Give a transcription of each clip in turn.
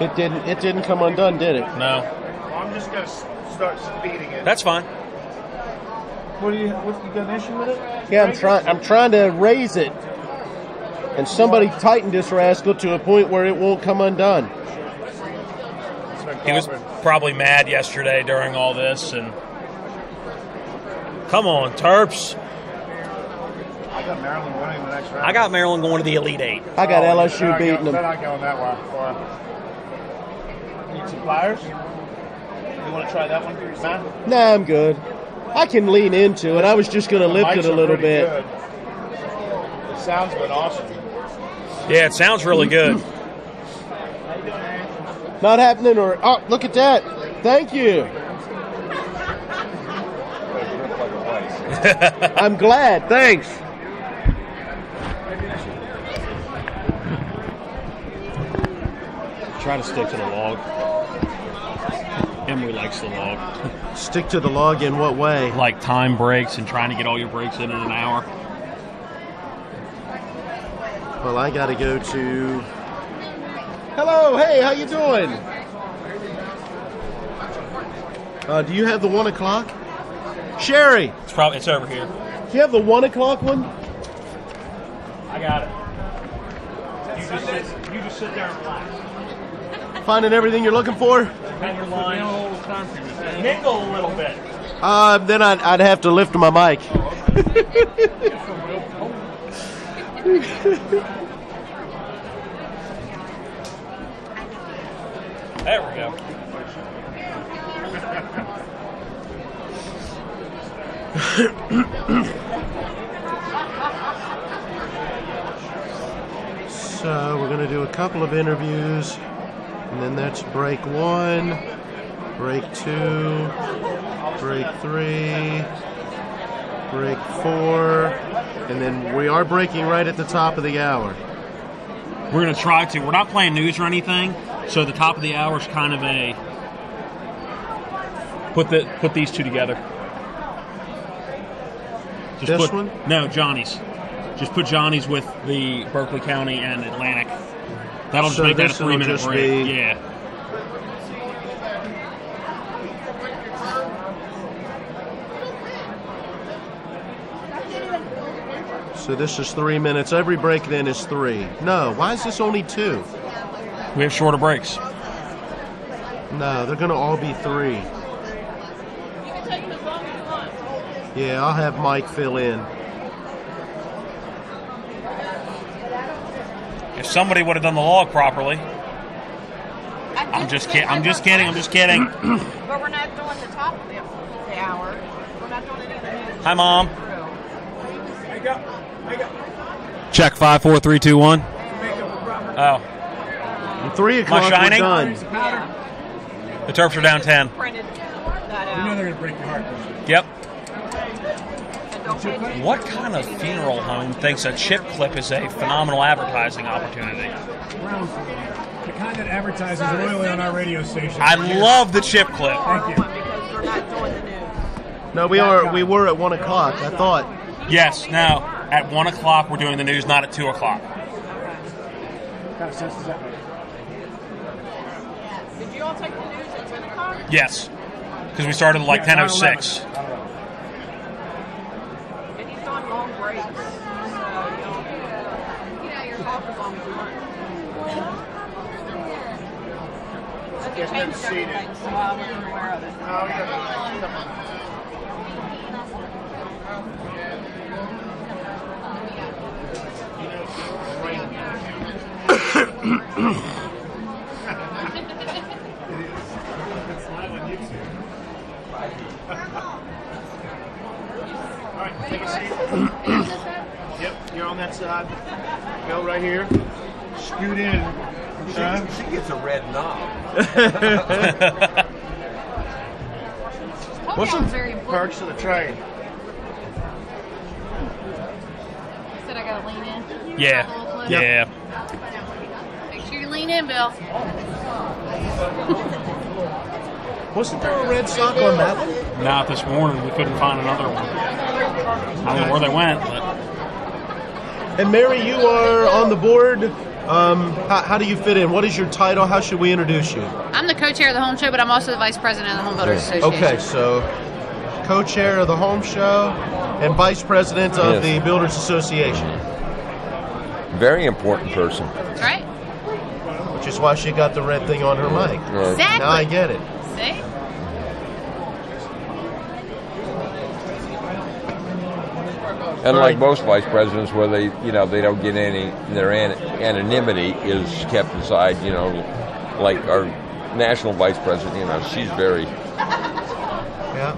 It didn't come undone, did it? No. Well, I'm just going to start speeding it. That's fine. What you got an issue with it? Yeah, I'm trying to raise it. And somebody tightened this rascal to a point where it won't come undone. He was probably mad yesterday during all this, and come on, Terps. I got Maryland winning the next round. I got Maryland going to the Elite Eight. I got LSU beating them. They're not going that way. Need some pliers? You want to try that one, Matt? Nah, I'm good. I can lean into it. I was just going to lift it a little bit. Good. It sounds good, awesome. Yeah, it sounds really good. Not happening, or oh, look at that! Thank you. I'm glad. Thanks. Try to stick to the log. Emery likes the log. Stick to the log in what way? Like time breaks and trying to get all your breaks in an hour. Well, I got to go to... Hello, hey, how you doing? Do you have the 1 o'clock? Sherry! It's over here. Do you have the 1 o'clock one? I got it. You just sit there and relax. Finding everything you're looking for? Hang your line. Mingle a little bit. Then I'd have to lift my mic. There we go. So we're going to do a couple of interviews, and then that's break 1, break 2, break 3, break 4, and then we are breaking right at the top of the hour. We're going to try to. We're not playing news or anything, so the top of the hour is kind of a put these two together. Just this one? No, Johnny's. Just put Johnny's with the Berkeley County and Atlantic. That'll just make that a 3-minute break. Yeah. So this is 3 minutes. Every break then is 3. No, why is this only 2? We have shorter breaks. No, they're going to all be 3. Yeah, I'll have Mike fill in. If somebody would have done the log properly. I'm just kidding. But we're not doing the top of the hour. We're not doing any of the news. Hi, Mom. Check 5, 4, 3, 2, 1. Oh. 3 o'clock. Am I shining? Done. Yeah. The Terps are down 10. Printed that out. You know they're going to break your heart. Yep. And don't pay attention. What kind of funeral home thinks a chip clip is a phenomenal advertising opportunity? The kind that advertises royally on our radio station. I love the chip clip. Because we're not doing the news. No, we were at 1 o'clock, I thought. Yes, now, at 1 o'clock we're doing the news, not at 2 o'clock. What kind of sense does that make? Did you all take the news at 10 o'clock? Yes, because we started at like 10:06. And he's on long breaks. So, you talk as long as you want. But they changed everything, so I wasn't aware of it. Alright, take a seat. Yep, you're on that side. Go right here. Scoot in. She gets a red knob. What's the Perks of the trade. Said I gotta lean in. Yeah, yeah. Make sure you lean in, Bill. Wasn't there a red sock on that one? Not this morning. We couldn't find another one. I don't know where they went, but And Mary, you are on the board How do you fit in? What is your title? How should we introduce you? I'm the co-chair of the home show, but I'm also the vice president of the Home Builders Association. Okay, so co-chair of the home show and vice president of the Builders Association. Very important person. That's right. Which is why she got the red thing on her mic. Exactly. Now I get it. See? And like most vice presidents, where they don't get any, their anonymity is kept aside. Like our national vice president, she's very. Yeah.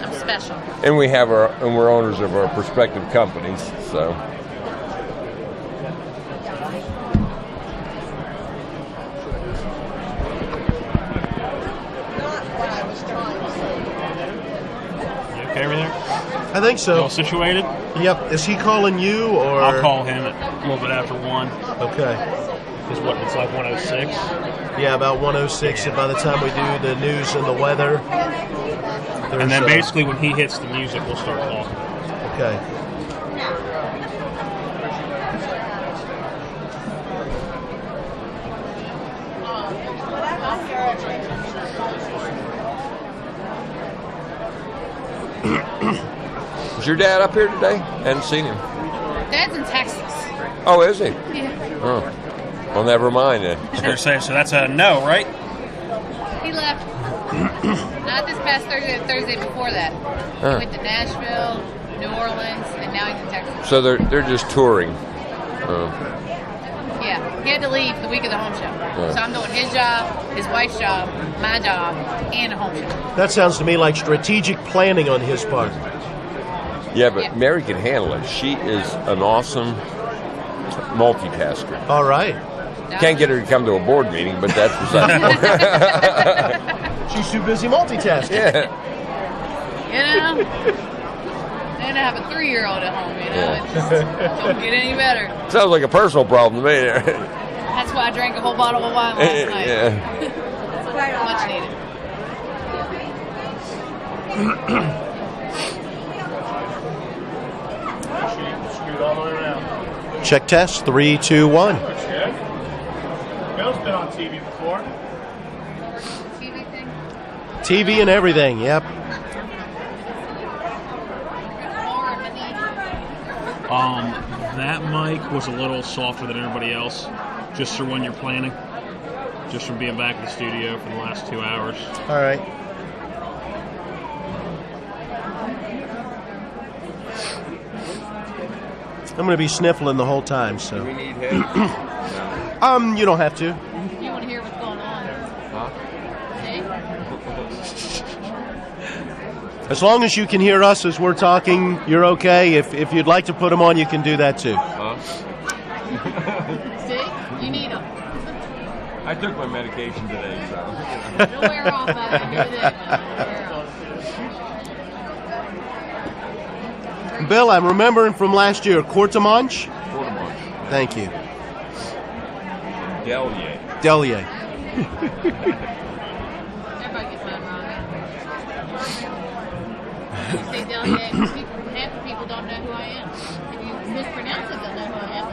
I'm special. And we're owners of our prospective companies, so. Okay over there? I think so. You all situated? Yep. Is he calling you or? I'll call him at a little bit after 1. Okay. It's like 1:06. Yeah, about 1:06. And by the time we do the news and the weather. And then basically when he hits the music, we'll start talking. Okay. Is your dad up here today? Hadn't seen him. Dad's in Texas. Oh, is he? Yeah. Oh. Well, never mind then. I was going to say, so that's a no, right? He left. Not this past Thursday, the Thursday before that. He went to Nashville, New Orleans, and now he's in Texas. So they're just touring. Yeah. He had to leave the week of the home show. So I'm doing his job, his wife's job, my job, and a home show. That sounds to me like strategic planning on his part. Yeah, but Mary can handle it. She is an awesome multitasker. All right. Can't get her to come to a board meeting, but that's besides the point. She's too busy multitasking. Yeah. And I have a 3-year-old at home, It just don't get any better. Sounds like a personal problem to me there. That's why I drank a whole bottle of wine last night. Yeah. Much needed. Scoot all the way around. Check test. 3, 2, 1. That's good. Bill's been on TV before. TV thing? TV and everything. Yep. That mic was a little softer than everybody else, just for when you're planning, just from being back in the studio for the last 2 hours. All right. I'm going to be sniffling the whole time, so. Do we need heads? You don't have to. You want to hear what's going on? See? As long as you can hear us as we're talking, you're okay. If you'd like to put them on, you can do that too. See? You need them. I took my medication today, so. It'll wear off by the end of the day, man. It'll wear off. Bill, I'm remembering from last year, Courtemanche? Courtemanche. Thank you. Delier. Delier. Everybody gets that wrong. You say Delier, half the people don't know who I am. If you mispronounce it, they'll know who I am.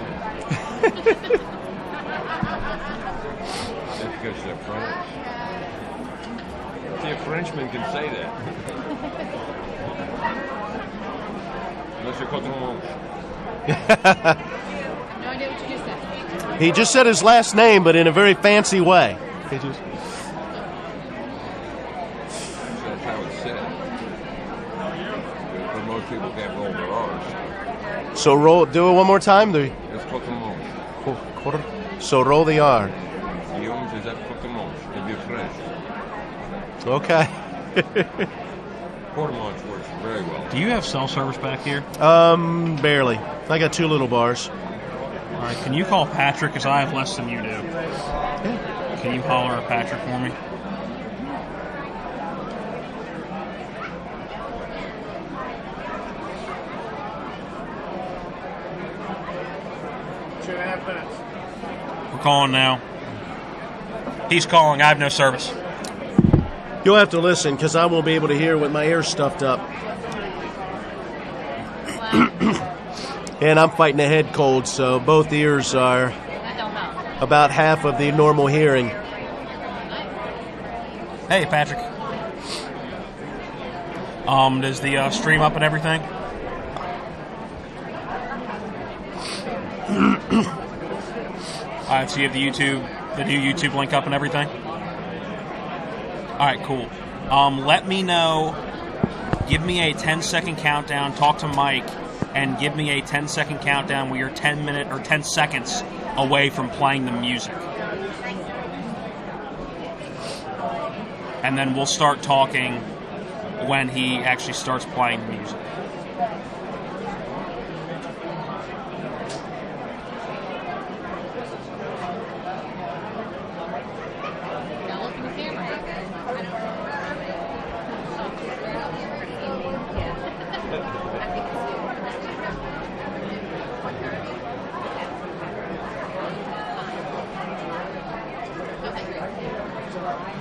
That's because they're French. See, a Frenchman can say that. Unless you're Courtemanche. No idea what you just said. He just said his last name, but in a very fancy way. He just... That's how it's said. But most people can't roll their R's. So do it one more time. It's Courtemanche. So roll the R. Guillaume, c'est that Courtemanche. It'd be French. Okay. Courtemanche works very well. Do you have cell service back here? Barely. I got 2 little bars. All right, can you call Patrick, because I have less than you do? Yeah. Can you holler at Patrick for me? 2.5 minutes. We're calling now. He's calling. I have no service. You'll have to listen, because I won't be able to hear with my ears stuffed up. And I'm fighting a head cold, so both ears are about half of the normal hearing. Hey, Patrick. Does the stream up and everything? All right, so you have the new YouTube link up and everything? All right, cool. Let me know. Give me a 10-second countdown. Talk to Mike, and give me a 10-second countdown. We are 10 seconds away from playing the music, and then we'll start talking when he actually starts playing the music.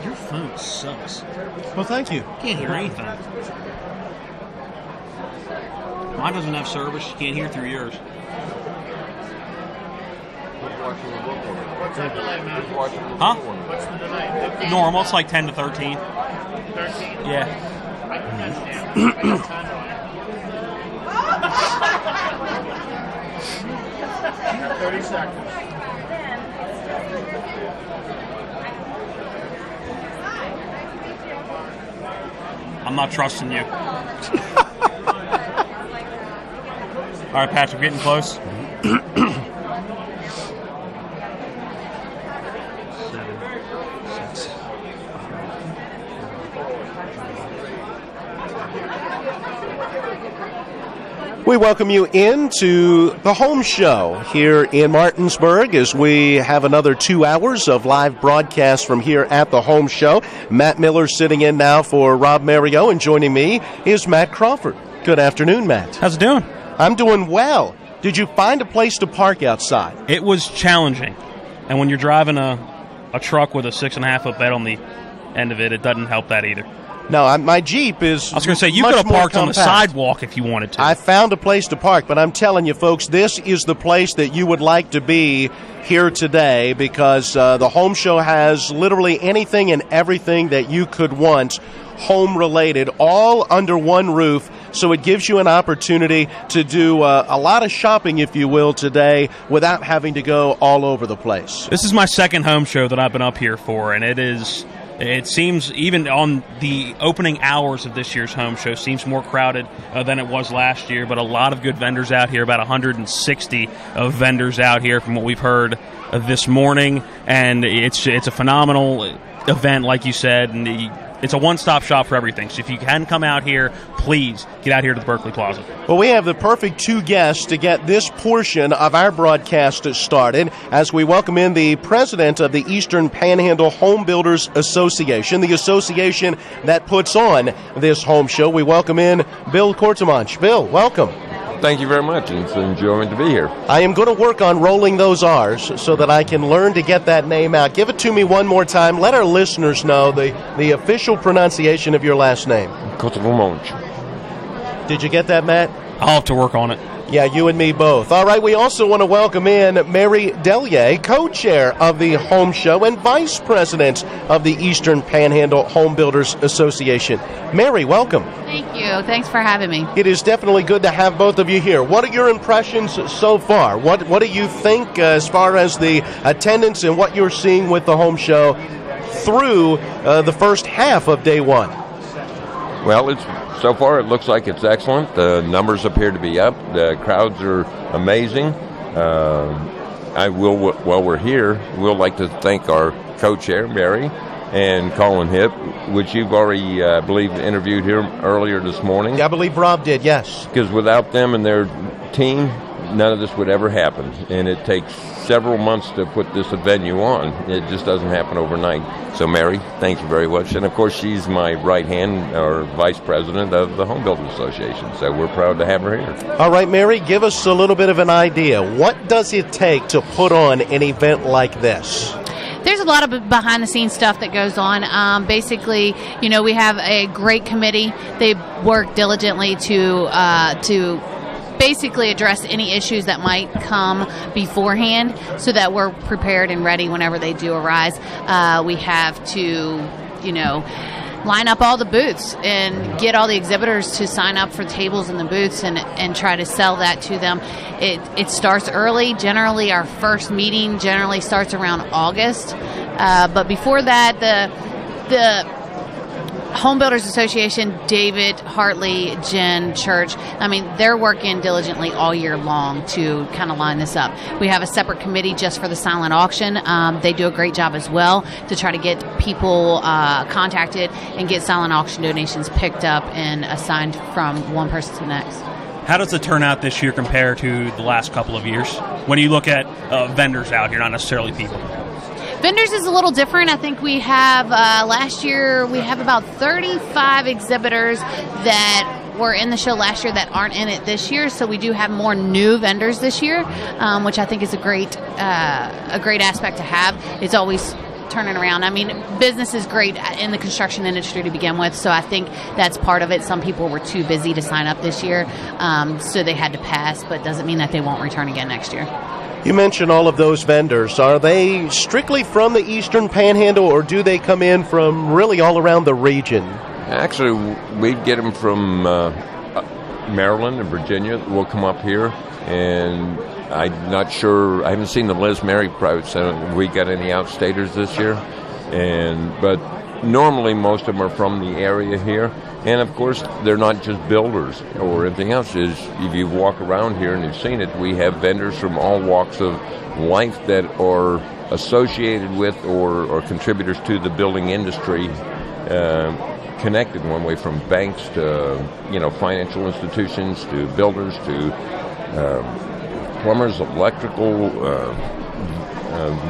Your phone sucks. Well, thank you. Can't hear anything. Mine doesn't have service. You can't hear through yours. What's the delay, man? Huh? What's the delay? Normal. It's like 10 to 13. 13? Yeah. I can touch down. I got time on it. 30 seconds. I'm not trusting you. All right, Patrick, getting close. 7, 6. We welcome you into the home show here in Martinsburg as we have another 2 hours of live broadcast from here at the home show. Matt Miller sitting in now for Rob Mario, and joining me is Matt Crawford. Good afternoon, Matt. How's it doing? I'm doing well. Did you find a place to park outside? It was challenging. And when you're driving a truck with a 6.5-foot bed on the end of it, it doesn't help that either. No, my Jeep is. I was going to say, you much could have more parked on the compact. sidewalk if you wanted to. I found a place to park, but I'm telling you, folks, this is the place that you would like to be here today, because the home show has literally anything and everything that you could want home-related, all under one roof. So it gives you an opportunity to do a lot of shopping, if you will, today without having to go all over the place. This is my second home show that I've been up here for, and it seems, even on the opening hours of this year's home show, seems more crowded than it was last year, but a lot of good vendors out here, about 160 of vendors out here from what we've heard this morning, and it's a phenomenal event, like you said, and it's a one-stop shop for everything. So if you hadn't come out here, please get out here to the Berkeley Plaza. Well, we have the perfect two guests to get this portion of our broadcast started as we welcome in the president of the Eastern Panhandle Home Builders Association, the association that puts on this home show. We welcome in Bill Kortemanch. Bill, welcome. Thank you very much. It's an enjoyment to be here. I am going to work on rolling those R's so that I can learn to get that name out. Give it to me one more time. Let our listeners know the official pronunciation of your last name. Kortemanch. Did you get that, Matt? I'll have to work on it. Yeah, you and me both. All right, we also want to welcome in Mary Delier, co-chair of the home show and vice president of the Eastern Panhandle Home Builders Association. Mary, welcome. Thank you. Thanks for having me. It is definitely good to have both of you here. What are your impressions so far? What do you think as far as the attendance and what you're seeing with the home show through the first half of day one? Well, so far it looks like it's excellent. The numbers appear to be up. The crowds are amazing. While we're here, we'll like to thank our co-chair, Mary, and Colin Hipp, which you've already, I believe, interviewed here earlier this morning. Yeah, I believe Rob did, yes. Because without them and their team, none of this would ever happen. And it takes several months to put this venue on. It just doesn't happen overnight. So, Mary, thank you very much. And, of course, she's my right hand or vice president of the Home Builders Association. So we're proud to have her here. All right, Mary, give us a little bit of an idea. What does it take to put on an event like this? There's a lot of behind-the-scenes stuff that goes on. Basically, we have a great committee. They work diligently to basically address any issues that might come beforehand so that we're prepared and ready whenever they do arise. We have to, line up all the booths and get all the exhibitors to sign up for tables in the booths and try to sell that to them. It starts early. Generally, our first meeting generally starts around August. But before that, the Home Builders Association, David, Hartley, Jen, Church, they're working diligently all year long to kind of line this up. We have a separate committee just for the silent auction. They do a great job as well to try to get people contacted and get silent auction donations picked up and assigned from one person to the next. How does the turnout this year compare to the last couple of years when you look at vendors out here, not necessarily people? Vendors is a little different. I think we have, last year, we have about 35 exhibitors that were in the show last year that aren't in it this year. So we do have more new vendors this year, which I think is a great aspect to have. It's always turning around. Business is great in the construction industry to begin with, so I think that's part of it. Some people were too busy to sign up this year, so they had to pass, but doesn't mean that they won't return again next year. You mentioned all of those vendors. Are they strictly from the Eastern Panhandle, or do they come in from really all around the region? Actually, we get them from Maryland and Virginia. Will come up here, and I'm not sure. I haven't seen the Liz Mary crowds. We got any outstaters this year, but normally most of them are from the area here. And of course, they're not just builders or anything else. If you walk around here and you've seen it, we have vendors from all walks of life that are associated with or contributors to the building industry, connected one way, from banks to financial institutions to builders to plumbers, electrical,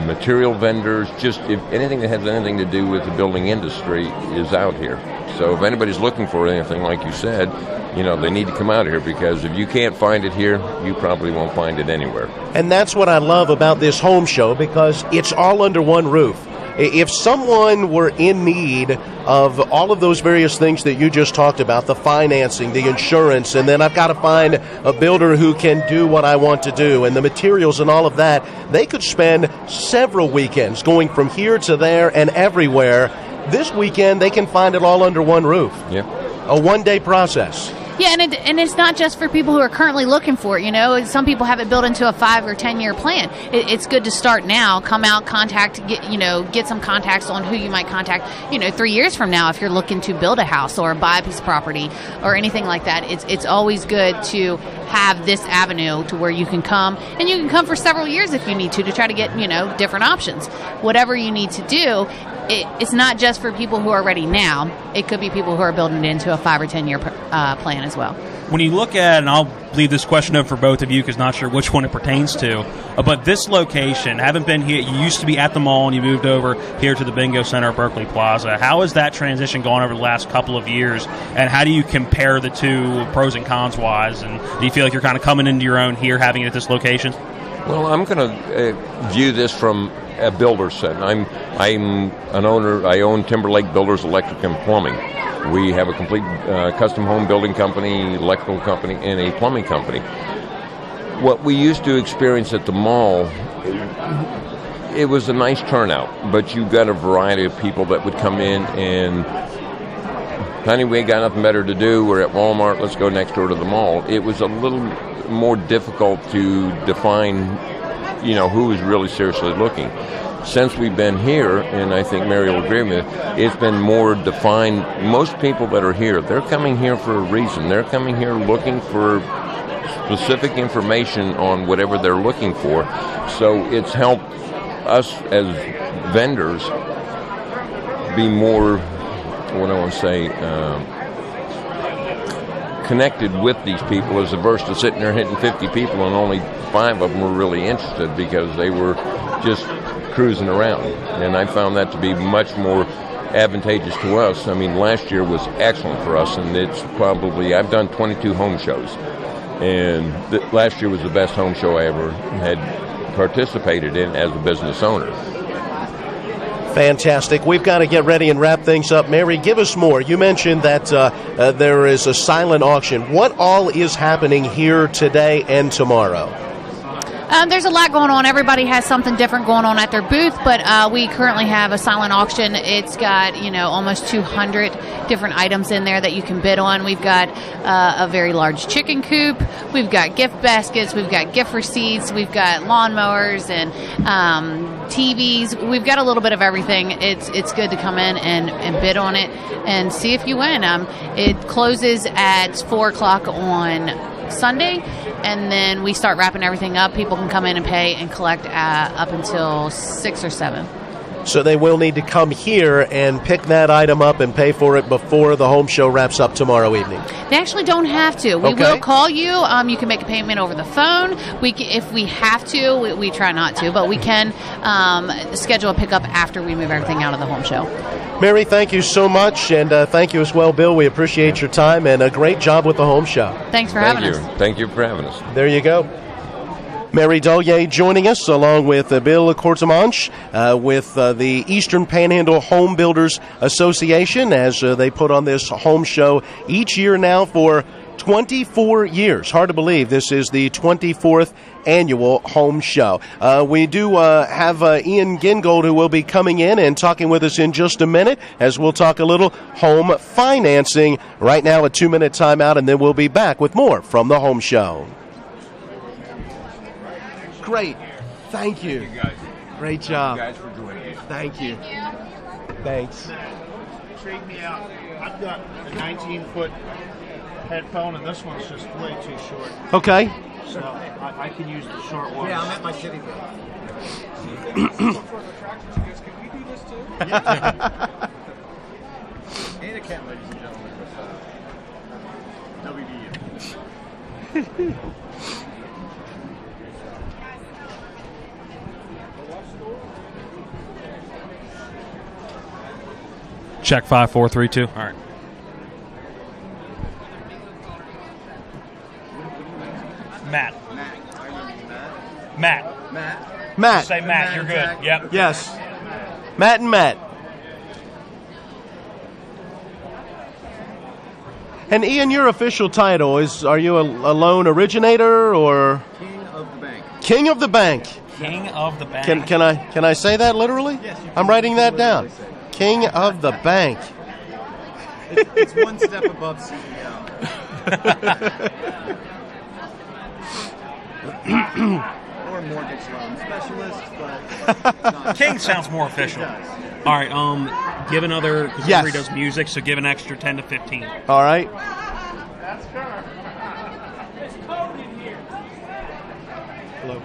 material vendors. Just if anything that has anything to do with the building industry is out here. So if anybody's looking for anything, like you said, they need to come out here, because if you can't find it here, you probably won't find it anywhere. And that's what I love about this home show, because it's all under one roof. If someone were in need of all of those various things that you just talked about, the financing, the insurance, and then I've got to find a builder who can do what I want to do, and the materials and all of that, they could spend several weekends going from here to there and everywhere. This weekend, they can find it all under one roof. Yeah. A one-day process. Yeah, and it's not just for people who are currently looking for it. Some people have it built into a 5 or 10 year plan. It's good to start now. Come out, contact, get some contacts on who you might contact. 3 years from now, if you're looking to build a house or buy a piece of property or anything like that, it's always good to have this avenue to where you can come, and you can come for several years if you need to try to get different options. Whatever you need to do. It's not just for people who are ready now. It could be people who are building it into a 5 or 10 year plan as well. When you look at, and I'll leave this question up for both of you because not sure which one it pertains to, but this location, haven't been here. You used to be at the mall and you moved over here to the Bingo Center at Berkeley Plaza. How has that transition gone over the last couple of years, and how do you compare the two, pros and cons wise? And do you feel like you're kind of coming into your own here, having it at this location? Well, I'm going to view this from a builder's sense. I'm an owner. I own Timberlake Builders Electric and Plumbing. We have a complete custom home building company, electrical company, and a plumbing company. What we used to experience at the mall, it was a nice turnout, but you got a variety of people that would come in and, honey, we ain't got nothing better to do. We're at Walmart. Let's go next door to the mall. It was a little more difficult to define, who was really seriously looking. Since we've been here, and I think Mary will agree with me, it's been more defined. Most people that are here, they're coming here for a reason. They're coming here looking for specific information on whatever they're looking for. So it's helped us as vendors be more, what I want to say, connected with these people, as opposed to sitting there hitting 50 people and only 5 of them were really interested because they were just cruising around. And I found that to be much more advantageous to us. I mean, last year was excellent for us, and it's probably, I've done 22 home shows, and last year was the best home show I ever had participated in as a business owner. Fantastic. We've got to get ready and wrap things up. Mary, give us more. You mentioned that there is a silent auction. What all is happening here today and tomorrow? There's a lot going on. Everybody has something different going on at their booth, but we currently have a silent auction. It's got, almost 200 different items in there that you can bid on. We've got a very large chicken coop. We've got gift baskets. We've got gift receipts. We've got lawnmowers and TVs. We've got a little bit of everything. It's good to come in and bid on it and see if you win. It closes at 4 o'clock on Sunday, and then we start wrapping everything up. People can come in and pay and collect up until 6 or 7. So they will need to come here and pick that item up and pay for it before the home show wraps up tomorrow evening. They actually don't have to. We Okay. will call you. You can make a payment over the phone. If we have to, we try not to, but we can schedule a pickup after we move everything out of the home show. Mary, thank you so much, and thank you as well, Bill. We appreciate your time, and a great job with the home show. Thanks for having us. Thank you for having us. There you go. Mary Dollier joining us, along with Bill Courtemanche with the Eastern Panhandle Home Builders Association, as they put on this home show each year now for 24 years. Hard to believe this is the 24th annual home show. We do have Ian Gingold, who will be coming in and talking with us in just a minute, as we'll talk a little home financing. Right now, a 2-minute timeout, and then we'll be back with more from the home show. Great. Thank you. Thank you guys. Great job. Thank you guys for joining us. Thank you. Thanks. Trade me out. I've got a 19-foot headphone, and this one's just way too short. Okay. So I can use the short one. Yeah, I'm at my city bill. And a cat, ladies and gentlemen. WBU. Check 5432. All right. Matt. Matt. Say Matt. You're good. Yep. Yes. Matt and Matt. And Ian, your official title are you a loan originator or King of the bank. King of the Bank? King of the Bank. Can I say that literally? Yes, you can. I'm writing that down. King of the Bank. It's one step above CEO. Or mortgage loan specialist, but not. King sounds more official. It does. All right. Give another. Because Yes. everybody does music, so give an extra 10 to 15. All right. Hello.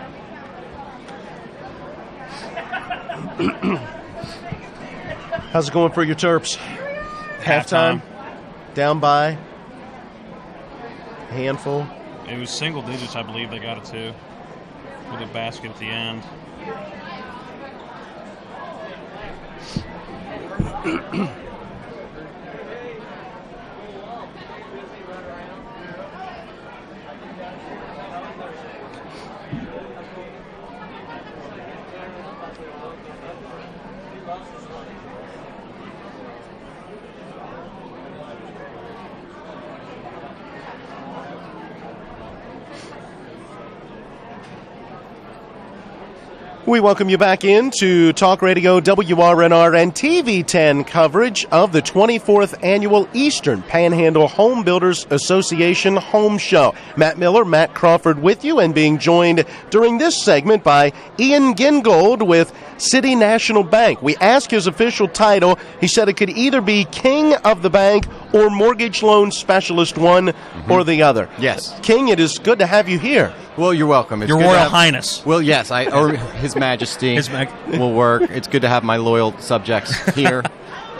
How's it going for your Terps? Halftime? Down by? Handful? It was single digits, I believe they got it to, with a basket at the end. We welcome you back into Talk Radio WRNR and TV10 coverage of the 24th Annual Eastern Panhandle Home Builders Association Home Show. Matt Miller, Matt Crawford with you, and being joined during this segment by Ian Gingold with City National Bank. We asked his official title. He said it could either be King of the Bank or Mortgage Loan Specialist, one or the other. Yes. King, it is good to have you here. Well, you're welcome. It's Your good to Royal have- Highness. Well, yes, or His Majesty His Mag- will work. It's good to have my loyal subjects here,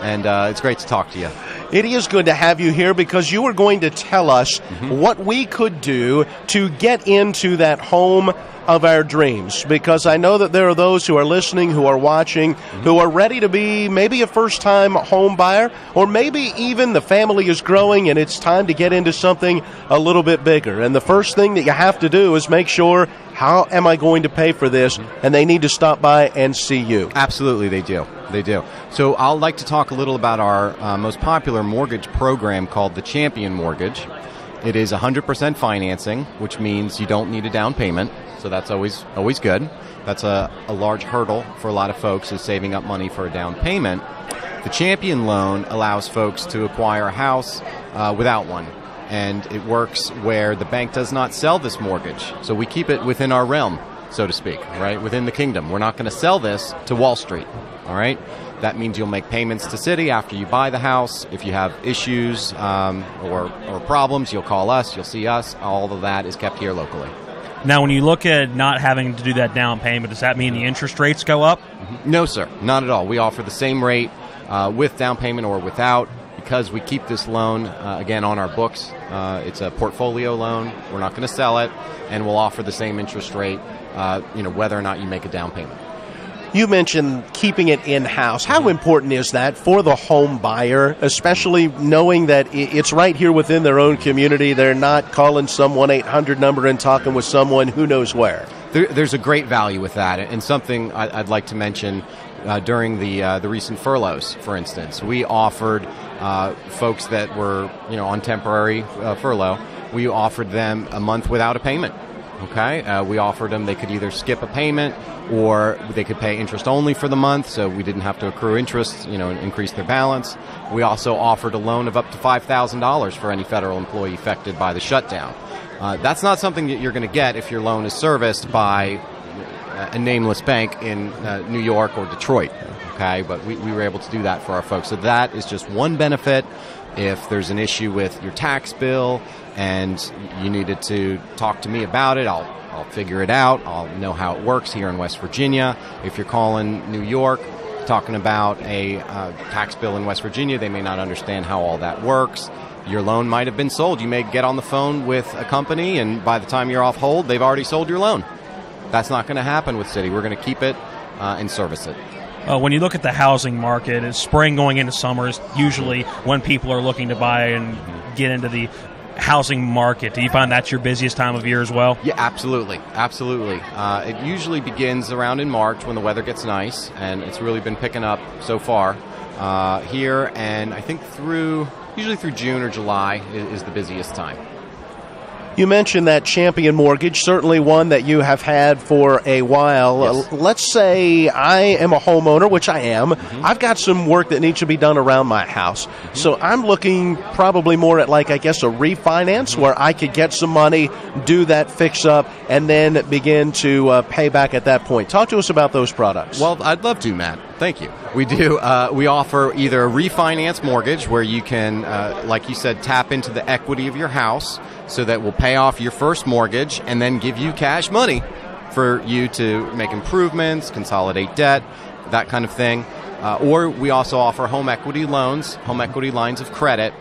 and it's great to talk to you. It is good to have you here because you are going to tell us what we could do to get into that home of our dreams, because I know that there are those who are listening, who are watching, who are ready to be maybe a first-time home buyer, or maybe even the family is growing and it's time to get into something a little bit bigger. And the first thing that you have to do is make sure how am I going to pay for this? And they need to stop by and see you. Absolutely, they do. They do. So I'll like to talk a little about our most popular mortgage program called the Champion Mortgage. It is 100% financing, which means you don't need a down payment. So that's always good. That's a large hurdle for a lot of folks, is saving up money for a down payment. The Champion loan allows folks to acquire a house without one. And it works where the bank does not sell this mortgage. So we keep it within our realm, so to speak, right? Within the kingdom. We're not going to sell this to Wall Street, all right? That means you'll make payments to Citi after you buy the house. If you have issues or problems, you'll call us, you'll see us. All of that is kept here locally. Now, when you look at not having to do that down payment, does that mean the interest rates go up? No, sir. Not at all. We offer the same rate with down payment or without. Because we keep this loan, again, on our books. It's a portfolio loan. We're not going to sell it, and we'll offer the same interest rate, whether or not you make a down payment. You mentioned keeping it in-house. How important is that for the home buyer, especially knowing that it's right here within their own community? They're not calling some 1-800 number and talking with someone who knows where. There's a great value with that, and something I'd like to mention during the recent furloughs, for instance. We offered folks that were on temporary furlough, we offered them a month without a payment. Okay, we offered them they could either skip a payment or they could pay interest only for the month, so we didn't have to accrue interest, and increase their balance. We also offered a loan of up to $5,000 for any federal employee affected by the shutdown. That's not something that you're going to get if your loan is serviced by a nameless bank in New York or Detroit. Okay, but we were able to do that for our folks. So that is just one benefit. If there's an issue with your tax bill and you needed to talk to me about it, I'll figure it out. I'll know how it works here in West Virginia. If you're calling New York talking about a tax bill in West Virginia, they may not understand how all that works. Your loan might have been sold. You may get on the phone with a company, and by the time you're off hold, they've already sold your loan. That's not going to happen with Citi. We're going to keep it and service it. When you look at the housing market, it's spring going into summer is usually when people are looking to buy and get into the housing market. Do you find that's your busiest time of year as well? Yeah, absolutely. Absolutely. It usually begins around in March when the weather gets nice, and it's really been picking up so far here, and I think usually through June or July is the busiest time. You mentioned that Champion Mortgage, certainly one that you have had for a while. Yes. Let's say I am a homeowner, which I am. Mm-hmm. I've got some work that needs to be done around my house. Mm-hmm. So I'm looking probably more at, a refinance where I could get some money, do that fix-up, and then begin to pay back at that point. Talk to us about those products. Well, I'd love to, Matt. Thank you. We do. We offer either a refinance mortgage where you can, like you said, tap into the equity of your house so that will pay off your first mortgage and then give you cash money for you to make improvements, consolidate debt, that kind of thing. Or we also offer home equity loans, home equity lines of credit.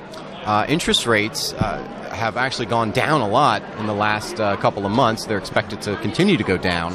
Interest rates have actually gone down a lot in the last couple of months. They're expected to continue to go down,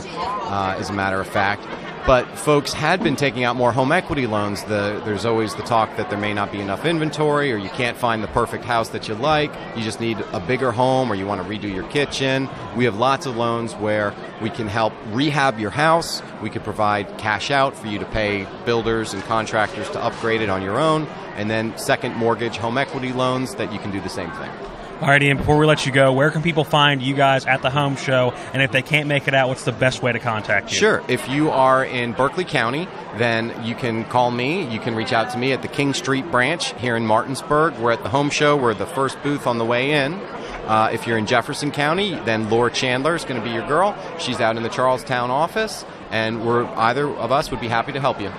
as a matter of fact. But folks had been taking out more home equity loans. There's always the talk that there may not be enough inventory, or you can't find the perfect house that you like. You just need a bigger home, or you want to redo your kitchen. We have lots of loans where we can help rehab your house. We could provide cash out for you to pay builders and contractors to upgrade it on your own. And then second mortgage home equity loans that you can do the same thing. All right, Ian, before we let you go, where can people find you guys at the home show? And if they can't make it out, what's the best way to contact you? Sure. If you are in Berkeley County, then you can call me. You can reach out to me at the King Street branch here in Martinsburg. We're at the home show. We're the first booth on the way in. If you're in Jefferson County, then Laura Chandler is going to be your girl. She's out in the Charlestown office, and either of us would be happy to help you.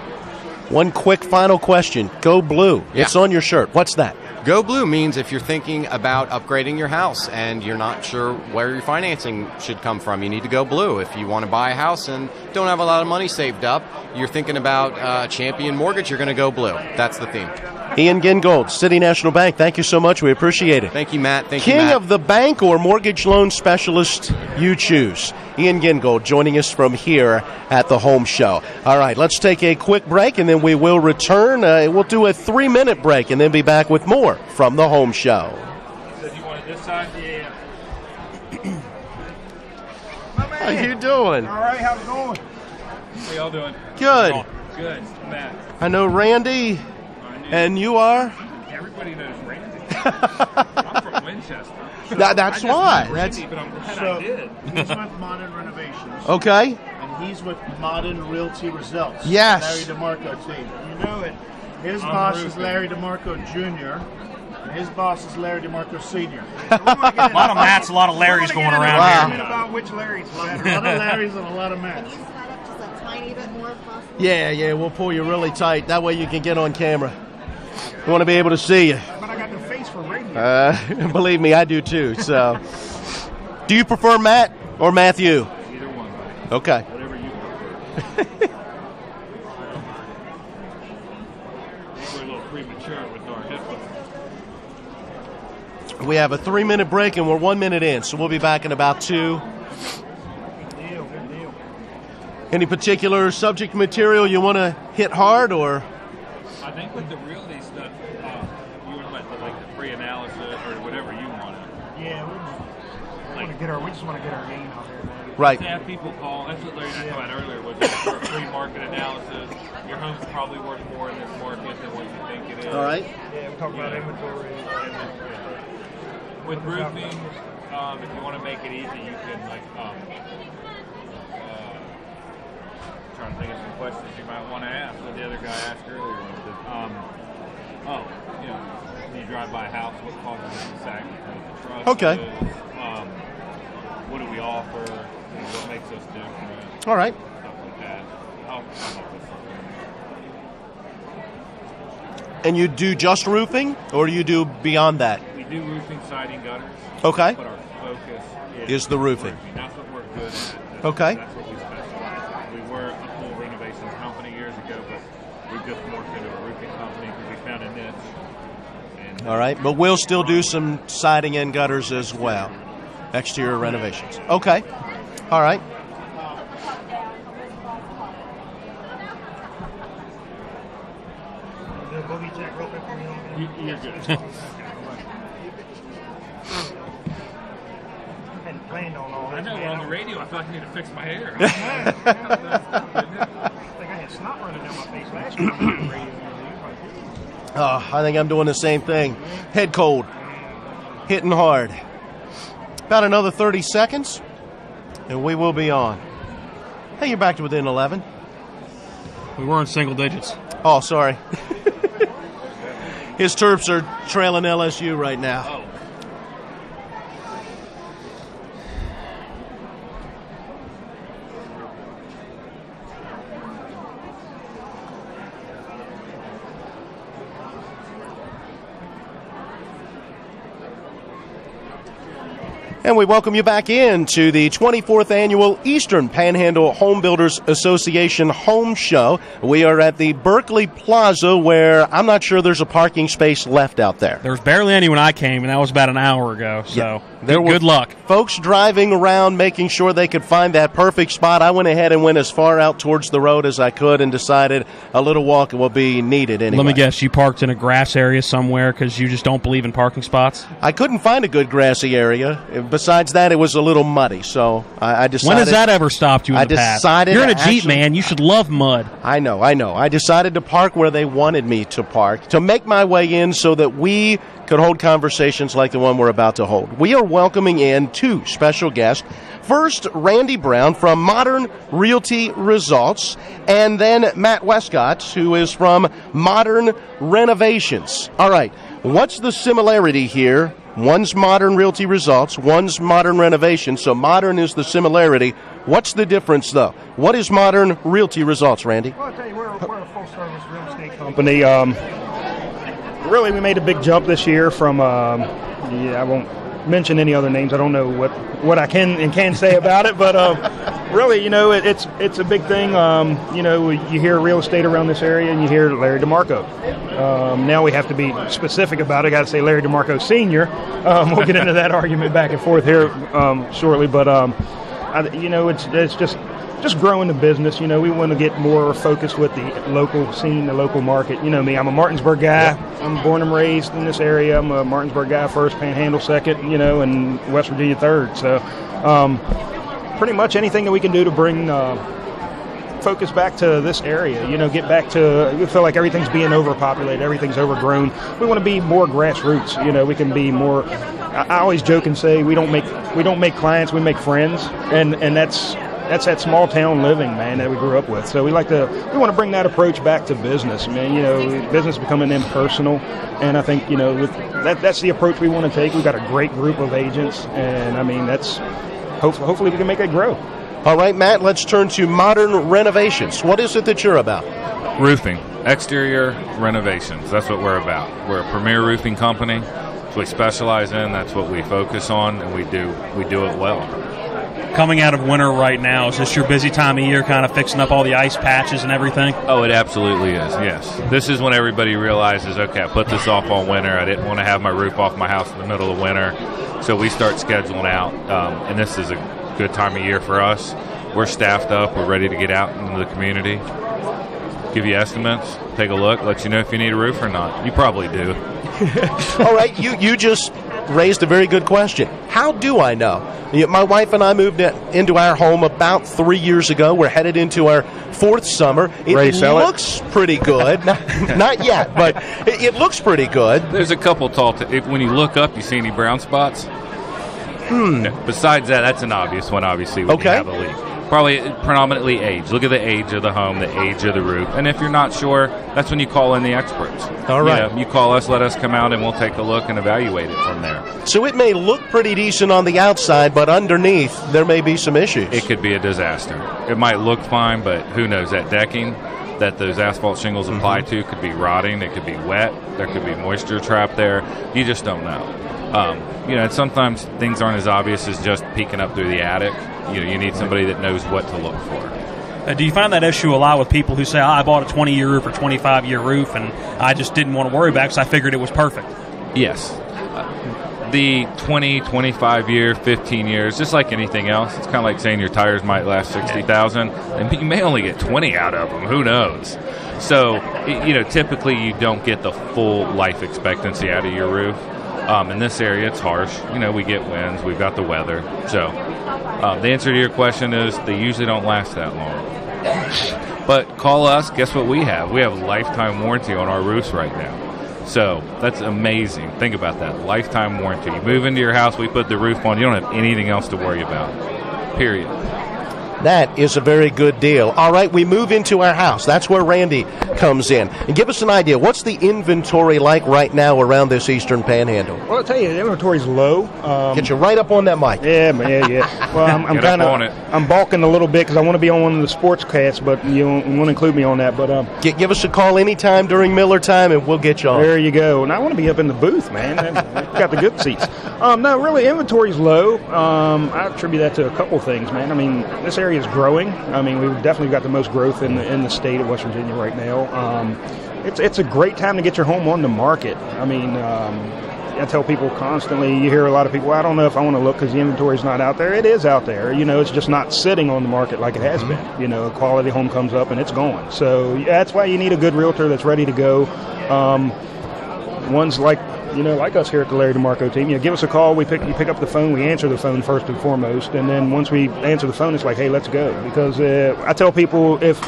One quick final question. Go Blue. Yeah. It's on your shirt. What's that? Go Blue means if you're thinking about upgrading your house and you're not sure where your financing should come from, you need to go blue. If you want to buy a house and don't have a lot of money saved up, you're thinking about Champion Mortgage, you're going to go blue. That's the theme. Ian Gingold, City National Bank, thank you so much. We appreciate it. Thank you, Matt. Thank you, King Matt. of the bank or mortgage loan specialist, you choose. Ian Gingold joining us from here at the home show. All right, let's take a quick break, and then we will return. We'll do a 3-minute break and then be back with more from the home show. So you wanted this side? Yeah. How you doing? All right, how's it going? How y'all doing? Good. Good, Matt. I know Randy, and you are? Everybody knows Randy. I'm from Winchester. So That's why. Randy, but I'm glad I did. He's with Modern Renovations. Okay. And he's with Modern Realty Results. Yes. Larry DeMarco team. You know it. His boss is Larry DeMarco Jr., and his boss is Larry DeMarco Sr. A lot of Matts, a lot of Larrys going around here. About which Larry's. A lot of Larrys and a lot of Matts. Yeah, we'll pull you really tight. That way you can get on camera. We want to be able to see you. But I got the face for radio. Believe me, I do too. So, do you prefer Matt or Matthew? Either one. Okay. Whatever you prefer. We're a little premature with our headphones. We have a 3-minute break and we're 1 minute in, so we'll be back in about 2. Good deal. Any particular subject material you want to hit hard, or? I think with the realty stuff, you would like the pre-analysis or whatever you want. Yeah, we just want to get our name out there, man. Right. To have people call. That's what Larry and I talked about earlier. Was for a pre-market analysis. Your home's probably worth more in this market than what you think it is. All right. Yeah, we talk about inventory. With roofing, if you want to make it easy, you can trying to think of some questions you might want to ask that the other guy asked earlier. You drive by a house, what causes it to sag because of the truss? Okay. What do we offer? What makes us different? All right. Stuff like that. I'll come up with something. And you do just roofing, or do you do beyond that? We do roofing, siding, gutters. Okay. But our focus is the roofing. That's what we're good at. Okay. That's what we specialize in. We were a full renovations company years ago, but we just morphed into a roofing company because we found a niche. All right, but we'll still do some siding and gutters as well. Exterior renovations. Okay. All right. You're good. Planned on all I know we're on the radio. I thought I need to fix my hair. I think I had snot running down my face last week on the radio. I think I'm doing the same thing. Head cold. Hitting hard. About another 30 seconds, and we will be on. Hey, you're back to within 11. We were in single digits. Oh, sorry. His Terps are trailing LSU right now. And we welcome you back into the 24th Annual Eastern Panhandle Home Builders Association Home Show. We are at the Berkeley Plaza, where I'm not sure there's a parking space left out there. There was barely any when I came, and that was about an hour ago. So good luck. Folks driving around making sure they could find that perfect spot. I went ahead and went as far out towards the road as I could and decided a little walk will be needed anyway. Let me guess, you parked in a grass area somewhere because you just don't believe in parking spots? I couldn't find a good grassy area. Besides that, it was a little muddy, so I decided... When has that ever stopped you in the past? You're in a Jeep, man. You should love mud. I know. I decided to park where they wanted me to park, to make my way in so that we could hold conversations like the one we're about to hold. We are welcoming in two special guests. First, Randy Brown from Modern Realty Results, and then Matt Westcott, who is from Modern Renovations. All right, what's the similarity here? One's Modern Realty Results, one's Modern Renovations, so modern is the similarity. What's the difference, though? What is Modern Realty Results, Randy? Well, I'll tell you, we're a full-service real estate company. Really, we made a big jump this year from, I won't mention any other names. I don't know what I can and can't say about it, but really, it's a big thing. You hear real estate around this area, and you hear Larry DeMarco. Now we have to be specific about it. I got to say Larry DeMarco Sr. We'll get into that argument back and forth here shortly, but it's just growing the business. We want to get more focused with the local scene, the local market. You know me, I'm a Martinsburg guy. Yeah. I'm born and raised in this area. I'm a Martinsburg guy first, Panhandle second, and West Virginia third. So pretty much anything that we can do to bring focus back to this area, get back to, we feel like everything's being overpopulated, everything's overgrown. We want to be more grassroots, we can be more, I always joke and say we don't make clients, we make friends, and that's that small town living, man, that we grew up with. So we want to bring that approach back to business, man. Business becoming impersonal, and I think, that's the approach we want to take. We've got a great group of agents, and I mean, that's, hopefully we can make it grow. All right, Matt, let's turn to modern renovations. What is it that you're about? Roofing, exterior renovations. That's what we're about. We're a premier roofing company. That's what we specialize in. That's what we focus on, and we do it well. Coming out of winter right now, is this your busy time of year, kind of fixing up all the ice patches and everything? Oh, it absolutely is, yes. This is when everybody realizes, okay, I put this off all winter. I didn't want to have my roof off my house in the middle of winter. So we start scheduling out, and this is a good time of year for us. We're staffed up. We're ready to get out into the community, give you estimates, take a look, let you know if you need a roof or not. You probably do. All right, you just raised a very good question. How do I know? My wife and I moved into our home about 3 years ago. We're headed into our fourth summer. It looks pretty good. Not yet, but it looks pretty good. There's a couple when you look up, you see any brown spots? Besides that, that's an obvious one, obviously, when you have a leak. Probably predominantly age. Look at the age of the home, the age of the roof. And if you're not sure, that's when you call in the experts. All right. You call us, let us come out, and we'll take a look and evaluate it from there. So it may look pretty decent on the outside, but underneath, there may be some issues. It could be a disaster. It might look fine, but who knows? That decking that those asphalt shingles apply to could be rotting. It could be wet. There could be moisture trapped there. You just don't know. And sometimes things aren't as obvious as just peeking up through the attic. You need somebody that knows what to look for. Do you find that issue a lot with people who say, I bought a 20-year roof or 25-year roof, and I just didn't want to worry about it because I figured it was perfect? Yes. The 20, 25-year, 15 years, just like anything else, it's kind of like saying your tires might last 60,000, and you may only get 20 out of them. Who knows? So, typically you don't get the full life expectancy out of your roof. In this area, it's harsh. We get winds. We've got the weather. So the answer to your question is they usually don't last that long. But call us. Guess what we have? We have lifetime warranty on our roofs right now. So that's amazing. Think about that. Lifetime warranty. You move into your house, we put the roof on. You don't have anything else to worry about. Period. That is a very good deal. All right, we move into our house. That's where Randy comes in. And give us an idea. What's the inventory like right now around this eastern panhandle? Well, I'll tell you, the inventory's low. Get you right up on that mic. Yeah. Well, I'm balking a little bit because I want to be on one of the sportscasts, but you want to include me on that. But give us a call anytime during Miller time, and we'll get you on. There you go. And I want to be up in the booth, man. Got the good seats. No, really, inventory's low. I attribute that to a couple things, man. I mean, this area is growing. I mean, we've definitely got the most growth in the state of West Virginia right now. It's a great time to get your home on the market. I mean, I tell people constantly, you hear a lot of people, I don't know if I want to look because the inventory's not out there. It is out there. It's just not sitting on the market like it has been. A quality home comes up and it's gone. So that's why you need a good realtor that's ready to go. Ones like us here at the Larry DeMarco team, give us a call. You pick up the phone. We answer the phone first and foremost, and then once we answer the phone, it's like, hey, let's go. Because I tell people, if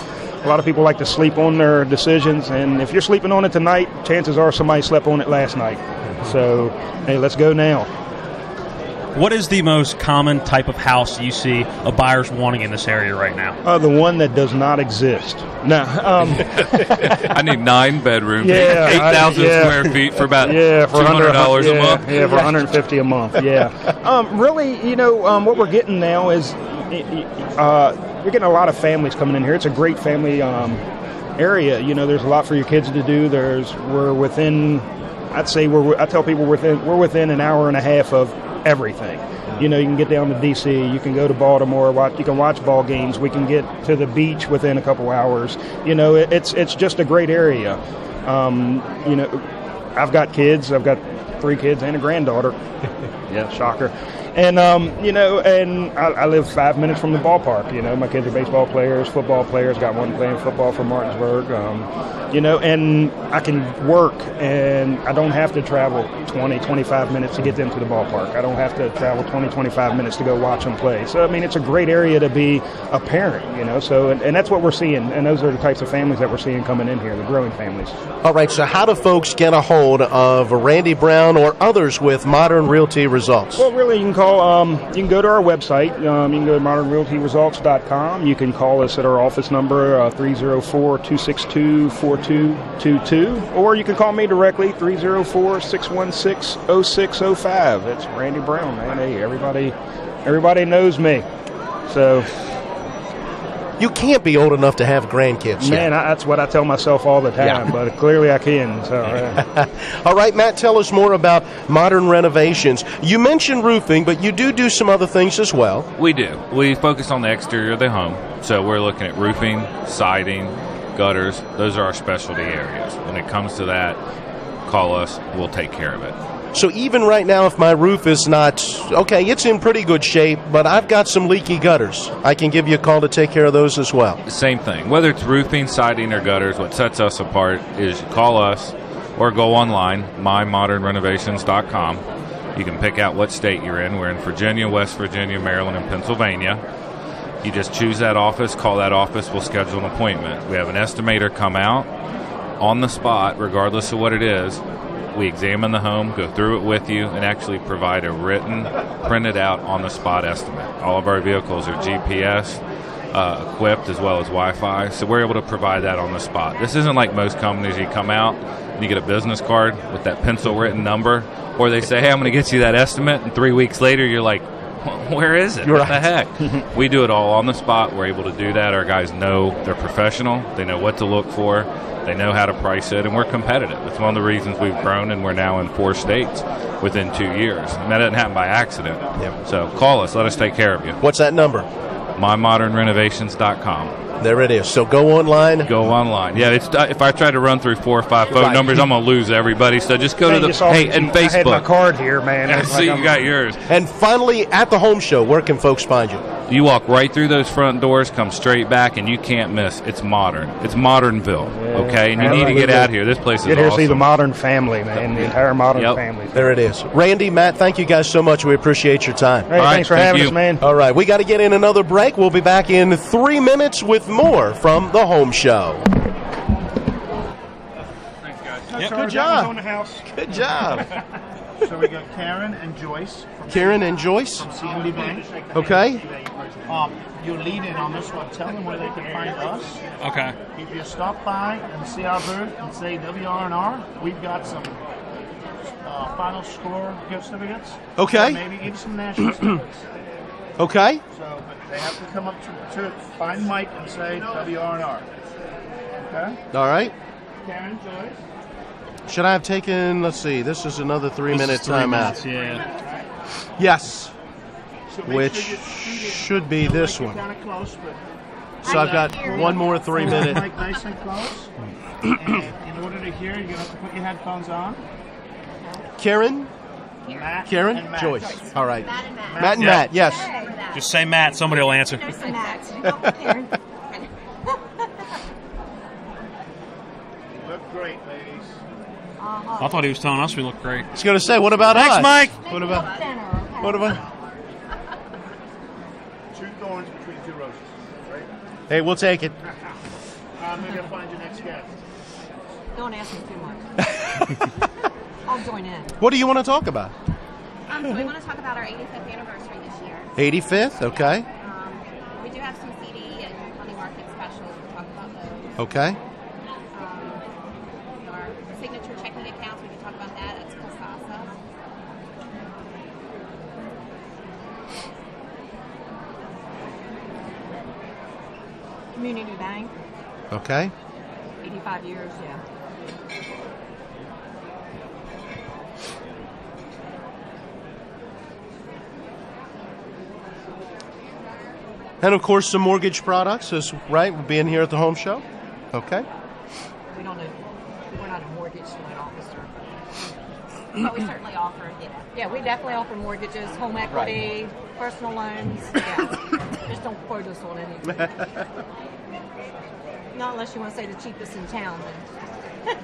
a lot of people like to sleep on their decisions, and if you're sleeping on it tonight, chances are somebody slept on it last night. So, hey, let's go now. What is the most common type of house you see a buyer's wanting in this area right now? The one that does not exist. No. I need 9 bedrooms, 8,000 square feet for about $200 a month. Yeah, for $150 a month. Yeah. Really, what we're getting now is you're getting a lot of families coming in here. It's a great family area. There's a lot for your kids to do. We're within. I tell people we're within an hour and a half of everything. You can get down to D.C., you can go to Baltimore, you can watch ball games, we can get to the beach within a couple hours. It's just a great area. I've got kids. I've got 3 kids and a granddaughter. Yeah, shocker. And, and I live 5 minutes from the ballpark. My kids are baseball players, football players. Got one playing football for Martinsburg. And I can work, and I don't have to travel 20, 25 minutes to get them to the ballpark. I don't have to travel 20, 25 minutes to go watch them play. So, it's a great area to be a parent, So, and that's what we're seeing. And those are the types of families that we're seeing coming in here, the growing families. All right, so how do folks get a hold of Randy Brown or others with Modern Realty Results? Well, really, you can call. You can go to our website. You can go to modernrealtyresults.com. You can call us at our office number 304-262-4222, or you can call me directly 304-616-0605. It's Randy Brown, man. Hey, everybody knows me. So. You can't be old enough to have grandkids yet. Man, that's what I tell myself all the time, but clearly I can. So, all right, Matt, tell us more about Modern Renovations. You mentioned roofing, but you do some other things as well. We do. We focus on the exterior of the home. So we're looking at roofing, siding, gutters. Those are our specialty areas. When it comes to that, call us. We'll take care of it. So even right now, if my roof is not, okay, it's in pretty good shape, but I've got some leaky gutters, I can give you a call to take care of those as well. Same thing. Whether it's roofing, siding, or gutters, what sets us apart is you call us or go online, mymodernrenovations.com. You can pick out what state you're in. We're in Virginia, West Virginia, Maryland, and Pennsylvania. You just choose that office, call that office, we'll schedule an appointment. We have an estimator come out on the spot, regardless of what it is. We examine the home, go through it with you, and actually provide a written, printed out on-the-spot estimate. All of our vehicles are GPS equipped as well as Wi-Fi, so we're able to provide that on the spot. This isn't like most companies. You come out and you get a business card with that pencil-written number, or they say, hey, I'm going to get you that estimate, and 3 weeks later you're like, where is it? What the heck? We do it all on the spot. We're able to do that. Our guys know they're professional. They know what to look for. They know how to price it, and we're competitive. It's one of the reasons we've grown, and we're now in 4 states within 2 years. And that doesn't happen by accident. Yep. So call us. Let us take care of you. What's that number? mymodernrenovations.com. There it is. So go online. Go online. Yeah, it's, if I try to run through 4 or 5 phone numbers, I'm going to lose everybody. So just go to the and Facebook. I had my card here, man. I see you got yours. And finally, at the home show, where can folks find you? You walk right through those front doors, come straight back, and you can't miss. It's modern. It's Modernville, okay? And you need to get out here. This place is awesome. Get here to see the Modern family, man. The entire Modern family. There it is. Randy, Matt, thank you guys so much. We appreciate your time. Hey, thanks for having us, man. All right, we got to get in another break. We'll be back in 3 minutes with more from the home show. Thanks, guys. Yep. Good job. On the house. Good job. So we got Karen and Joyce. Karen and Joyce? From CMB Bank. Okay. You lead in on this one. Tell them where they can find us. Okay. If you stop by and see our booth and say WRNR, we've got some final score gift certificates. Okay. Maybe even some national certificates. Okay. So but they have to come up to find Mike and say WRNR. Okay? All right. Karen, Joyce. Should I have taken, let's see, this is another 3-minute timeout. Yeah. Yes. So Which should be this one. Kind of close, but so I've got one more 3-minute. Like nice and close. And in order to hear, you're going to have to put your headphones on. Karen? Matt Karen? and Matt. Joyce. All right. Matt and Matt. Matt and Matt, yes. Just say Matt. Somebody will answer. Matt. Karen. Look great, ladies. I thought he was telling us we look great. I was going to say, what about Thanks, us? Mike. What about? Two thorns between two roses. Right? Hey, we'll take it. Maybe I'll find your next guest. Don't ask me too much. I'll join in. What do you want to talk about? So we want to talk about our 85th anniversary this year. 85th, okay. We do have some CD and money market specials. We'll talk about those. Okay. Our signature checking accounts, we can talk about that. That's Casasa. Community Bank. Okay. 85 years, yeah. And, of course, some mortgage products, is right? We'll be in here at the home show. Okay. We don't do We're not a mortgage loan officer. But we certainly offer, Yeah, we definitely offer mortgages, home equity, personal loans. Yeah. Just don't quote us on anything. Not unless you want to say the cheapest in town. Then.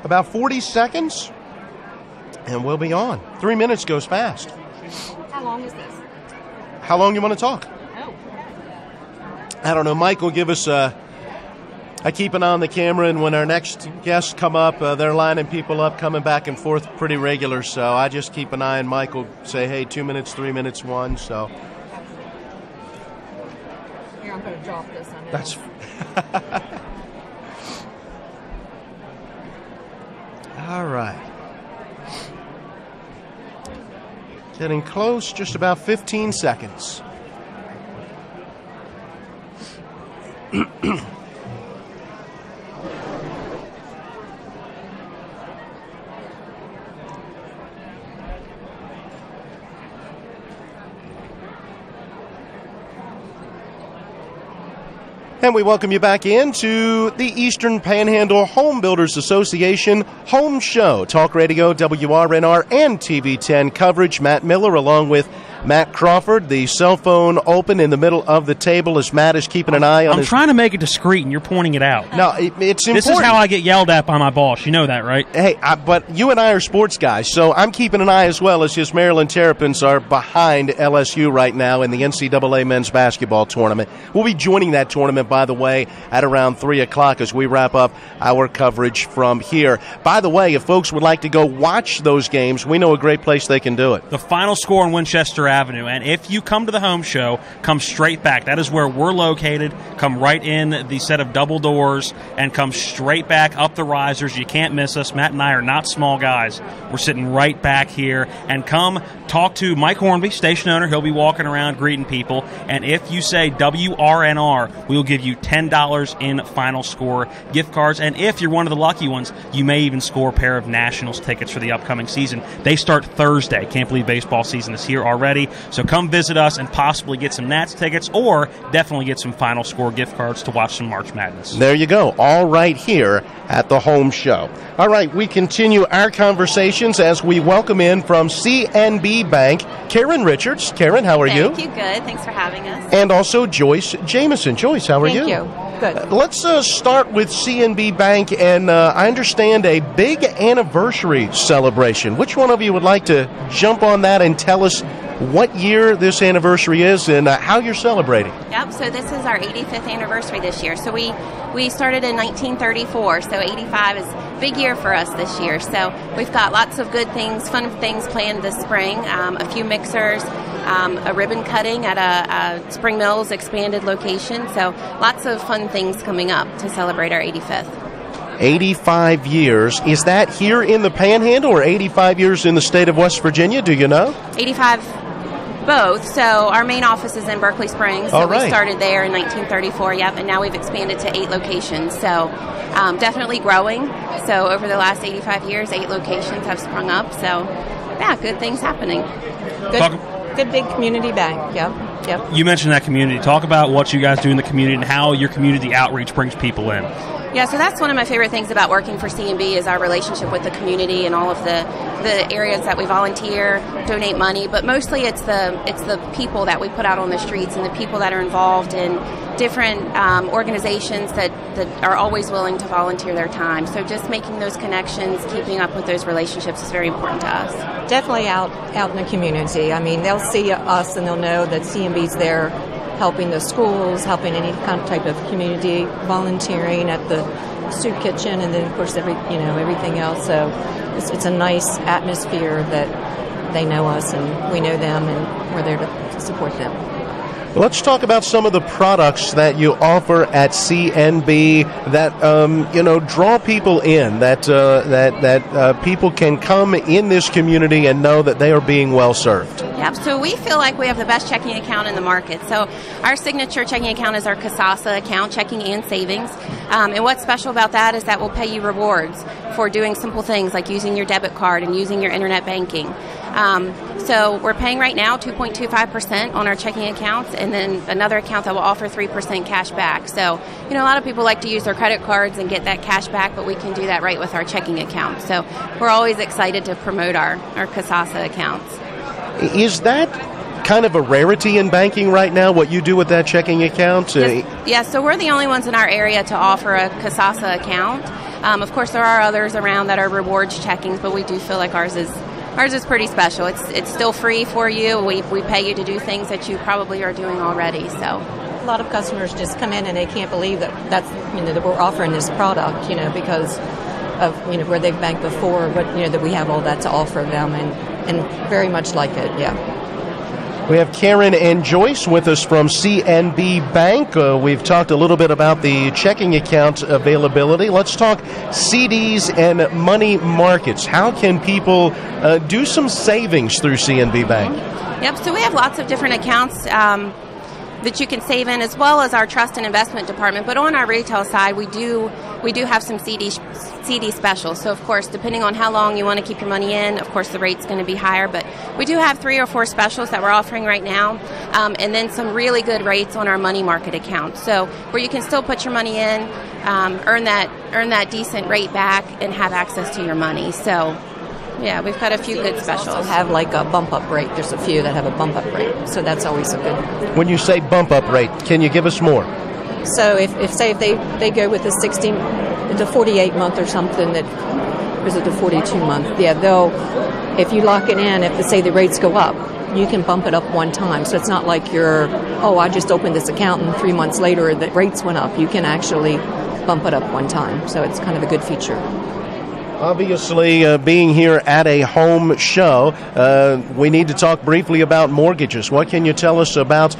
About 40 seconds, and we'll be on. 3 minutes goes fast. How long is this? How long you want to talk? Oh. I don't know. Mike will give us I keep an eye on the camera, and when our next guests come up, they're lining people up, coming back and forth pretty regular. So I just keep an eye, and Mike will say, hey, 2 minutes, 3 minutes, 1. So Here, I'm going to drop this. I know. that's all right. Getting close, just about 15 seconds. And we welcome you back into the Eastern Panhandle Home Builders Association Home Show. Talk Radio, WRNR, and TV10 coverage. Matt Miller along with Matt Crawford. The cell phone open in the middle of the table as Matt is keeping an eye on I'm trying to make it discreet, and you're pointing it out. No, it's important. This is how I get yelled at by my boss. You know that, right? Hey, but you and I are sports guys, so I'm keeping an eye as well as his Maryland Terrapins are behind LSU right now in the NCAA men's basketball tournament. We'll be joining that tournament, by the way, at around 3 o'clock as we wrap up our coverage from here. By the way, if folks would like to go watch those games, we know a great place they can do it. The Final Score on Winchester Avenue. And if you come to the home show, come straight back. That is where we're located. Come right in the set of double doors and come straight back up the risers. You can't miss us. Matt and I are not small guys. We're sitting right back here. And come talk to Mike Hornby, station owner. He'll be walking around greeting people. And if you say WRNR, we'll give you $10 in Final Score gift cards. And if you're one of the lucky ones, you may even score a pair of Nationals tickets for the upcoming season. They start Thursday. Can't believe baseball season is here already. So come visit us and possibly get some Nats tickets or definitely get some Final Score gift cards to watch some March Madness. There you go. All right here at the home show. All right, we continue our conversations as we welcome in from CNB Bank, Karen Richards. Karen, how are you? Thank you. Good. Thanks for having us. And also Joyce Jameson. Joyce, how are you? Thank you. Good. Let's start with CNB Bank, and I understand a big anniversary celebration. Which one of you would like to jump on that and tell us what year this anniversary is and how you're celebrating? Yep, so this is our 85th anniversary this year. So we started in 1934, so 85 is a big year for us this year. So we've got lots of good things, fun things planned this spring, a few mixers, a ribbon cutting at a Spring Mills expanded location. So lots of fun things coming up to celebrate our 85th. 85 years. Is that here in the Panhandle or 85 years in the state of West Virginia? Do you know? 85 both. So our main office is in Berkeley Springs. So we started there in 1934, and now we've expanded to 8 locations. So definitely growing. So over the last 85 years, 8 locations have sprung up. So, yeah, good things happening. Good big community bank. Yep. You mentioned that community. Talk about what you guys do in the community and how your community outreach brings people in. Yeah, so that's one of my favorite things about working for CNB is our relationship with the community and all of the areas that we volunteer, donate money, but mostly it's the people that we put out on the streets and the people that are involved in different organizations that are always willing to volunteer their time. So just making those connections, keeping up with those relationships is very important to us. Definitely out in the community. I mean, they'll see us and they'll know that CNB's there helping the schools, helping any kind of type of community, volunteering at the soup kitchen, and then of course everything else. So it's a nice atmosphere that they know us and we know them, and we're there to support them. Let's talk about some of the products that you offer at CNB that draw people in, that people can come in this community and know that they are being well served. Yep, so we feel like we have the best checking account in the market. So our signature checking account is our Casasa account, checking and savings. And what's special about that is that we'll pay you rewards for doing simple things like using your debit card and using your internet banking. So we're paying right now 2.25% on our checking accounts, and then another account that will offer 3% cash back. So, a lot of people like to use their credit cards and get that cash back, but we can do that right with our checking account. So we're always excited to promote our Kasasa accounts. Is that kind of a rarity in banking right now, what you do with that checking account? Yes, so we're the only ones in our area to offer a Kasasa account. Of course, there are others around that are rewards checkings, but we do feel like ours is pretty special. It's still free for you. We pay you to do things that you probably are doing already. So a lot of customers just come in and they can't believe that that we're offering this product, because of where they've banked before, but that we have all that to offer them, and very much like it. Yeah. We have Karen and Joyce with us from CNB Bank. We've talked a little bit about the checking account availability. Let's talk CDs and money markets. How can people do some savings through CNB Bank? Yep, so we have lots of different accounts that you can save in, as well as our trust and investment department. But on our retail side, we do have some CD specials. So, of course, depending on how long you want to keep your money in, of course, the rate's going to be higher. But we do have 3 or 4 specials that we're offering right now, and then some really good rates on our money market account. So, where you can still put your money in, earn that decent rate back, and have access to your money. So, yeah, we've got a few good specials. Also have like a bump up rate. There's a few that have a bump up rate, so that's always a good. When you say bump up rate, can you give us more? So if they go with the 48 month or something, that is it the 42 month? Yeah, if you lock it in, if say the rates go up, you can bump it up one time. So it's not like I just opened this account and 3 months later the rates went up. You can actually bump it up one time. So it's kind of a good feature. Obviously, being here at a home show, we need to talk briefly about mortgages. What can you tell us about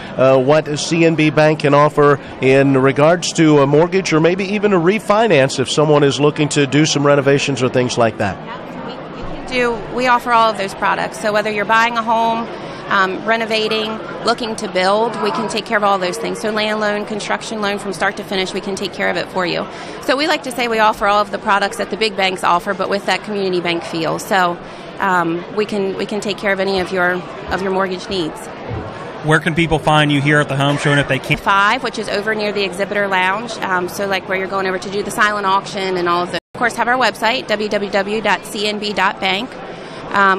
what CNB Bank can offer in regards to a mortgage, or maybe even a refinance if someone is looking to do some renovations or things like that? We offer all of those products. So whether you're buying a home, renovating, looking to build, we can take care of all those things. So land loan, construction loan, from start to finish, we can take care of it for you. So we like to say we offer all of the products that the big banks offer, but with that community bank feel. So we can take care of any of your mortgage needs. Where can people find you here at the home show, and if they can't? 5, which is over near the exhibitor lounge. So like where you're going over to do the silent auction and all of those. Of course, have our website, www.cnb.bank.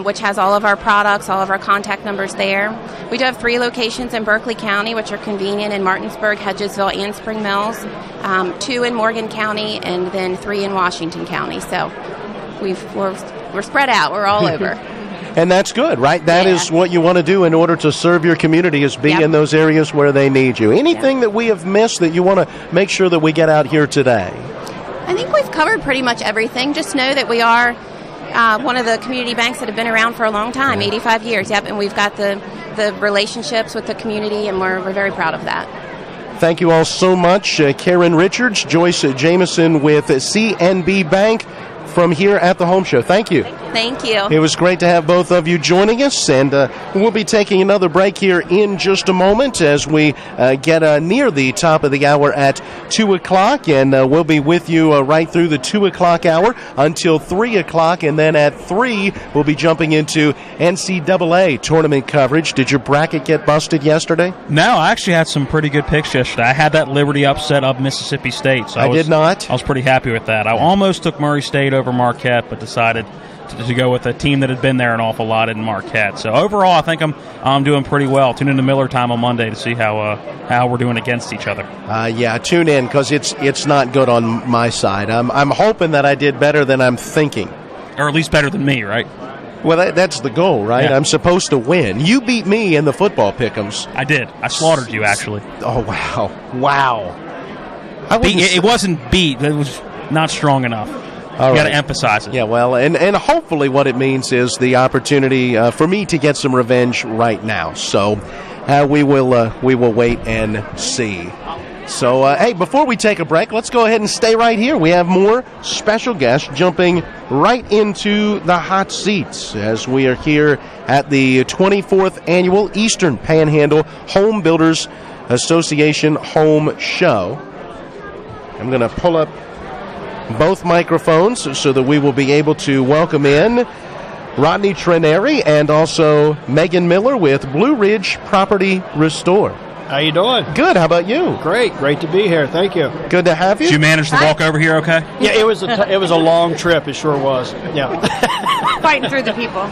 Which has all of our products, all of our contact numbers there. We do have 3 locations in Berkeley County, which are convenient in Martinsburg, Hedgesville, and Spring Mills, 2 in Morgan County, and then 3 in Washington County. So we're spread out. We're all over. And that's good, right? That is what you want to do in order to serve your community, is be in those areas where they need you. Anything that we have missed that you want to make sure that we get out here today? I think we've covered pretty much everything. Just know that we are one of the community banks that have been around for a long time, 85 years. Yep, and we've got the relationships with the community, and we're very proud of that. Thank you all so much. Karen Richards, Joyce Jameson with CNB Bank from here at the Home Show. Thank you. Thank you. It was great to have both of you joining us, and we'll be taking another break here in just a moment as we get near the top of the hour at 2 o'clock, and we'll be with you right through the 2 o'clock hour until 3 o'clock, and then at 3 we'll be jumping into NCAA tournament coverage. Did your bracket get busted yesterday? No, I actually had some pretty good picks yesterday. I had that Liberty upset of Mississippi State. So I did not. I was pretty happy with that. I almost took Murray State over Marquette, but decided to go with a team that had been there an awful lot in Marquette. So overall, I think I'm doing pretty well. Tune into Miller Time on Monday to see how we're doing against each other. Yeah, tune in, because it's not good on my side. I'm hoping that I did better than I'm thinking, or at least better than me, right? Well, that's the goal, right? Yeah. I'm supposed to win. You beat me in the football pick'ems. I did. I slaughtered you, actually. Oh wow! It wasn't beat. It was not strong enough. You got to emphasize it. Yeah, well, and hopefully what it means is the opportunity for me to get some revenge right now. So we will wait and see. So, hey, before we take a break, let's go ahead and stay right here. We have more special guests jumping right into the hot seats as we are here at the 24th Annual Eastern Panhandle Home Builders Association Home Show. I'm going to pull up both microphones so that we will be able to welcome in Rodney Trenary and also Megan Miller with Blue Ridge Property Restore. How you doing? Good. How about you? Great to be here. Thank you. Good to have you. Did you manage to walk over here okay? Yeah, it was a long trip. It sure was. Yeah. Fighting through the people.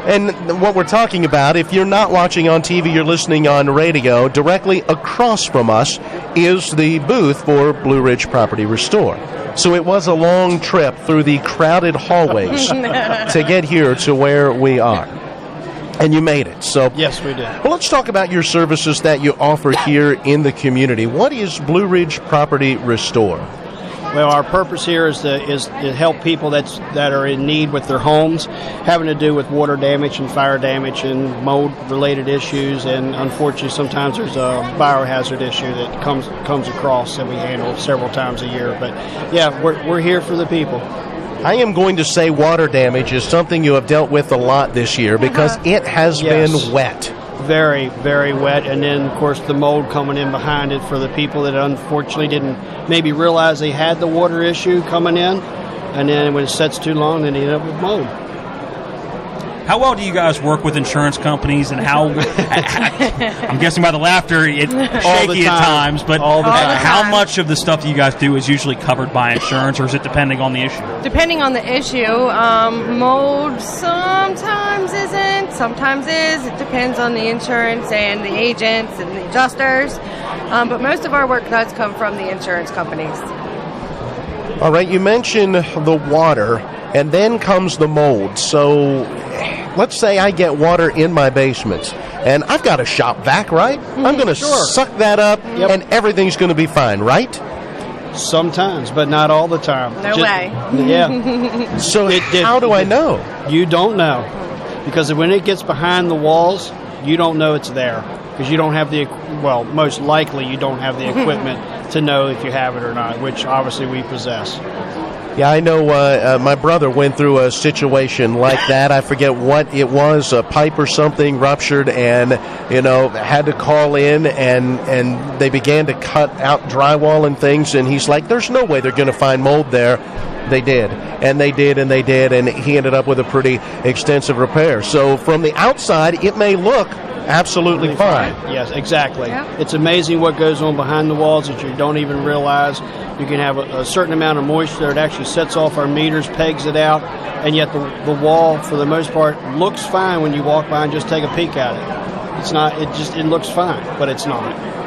And what we're talking about, if you're not watching on TV, you're listening on radio, directly across from us is the booth for Blue Ridge Property Restore. So it was a long trip through the crowded hallways to get here to where we are. And you made it. So yes, we did. Well, let's talk about your services that you offer here in the community. What is Blue Ridge Property Restore? Well, our purpose here is to help people that are in need with their homes, having to do with water damage and fire damage and mold-related issues, and unfortunately, sometimes there's a biohazard issue that comes across that we handle several times a year. But yeah, we're here for the people. I am going to say water damage is something you have dealt with a lot this year because it has been wet. Very, very wet, and then, of course, the mold coming in behind it for the people that unfortunately didn't maybe realize they had the water issue coming in, and then when it sets too long, then they end up with mold. How well do you guys work with insurance companies, and how, I'm guessing by the laughter, it's shaky at times, but how much of the stuff that you guys do is usually covered by insurance, or is it depending on the issue? Depending on the issue, mold sometimes isn't, sometimes is. It depends on the insurance and the agents and the adjusters, but most of our work does come from the insurance companies. All right, you mentioned the water, and then comes the mold. So let's say I get water in my basement, and I've got a shop vac, right? I'm going to suck that up, and everything's going to be fine, right? Sometimes, but not all the time. No way. Yeah. So how do I know? You don't know. Because when it gets behind the walls, you don't know it's there. Because you don't have most likely you don't have the equipment to know if you have it or not, which obviously we possess. Yeah, I know my brother went through a situation like that. I forget what it was, a pipe or something ruptured, and, had to call in, and they began to cut out drywall and things, and he's like, there's no way they're going to find mold there. They did, and they did, and he ended up with a pretty extensive repair. So from the outside, it may look absolutely fine. Yes, exactly. Yep. It's amazing what goes on behind the walls that you don't even realize. You can have a certain amount of moisture. It actually sets off our meters, pegs it out, and yet the wall, for the most part, looks fine when you walk by and just take a peek at it. It's not. It looks fine, but it's not.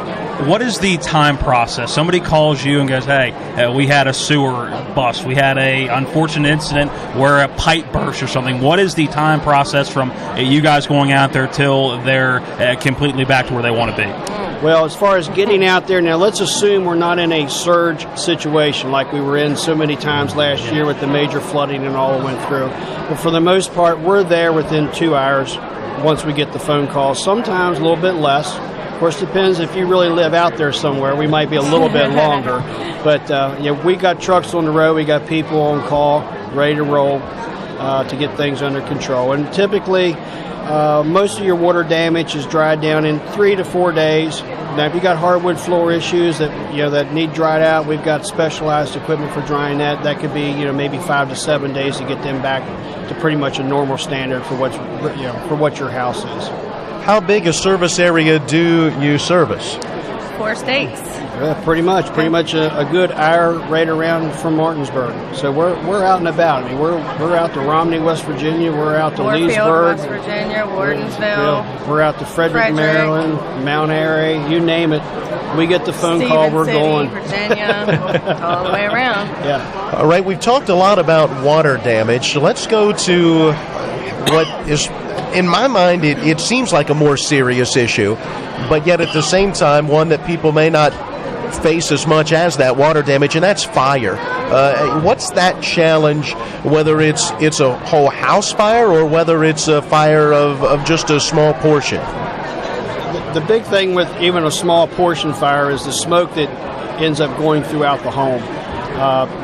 What is the time process? Somebody calls you and goes, hey, we had a sewer bust. We had a unfortunate incident where a pipe burst or something. What is the time process from you guys going out there till they're completely back to where they want to be? Well, as far as getting out there, now let's assume we're not in a surge situation like we were in so many times last year with the major flooding and all that went through. But for the most part, we're there within 2 hours once we get the phone call. Sometimes a little bit less. Of course, depends if you really live out there somewhere. We might be a little bit longer. But we got trucks on the road. We got people on call, ready to roll to get things under control. And typically, most of your water damage is dried down in 3 to 4 days. Now, if you got hardwood floor issues that need dried out, we've got specialized equipment for drying that. That could be maybe 5 to 7 days to get them back to pretty much a normal standard for what your house is. How big a service area do you service? 4 states. Yeah, pretty much a good hour right around from Martinsburg. So we're out and about. I mean, we're out to Romney, West Virginia. We're out to Leesburg, West Virginia, Wardensville. We're out to Frederick, Maryland, Mount Airy. You name it. We get the phone call. We're going. Virginia, all the way around. Yeah. All right. We've talked a lot about water damage. So let's go to what is, in my mind, it seems like a more serious issue, but yet at the same time, one that people may not face as much as that water damage, and that's fire. What's that challenge, whether it's a whole house fire or whether it's a fire of just a small portion? The big thing with even a small portion fire is the smoke that ends up going throughout the home.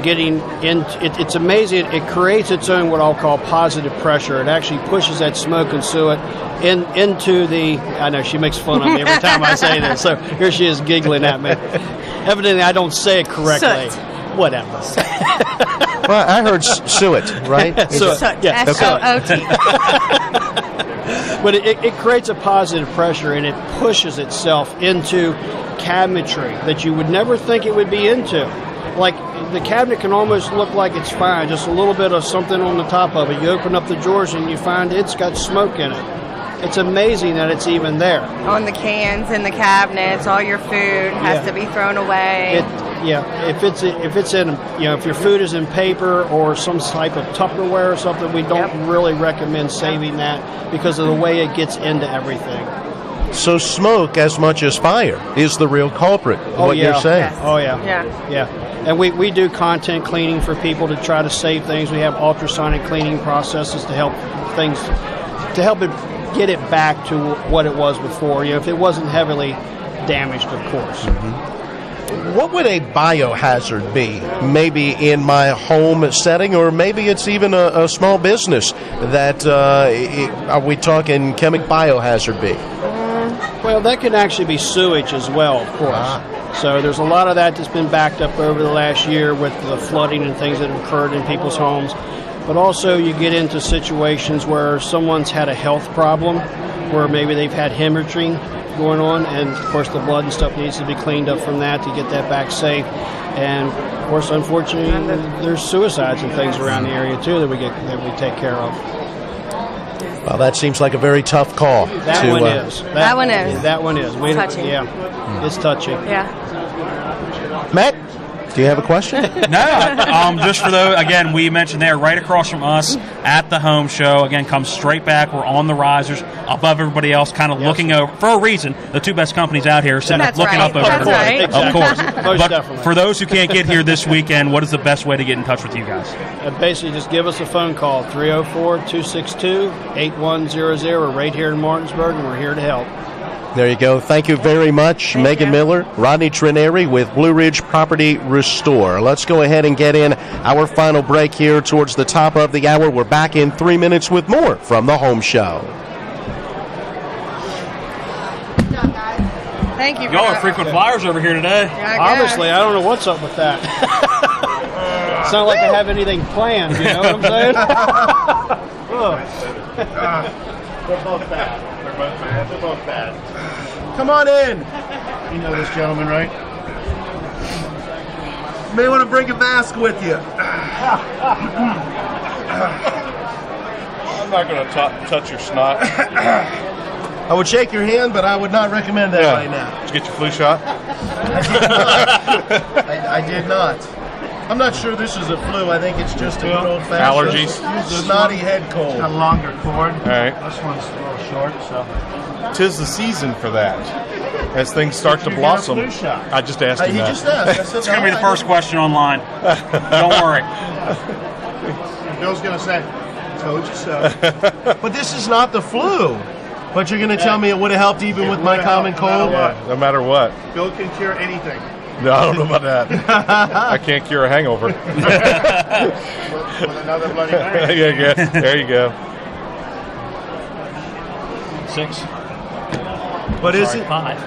It's amazing. It creates its own what I'll call positive pressure. It actually pushes that smoke and suet into the. I know she makes fun of me every time I say this. So here she is giggling at me. Evidently, I don't say it correctly. Whatever. Well, I heard suet, right? Yeah. SOOT. But it creates a positive pressure, and it pushes itself into cabinetry that you would never think it would be into. Like, the cabinet can almost look like it's fine, just a little bit of something on the top of it. You open up the drawers and you find it's got smoke in it. It's amazing that it's even there. On the cans in the cabinets, all your food has to be thrown away. If it's in, if your food is in paper or some type of Tupperware or something, we don't really recommend saving that because of the way it gets into everything. So smoke, as much as fire, is the real culprit. You're saying? Yes. Oh yeah. And we do content cleaning for people to try to save things. We have ultrasonic cleaning processes to help it get it back to what it was before. If it wasn't heavily damaged, of course. Mm-hmm. What would a biohazard be? Maybe in my home setting, or maybe it's even a small business. That are we talking chemical biohazard be? Well, that can actually be sewage as well, of course. So there's a lot of that that's been backed up over the last year with the flooding and things that have occurred in people's homes. But also you get into situations where someone's had a health problem, where maybe they've had hemorrhaging going on, and of course the blood and stuff needs to be cleaned up from that to get that back safe. And of course, unfortunately, there's suicides and things around the area too that we take care of. Well, that seems like a very tough call. That one is. That one is. That one is. It's touchy. Yeah, it's touchy. Yeah. Matt, do you have a question? No. Just for those, again, we mentioned there right across from us at the home show. Again, come straight back. We're on the risers above everybody else, kind of looking over. For a reason, the two best companies out here are sitting looking up over everybody. Of course. Most definitely. For those who can't get here this weekend, what is the best way to get in touch with you guys? Basically, just give us a phone call, 304-262-8100. We're right here in Martinsburg, and we're here to help. There you go. Thank you very much, Megan Miller, Rodney Trineri with Blue Ridge Property Restore. Let's go ahead and get in our final break here towards the top of the hour. We're back in 3 minutes with more from the home show. Thank you. Y'all are frequent flyers over here today. Obviously, I don't know what's up with that. It's not like I have anything planned, you know what I'm saying? They're both bad. They're both bad. Come on in. You know this gentleman, right? You may want to bring a mask with you. I'm not going to touch your snot. I would shake your hand, but I would not recommend that right now. Did you get your flu shot? I did not. I'm not sure this is a flu. I think it's just a good old-fashioned allergies. Snotty head cold. It's got a longer cord. All right. This one's a little short, so. 'Tis the season for that. As things start to blossom. Flu shot? I just asked him He that. just asked. I said, It's going to be the first question online. Don't worry. Bill's going to say, told you so. But this is not the flu. But you're going to tell me it would have helped even with my common cold? No matter what. Bill can cure anything. No, I don't know about that. I can't cure a hangover. With another bloody night. Yeah, there you go. 6. What is it? 5.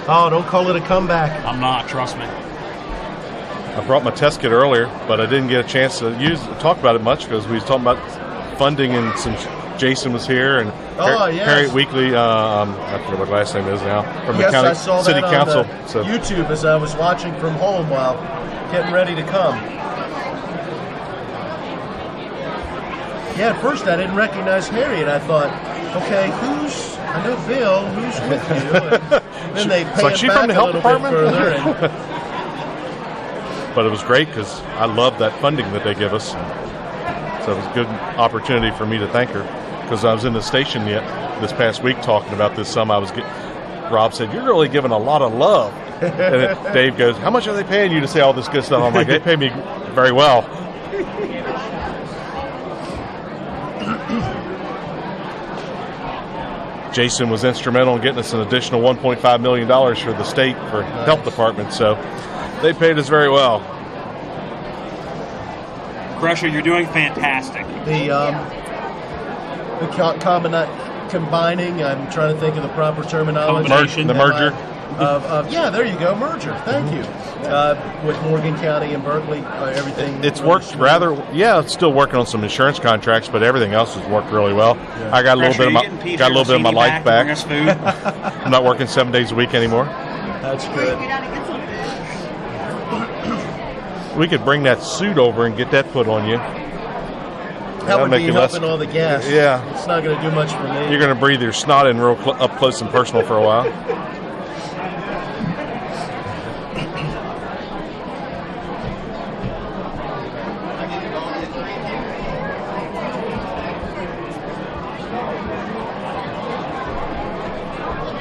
Oh, don't call it a comeback. I'm not, trust me. I brought my test kit earlier, but I didn't get a chance to talk about it much because we was talking about funding, and since Jason was here and Harriet Weekly, I forget what last name is now, from the county I saw city that council. On the YouTube as I was watching from home while getting ready to come. Yeah, at first I didn't recognize Harriet. I thought, okay, I know Bill, who's with you? And then they panned she back from the a health little department? bit further. But it was great because I love that funding that they give us. So it was a good opportunity for me to thank her, because I was in the station this past week talking about this. Rob said, "You're really giving a lot of love." And Dave goes, "How much are they paying you to say all this good stuff?" I'm like, "They pay me very well." Jason was instrumental in getting us an additional $1.5 million for the state for health department, so they paid us very well. Crusher, you're doing fantastic. Combining, I'm trying to think of the proper terminology. Combination. The merger. Yeah, there you go, merger. Thank you. With Morgan County and Berkeley, everything. It's worked rather. Yeah, it's still working on some insurance contracts, but everything else has worked really well. Yeah. I got a little bit of my life back. Food? I'm not working 7 days a week anymore. That's good. We could bring that suit over and get that put on you. That would be helping all the gas. Yeah. It's not going to do much for me. You're going to breathe your snot in real up close and personal for a while.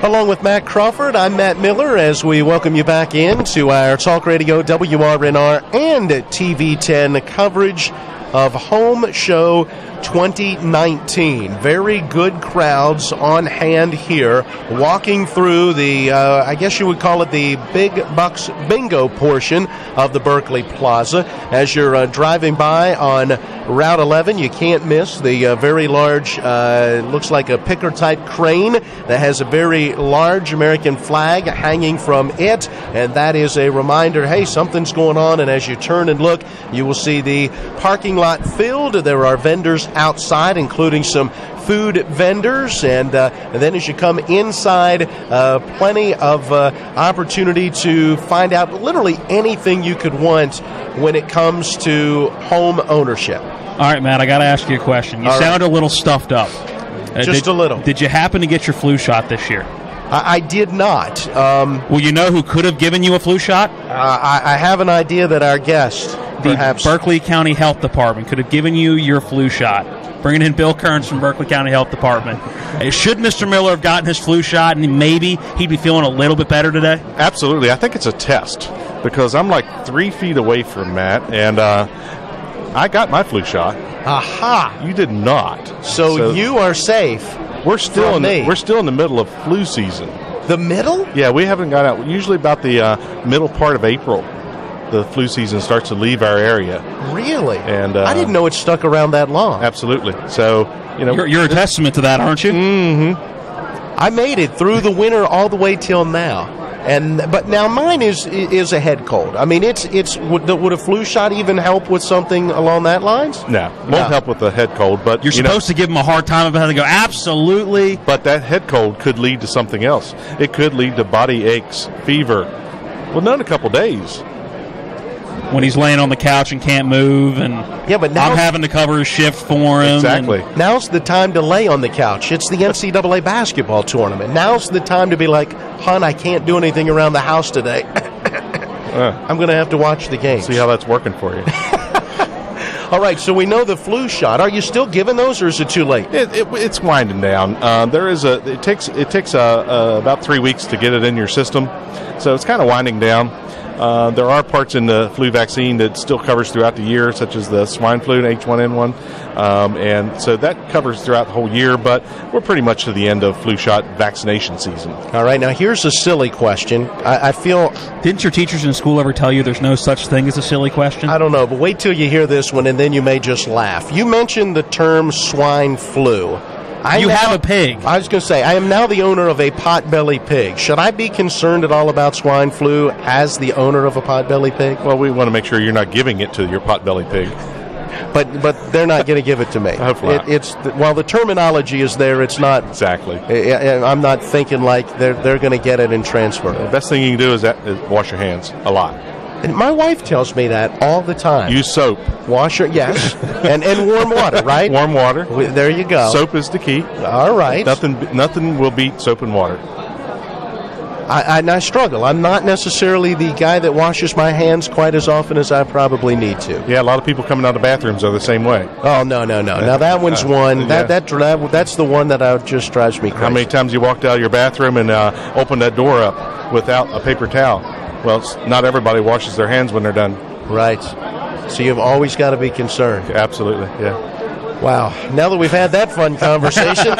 Along with Matt Crawford, I'm Matt Miller as we welcome you back into our Talk Radio WRNR and TV10 coverage of Home Show 2019. Very good crowds on hand here, walking through the, I guess you would call it the Big Bucks Bingo portion of the Berkeley Plaza. As you're driving by on Route 11, you can't miss the very large, looks like a picker-type crane that has a very large American flag hanging from it, and that is a reminder, hey, something's going on, and as you turn and look, you will see the parking lot filled. There are vendors outside, including some food vendors, and then as you come inside, plenty of opportunity to find out literally anything you could want when it comes to home ownership. All right, Matt, I got to ask you a question. You sound a little stuffed up. Just a little. Did you happen to get your flu shot this year? I did not. Well, you know who could have given you a flu shot? I have an idea that our guest, perhaps. The Berkeley County Health Department could have given you your flu shot. Bringing in Bill Kearns from Berkeley County Health Department. Should Mr. Miller have gotten his flu shot and maybe he'd be feeling a little bit better today? Absolutely. I think it's a test because I'm like 3 feet away from Matt, and I got my flu shot. Aha! You did not. So you are safe. We're still in the middle of flu season. The middle? Yeah, we haven't got out. Usually about the middle part of April, the flu season starts to leave our area. Really? And I didn't know it stuck around that long. Absolutely. So you're a testament to that, aren't you? Mm-hmm. I made it through the winter all the way till now. But now mine is a head cold. I mean, would a flu shot even help with something along that lines? No, won't help with the head cold. But you're supposed to give them a hard time about it. They go, absolutely. But that head cold could lead to something else. It could lead to body aches, fever. Well, not in a couple days. When he's laying on the couch and can't move, and but now I'm having to cover his shift for him. Exactly. Now's the time to lay on the couch. It's the NCAA basketball tournament. Now's the time to be like, hon, I can't do anything around the house today. I'm going to have to watch the game. See how that's working for you. All right, so we know the flu shot. Are you still giving those, or is it too late? It's winding down. It takes about 3 weeks to get it in your system, so it's kind of winding down. There are parts in the flu vaccine that still covers throughout the year, such as the swine flu and H1N1, and so that covers throughout the whole year, but we're pretty much to the end of flu shot vaccination season. All right, now here's a silly question. I feel... Didn't your teachers in school ever tell you there's no such thing as a silly question? I don't know, but wait till you hear this one, and then you may just laugh. You mentioned the term swine flu. You have a pig. I was going to say, I am now the owner of a potbelly pig. Should I be concerned at all about swine flu as the owner of a potbelly pig? Well, we want to make sure you're not giving it to your potbelly pig. But they're not going to give it to me. Hopefully not. While the terminology is there, it's not... Exactly. I'm not thinking like they're going to get it and transfer it. The best thing you can do is wash your hands a lot. And my wife tells me that all the time. Use soap. Wash your, yes. and warm water, right? Warm water. There you go. Soap is the key. All right. Nothing will beat soap and water. I struggle. I'm not necessarily the guy that washes my hands quite as often as I probably need to. Yeah, a lot of people coming out of bathrooms are the same way. Oh, no. Now, that one's one. Yeah. That's the one that just drives me crazy. How many times you walked out of your bathroom and opened that door up without a paper towel? Well, not everybody washes their hands when they're done. Right. So you've always got to be concerned. Absolutely, yeah. Wow. Now that we've had that fun conversation,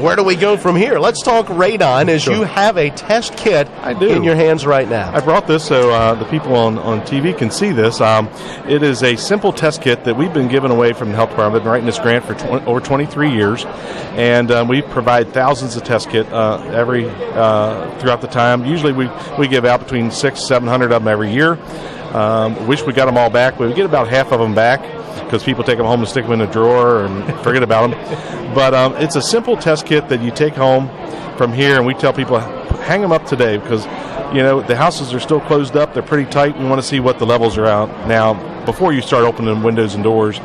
where do we go from here? Let's talk radon, as you have a test kit in your hands right now. I brought this so the people on TV can see this. It is a simple test kit that we've been giving away from the health department. I've been writing this grant for over 23 years, and we provide thousands of test kit throughout the time. Usually we give out between 600-700 of them every year. Wish we got them all back, but we get about half of them back, because people take them home and stick them in a drawer and forget about them. But it's a simple test kit that you take home from here, and we tell people, hang them up today, because the houses are still closed up. They're pretty tight. We want to see what the levels are out now before you start opening windows and doors.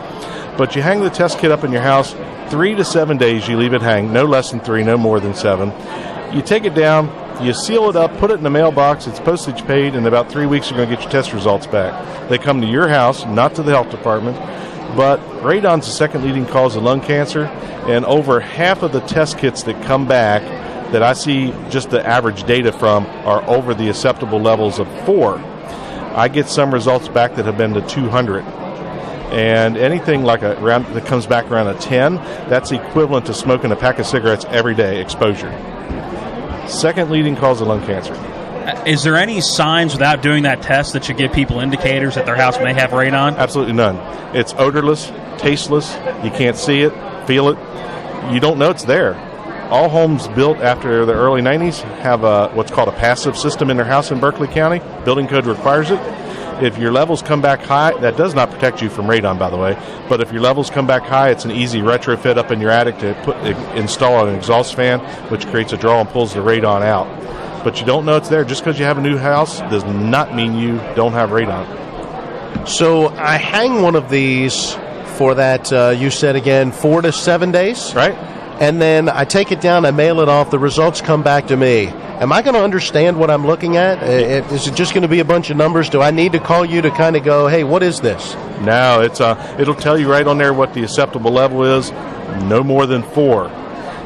But you hang the test kit up in your house 3 to 7 days. You leave it hang, no less than 3, no more than 7. You take it down, you seal it up, put it in the mailbox. It's postage paid. In about 3 weeks, you're going to get your test results back. They come to your house, not to the health department. But radon's the second leading cause of lung cancer, and over half of the test kits that come back that I see just the average data from are over the acceptable levels of 4. I get some results back that have been to 200. And anything like that comes back around a 10, that's equivalent to smoking a pack of cigarettes every day exposure. Second leading cause of lung cancer. Is there any signs without doing that test that should give people indicators that their house may have radon? Absolutely none. It's odorless, tasteless. You can't see it, feel it. You don't know it's there. All homes built after the early 90s have what's called a passive system in their house in Berkeley County. Building code requires it. If your levels come back high, that does not protect you from radon, by the way, but if your levels come back high, it's an easy retrofit up in your attic to install an exhaust fan, which creates a draw and pulls the radon out. But you don't know it's there. Just because you have a new house does not mean you don't have radon. So I hang one of these for that, you said again, 4 to 7 days? Right. And then I take it down, I mail it off, the results come back to me. Am I going to understand what I'm looking at? Is it just going to be a bunch of numbers? Do I need to call you to kind of go, hey, what is this? No, it'll tell you right on there what the acceptable level is, no more than 4.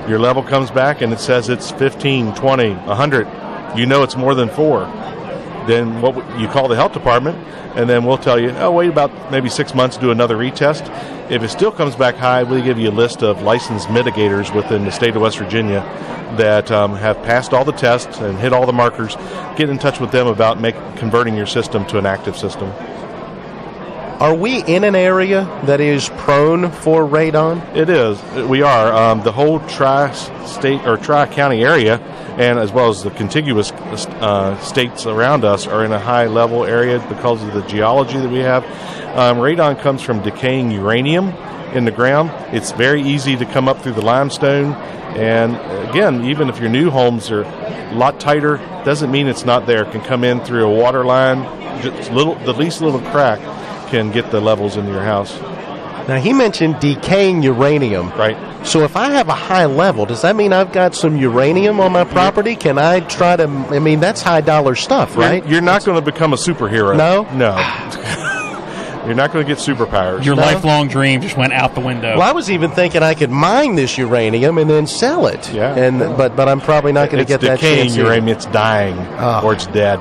Your level comes back and it says it's 15, 20, 100. You know it's more than 4. Then you call the health department, and then we'll tell you, wait about maybe 6 months, do another retest. If it still comes back high, we'll give you a list of licensed mitigators within the state of West Virginia that have passed all the tests and hit all the markers. Get in touch with them about converting your system to an active system. Are we in an area that is prone for radon? It is. We are. The whole tri-state or tri-county area, and as well as the contiguous states around us, are in a high-level area because of the geology that we have. Radon comes from decaying uranium in the ground. It's very easy to come up through the limestone. And again, even if your new homes are a lot tighter, doesn't mean it's not there. It can come in through a water line. Just the least little crack can get the levels into your house. Now, he mentioned decaying uranium. Right. So if I have a high level, does that mean I've got some uranium on my property? Can I try to, that's high dollar stuff, right? You're not going to become a superhero. No? No. You're not going to get superpowers. Your lifelong dream just went out the window. Well, I was even thinking I could mine this uranium and then sell it. Yeah. But I'm probably not going to get that chance. It's decaying uranium. It's dying or it's dead.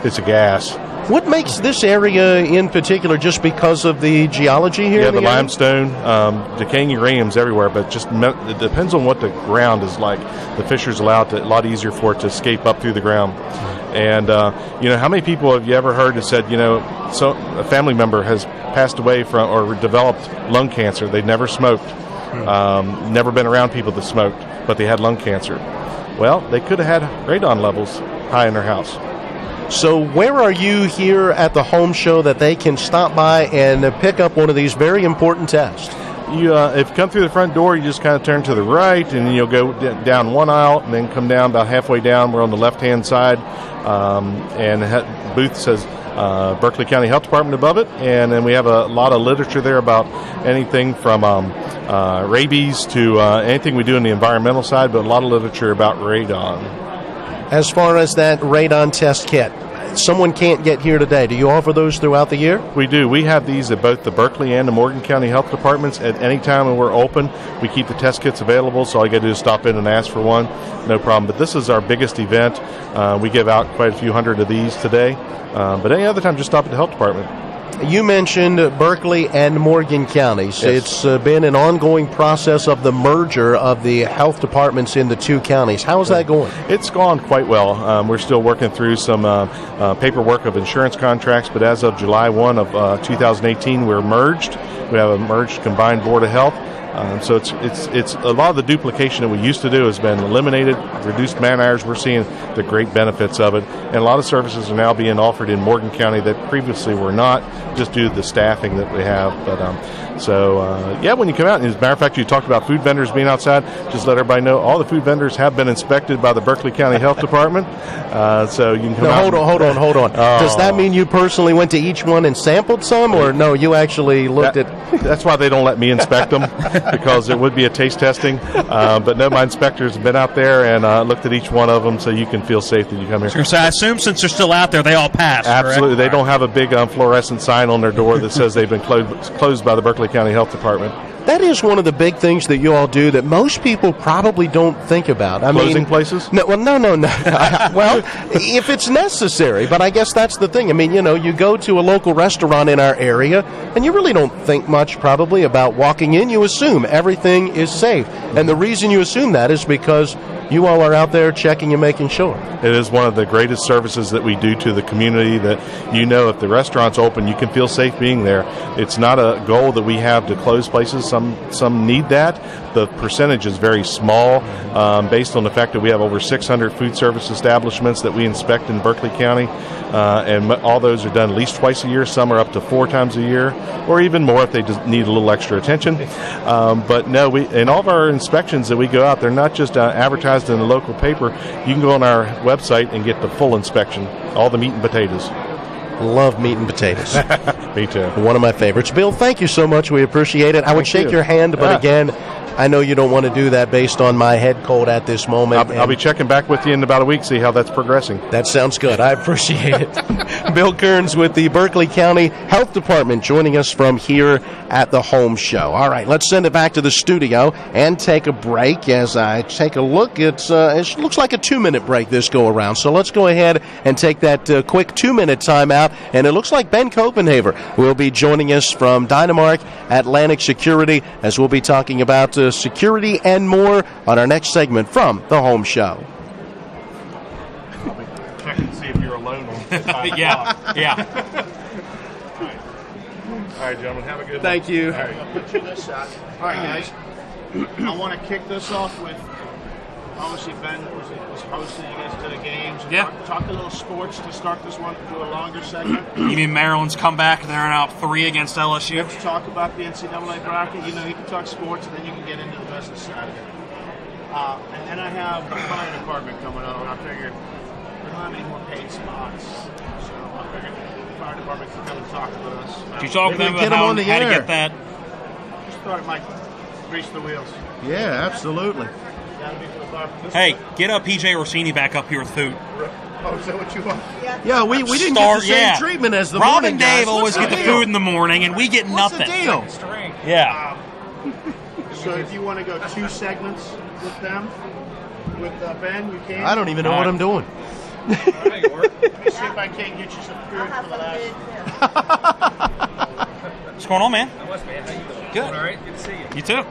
It's a gas. What makes this area in particular, just because of the geology here? Yeah, the limestone, decaying uranium's everywhere, but just it depends on what the ground is like. The fissures allow it a lot easier for it to escape up through the ground. And, how many people have you ever heard that said, so a family member has passed away from or developed lung cancer. They never smoked, never been around people that smoked, but they had lung cancer. Well, they could have had radon levels high in their house. So where are you here at the home show that they can stop by and pick up one of these very important tests? If you come through the front door, you just kind of turn to the right, and then you'll go down one aisle, and then come down about halfway down. We're on the left-hand side, and the booth says Berkeley County Health Department above it, and then we have a lot of literature there about anything from rabies to anything we do on the environmental side, but a lot of literature about radon. As far as that radon test kit, someone can't get here today. Do you offer those throughout the year? We do. We have these at both the Berkeley and the Morgan County Health Departments at any time when we're open. We keep the test kits available, so all you got to do is stop in and ask for one. No problem. But this is our biggest event. We give out quite a few hundred of these today. But any other time, just stop at the health department. You mentioned Berkeley and Morgan counties. Yes. It's been an ongoing process of the merger of the health departments in the two counties. How's that going? It's gone quite well. We're still working through some paperwork of insurance contracts, but as of July 1 of 2018, we're merged. We have a merged combined Board of Health. So it's a lot of the duplication that we used to do has been eliminated, reduced man hours. We're seeing the great benefits of it, and a lot of services are now being offered in Morgan County that previously were not, just due to the staffing that we have. But when you come out, and as a matter of fact, you talked about food vendors being outside. Just let everybody know all the food vendors have been inspected by the Berkeley County Health Department. So you can come out. Hold on. Does that mean you personally went to each one and sampled some, or no? You actually looked at. That's why they don't let me inspect them. Because there would be a taste testing. But no, my inspectors have been out there and looked at each one of them, so you can feel safe that you come here. So I assume since they're still out there, they all passed. Absolutely. Correct? They don't have a big fluorescent sign on their door that says they've been closed by the Berkeley County Health Department. That is one of the big things that you all do that most people probably don't think about. Closing places? No. Well, if it's necessary, but I guess that's the thing. I mean, you go to a local restaurant in our area, and you really don't think much probably about walking in. You assume everything is safe. And the reason you assume that is because you all are out there checking and making sure. It is one of the greatest services that we do to the community that, if the restaurant's open, you can feel safe being there. It's not a goal that we have to close places. Some need that. The percentage is very small based on the fact that we have over 600 food service establishments that we inspect in Berkeley County, and all those are done at least twice a year. Some are up to 4 times a year, or even more if they just need a little extra attention. But no, in all of our inspections that we go out, they're not just advertised in the local paper. You can go on our website and get the full inspection, all the meat and potatoes. Love meat and potatoes. Me too. One of my favorites. Bill, thank you so much. We appreciate it. I would shake your hand, but again, I know you don't want to do that based on my head cold at this moment. I'll be checking back with you in about a week, see how that's progressing. That sounds good. I appreciate it. Bill Kearns with the Berkeley County Health Department joining us from here at the home show. All right, let's send it back to the studio and take a break. As I take a look, it looks like a 2-minute break this go around. So let's go ahead and take that quick 2-minute timeout. And it looks like Ben Copenhaver will be joining us from Dynamark Atlantic Security as we'll be talking about security and more on our next segment from the home show. I'll be checking to see if you're alone on Yeah. All right, gentlemen, have a good one. Thank you. All right, I'll put you this side. All right, guys. I want to kick this off with, obviously, Ben was hosting you guys to the games. Yeah. Talk a little sports to start this one, do a longer segment. You mean Maryland's comeback? They're out 3 against LSU. Let's talk about the NCAA bracket. You can talk sports, and then you can get into the business side of it. And then I have the fire department coming on. I figured we don't have any more paid spots, so I figured the fire department can come and talk with us. Did you talk to them about how to get that? Just thought it might grease the wheels. Yeah, absolutely. Hey, get PJ Rossini back up here with food. Oh, is that what you want? Yeah, we didn't get the same treatment as the Rob morning and Dave guys. always get the food in the morning, and we get What's nothing. the deal? Yeah. So if you want to go 2 segments with them, with Ben, you can. I don't even know what I'm doing. Let me see if I can't get you some food for the last. What's going on, man? How much, man? How you doing? Good. All right. Good to see you. You too.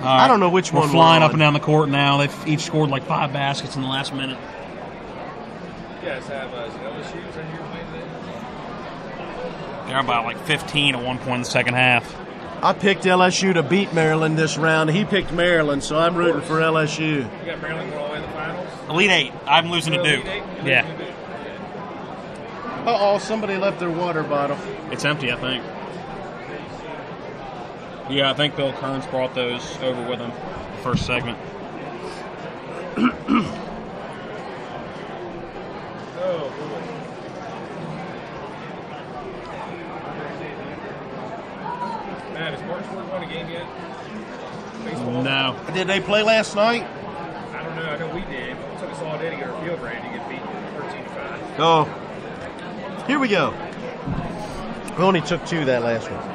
I don't know which one we're flying we're up and down the court now. They've each scored like 5 baskets in the last minute. You guys have LSU's on your way today? They're about like 15 at one point in the second half. I picked LSU to beat Maryland this round. He picked Maryland, so I'm rooting for LSU. You got Maryland going all the way to the finals? Elite 8. I'm losing to Duke. Yeah. Uh-oh, somebody left their water bottle. It's empty, I think. Yeah, I think Bill Kearns brought those over with him the first segment. Oh, boy. Matt, has Martinsburg won a game yet? Baseball? No. Did they play last night? I don't know. I know we did. It took us all day to get our field ready to get beat 13-5. Oh. Here we go. We only took 2 that last one.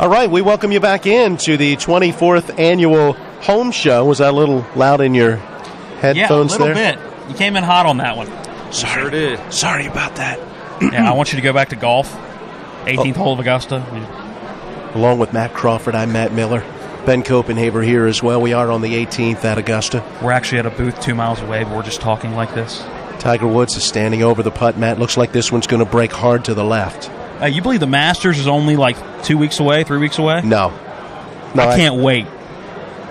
All right, we welcome you back in to the 24th annual home show. Was that a little loud in your headphones there? Yeah, a little bit. You came in hot on that one. Sorry. Sure did. Sorry about that. Yeah, I want you to go back to golf. 18th hole of Augusta. Along with Matt Crawford, I'm Matt Miller. Ben Copenhaver here as well. We are on the 18th at Augusta. We're actually at a booth 2 miles away, but we're just talking like this. Tiger Woods is standing over the putt, Matt. Looks like this one's going to break hard to the left. You believe the Masters is only like 2 weeks away, 3 weeks away? No, I can't wait.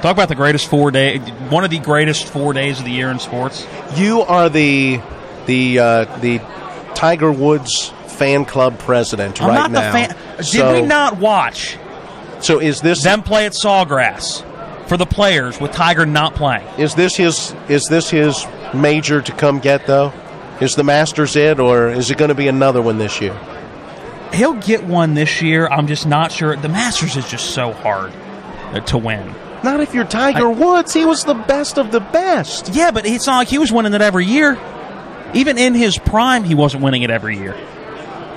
Talk about the greatest 4 day, one of the greatest 4 days of the year in sports. You are the Tiger Woods fan club president I'm right not now. The fan. Did we not watch? So is this them play at Sawgrass for the players with Tiger not playing? Is this his major to come get though? Is the Masters it, or is it going to be another one this year? He'll get one this year. I'm just not sure. The Masters is just so hard to win. Not if you're Tiger Woods. He was the best of the best. Yeah, but it's not like he was winning it every year. Even in his prime, he wasn't winning it every year.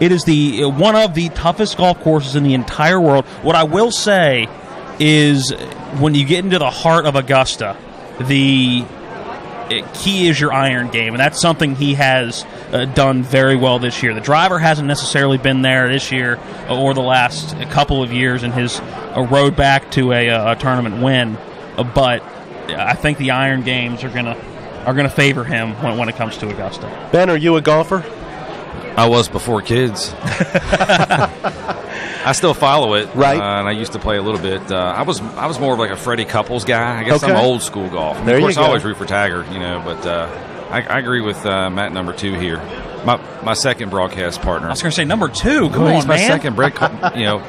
It is one of the toughest golf courses in the entire world. What I will say is when you get into the heart of Augusta, the key is your iron game, and that's something he has done very well this year. The driver hasn't necessarily been there this year or the last couple of years in his road back to a tournament win, but I think the iron games are gonna favor him when it comes to Augusta. Ben, are you a golfer? I was before kids. I still follow it, right? And I used to play a little bit. I was more of like a Freddie Couples guy. I guess I'm old school golf. There of course, you go. I always root for Tiger, but I agree with Matt number 2 here. My second broadcast partner. I was going to say number 2. Come he's on, my man. second.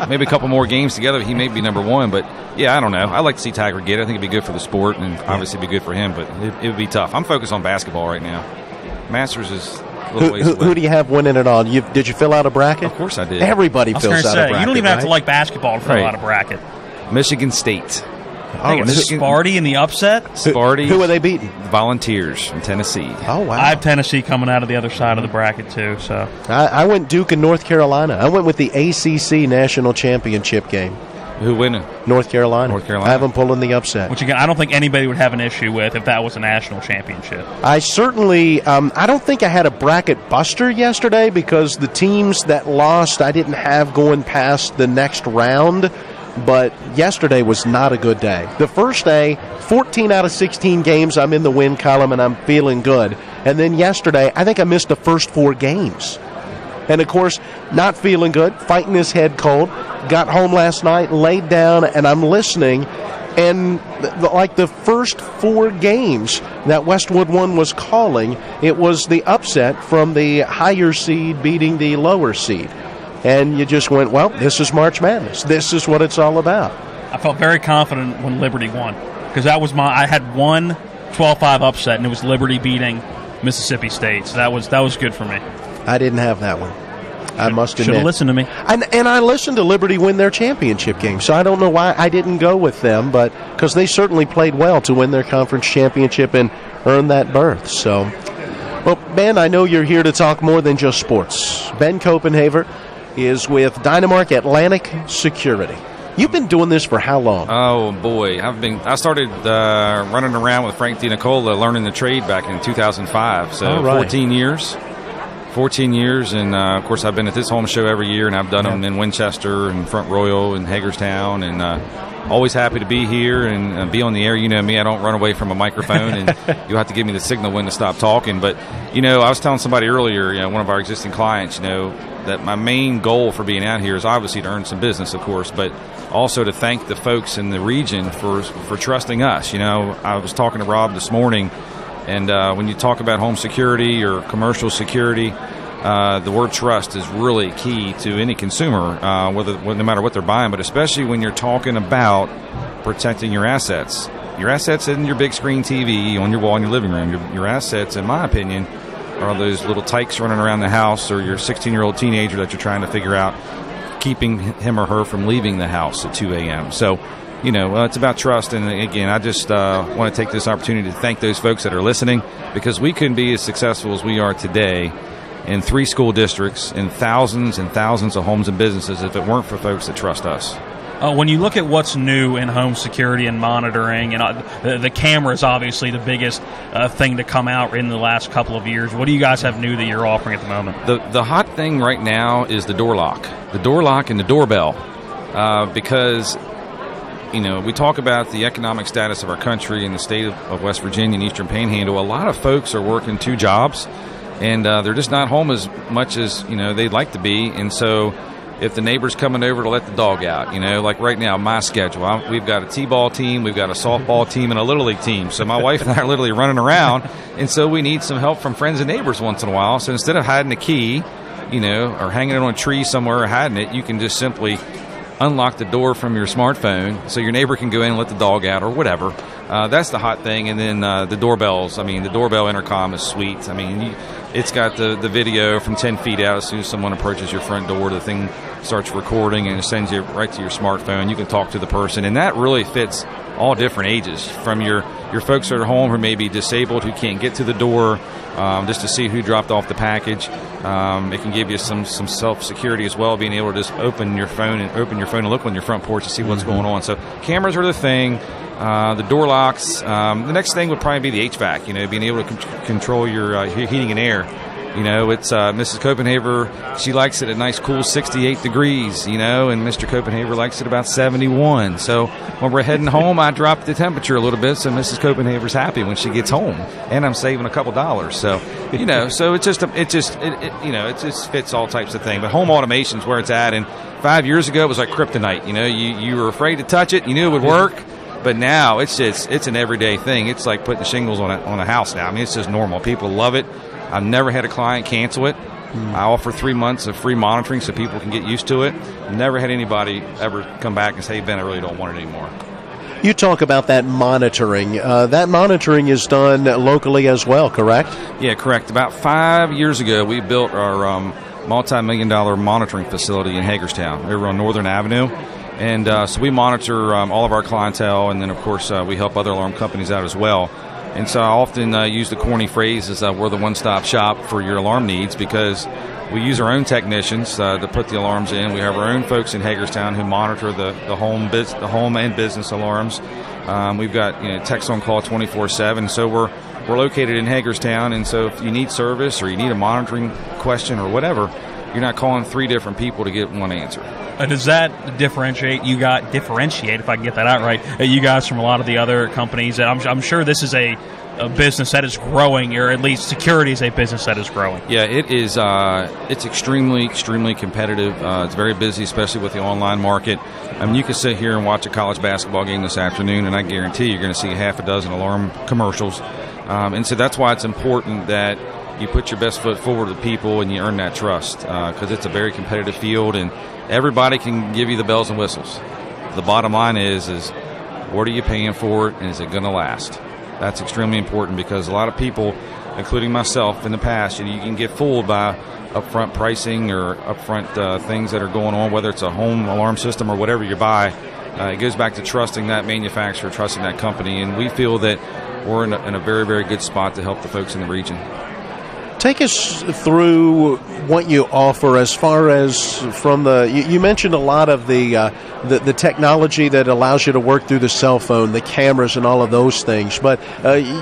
Maybe a couple more games together, he may be number 1. But yeah, I don't know. I like to see Tiger get it. I think it'd be good for the sport, and obviously it'd be good for him. But it would be tough. I'm focused on basketball right now. Masters is. Who do you have winning it all? Did you fill out a bracket? Of course I did. Everybody fills out a bracket. You don't even have to like basketball to fill out a bracket. Michigan State. Sparty in the upset? Sparty. Who are they beating? Volunteers from Tennessee. Oh, wow. I have Tennessee coming out of the other side of the bracket, too. So I went Duke and North Carolina. I went with the ACC National Championship game. Who winning? North Carolina. I have them pulling the upset. Which, again, I don't think anybody would have an issue with if that was a national championship. I certainly, I don't think I had a bracket buster yesterday because the teams that lost I didn't have going past the next round, but yesterday was not a good day. The first day, 14 out of 16 games, I'm in the win column and I'm feeling good. And then yesterday, I think I missed the first 4 games. And, of course, not feeling good, fighting his head cold. Got home last night, laid down, and I'm listening. And like the first 4 games that Westwood One was calling, it was the upset from the higher seed beating the lower seed. And you just went, well, this is March Madness. This is what it's all about. I felt very confident when Liberty won because I had one 12-5 upset, and it was Liberty beating Mississippi State. So that was good for me. I didn't have that one. I must admit. Should have listened to me. And I listened to Liberty win their championship game, so I don't know why I didn't go with them, but because they certainly played well to win their conference championship and earn that berth. So, well, Ben, I know you're here to talk more than just sports. Ben Copenhaver is with Dynamark Atlantic Security. You've been doing this for how long? Oh boy, I started running around with Frank DiNicola learning the trade back in 2005. So 14 years. 14 years, and of course I've been at this home show every year, and I've done them in Winchester and Front Royal and Hagerstown, and always happy to be here and be on the air. You know me, I don't run away from a microphone, and you'll have to give me the signal when to stop talking. But, I was telling somebody earlier, one of our existing clients, that my main goal for being out here is obviously to earn some business, of course, but also to thank the folks in the region for trusting us. I was talking to Rob this morning, and when you talk about home security or commercial security, the word trust is really key to any consumer, no matter what they're buying, but especially when you're talking about protecting your assets. Your assets in your big screen TV on your wall in your living room. Your assets, in my opinion, are those little tykes running around the house, or your 16-year-old teenager that you're trying to figure out keeping him or her from leaving the house at 2 a.m. So, it's about trust. And again, I just want to take this opportunity to thank those folks that are listening, because we couldn't be as successful as we are today in 3 school districts and thousands of homes and businesses if it weren't for folks that trust us. When you look at what's new in home security and monitoring, and the camera is obviously the biggest thing to come out in the last couple of years. What do you guys have new that you're offering at the moment? The hot thing right now is the door lock and the doorbell, because we talk about the economic status of our country and the state of West Virginia and Eastern Panhandle. A lot of folks are working 2 jobs, and they're just not home as much as they'd like to be, and so. If the neighbor's coming over to let the dog out, like right now, my schedule, we've got a t-ball team, we've got a softball team, and a Little League team. So my wife and I are literally running around, and so we need some help from friends and neighbors once in a while. So instead of hiding a key, or hanging it on a tree somewhere or hiding it, you can just simply unlock the door from your smartphone so your neighbor can go in and let the dog out or whatever. That's the hot thing. And then the doorbells. The doorbell intercom is sweet. It's got the video from 10 feet out. As soon as someone approaches your front door, the thing starts recording and it sends you right to your smartphone. You can talk to the person, and that really fits all different ages, from your folks that are home who may be disabled, who can't get to the door, just to see who dropped off the package. It can give you some self-security as well, being able to just open your phone and look on your front porch to see what's going on. So cameras are the thing. The door locks. The next thing would probably be the HVAC, being able to control your heating and air. It's Mrs. Copenhaver, she likes it at nice cool 68 degrees, and Mr. Copenhaver likes it about 71. So when we're heading home, I drop the temperature a little bit so Mrs. Copenhaver's happy when she gets home, and I'm saving a couple dollars. So, so it just fits all types of things. But home automation's where it's at, and 5 years ago it was like kryptonite. You were afraid to touch it, you knew it would work. But now it's an everyday thing. It's like putting shingles on a house now. It's just normal. People love it. I've never had a client cancel it. I offer 3 months of free monitoring so people can get used to it. Never had anybody ever come back and say, "Ben, I really don't want it anymore." You talk about that monitoring. That monitoring is done locally as well, correct? Yeah, correct. About 5 years ago, we built our multi-million-dollar monitoring facility in Hagerstown. We were on Northern Avenue. And so we monitor all of our clientele, and then, of course, we help other alarm companies out as well. And so I often use the corny phrase as we're the one-stop shop for your alarm needs, because we use our own technicians to put the alarms in. We have our own folks in Hagerstown who monitor the home and business alarms. We've got techs on call 24/7. So we're located in Hagerstown, and so if you need service or you need a monitoring question or whatever, you're not calling 3 different people to get one answer. Does that differentiate if I can get that out right, you guys from a lot of the other companies? I'm sure this is a business that is growing, or at least security is a business that is growing. Yeah, it is. It's extremely, extremely competitive. It's very busy, especially with the online market. You can sit here and watch a college basketball game this afternoon, and I guarantee you're going to see half a dozen alarm commercials. And so that's why it's important that you put your best foot forward to people and you earn that trust, because it's a very competitive field, and everybody can give you the bells and whistles. The bottom line is what are you paying for it, and is it going to last? That's extremely important, because a lot of people, including myself in the past, you can get fooled by upfront pricing or upfront things that are going on, whether it's a home alarm system or whatever you buy. It goes back to trusting that manufacturer, trusting that company, and we feel that we're in a very, very good spot to help the folks in the region. Take us through what you offer as far as from you mentioned a lot of the technology that allows you to work through the cell phone, the cameras and all of those things, but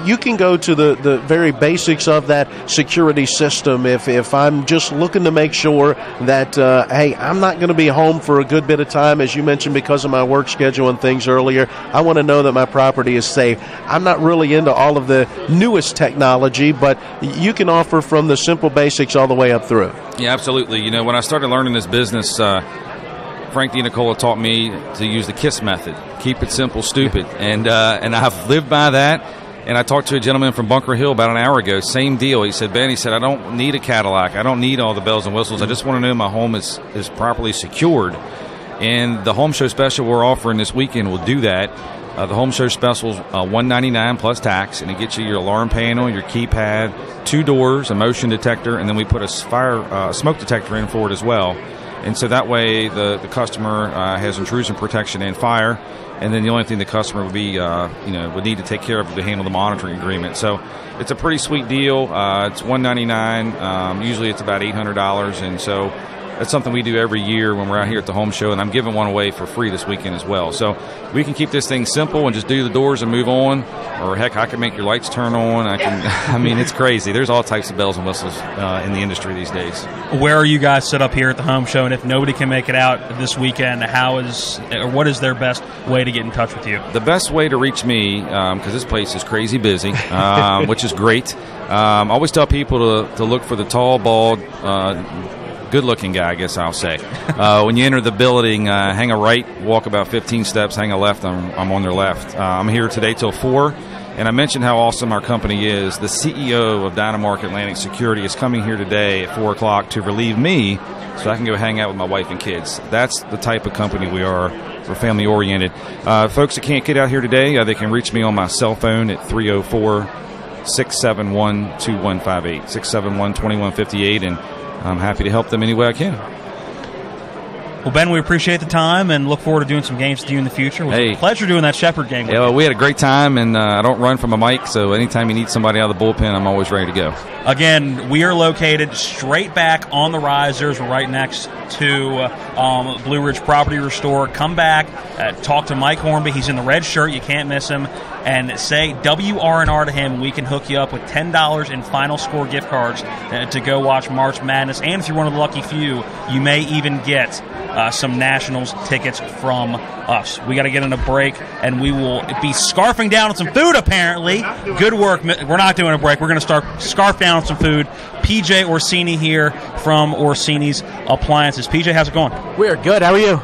you can go to the very basics of that security system. If I'm just looking to make sure that, hey, I'm not going to be home for a good bit of time, as you mentioned, because of my work schedule and things earlier, I want to know that my property is safe. I'm not really into all of the newest technology, but you can offer from the simple basics all the way up through. Yeah, absolutely. When I started learning this business, Frank DiNicola taught me to use the KISS method. Keep it simple, stupid. And I've lived by that. And I talked to a gentleman from Bunker Hill about an hour ago. Same deal. He said, "Ben," he said, "I don't need a Cadillac. I don't need all the bells and whistles. I just want to know my home is properly secured." And the home show special we're offering this weekend will do that. The home show special is $199 plus tax, and it gets you your alarm panel, your keypad, 2 doors, a motion detector, and then we put a smoke detector in for it as well. And so that way the customer has intrusion protection and fire, and then the only thing the customer would be would need to take care of would be handle the monitoring agreement. So it's a pretty sweet deal. It's $199. Usually it's about $800, and so That's something we do every year when we're out here at the home show, and I'm giving one away for free this weekend as well. So we can keep this thing simple and just do the doors and move on, or heck, I can make your lights turn on. I mean, it's crazy. There's all types of bells and whistles in the industry these days. Where are you guys set up here at the home show? And if nobody can make it out this weekend, what is their best way to get in touch with you? The best way to reach me, because this place is crazy busy, which is great. I always tell people to look for the tall, bald, good-looking guy, I guess I'll say. When you enter the building, hang a right, walk about 15 steps, hang a left, I'm on their left. I'm here today till 4, and I mentioned how awesome our company is. The CEO of Dynamark Atlantic Security is coming here today at 4 o'clock to relieve me so I can go hang out with my wife and kids. That's the type of company we are. We're family-oriented. Folks that can't get out here today, they can reach me on my cell phone at 304-671-2158, 671-2158, and I'm happy to help them any way I can. Well, Ben, we appreciate the time and look forward to doing some games with you in the future. It was a pleasure doing that Shepherd game with you. We had a great time, and I don't run from a mic, so anytime you need somebody out of the bullpen, I'm always ready to go. Again, we are located straight back on the risers. We're right next to Blue Ridge Property Restore. Come back, talk to Mike Hornby. He's in the red shirt. You can't miss him. And say WRNR to him. We can hook you up with $10 in Final Score gift cards to go watch March Madness. And if you're one of the lucky few, you may even get some Nationals tickets from us. We got to get in a break, and we will be scarfing down on some food, apparently. Good work. We're not doing a break. We're going to start scarf down on some food. PJ Orsini here from Orsini's Appliances. PJ, how's it going? We're good. How are you?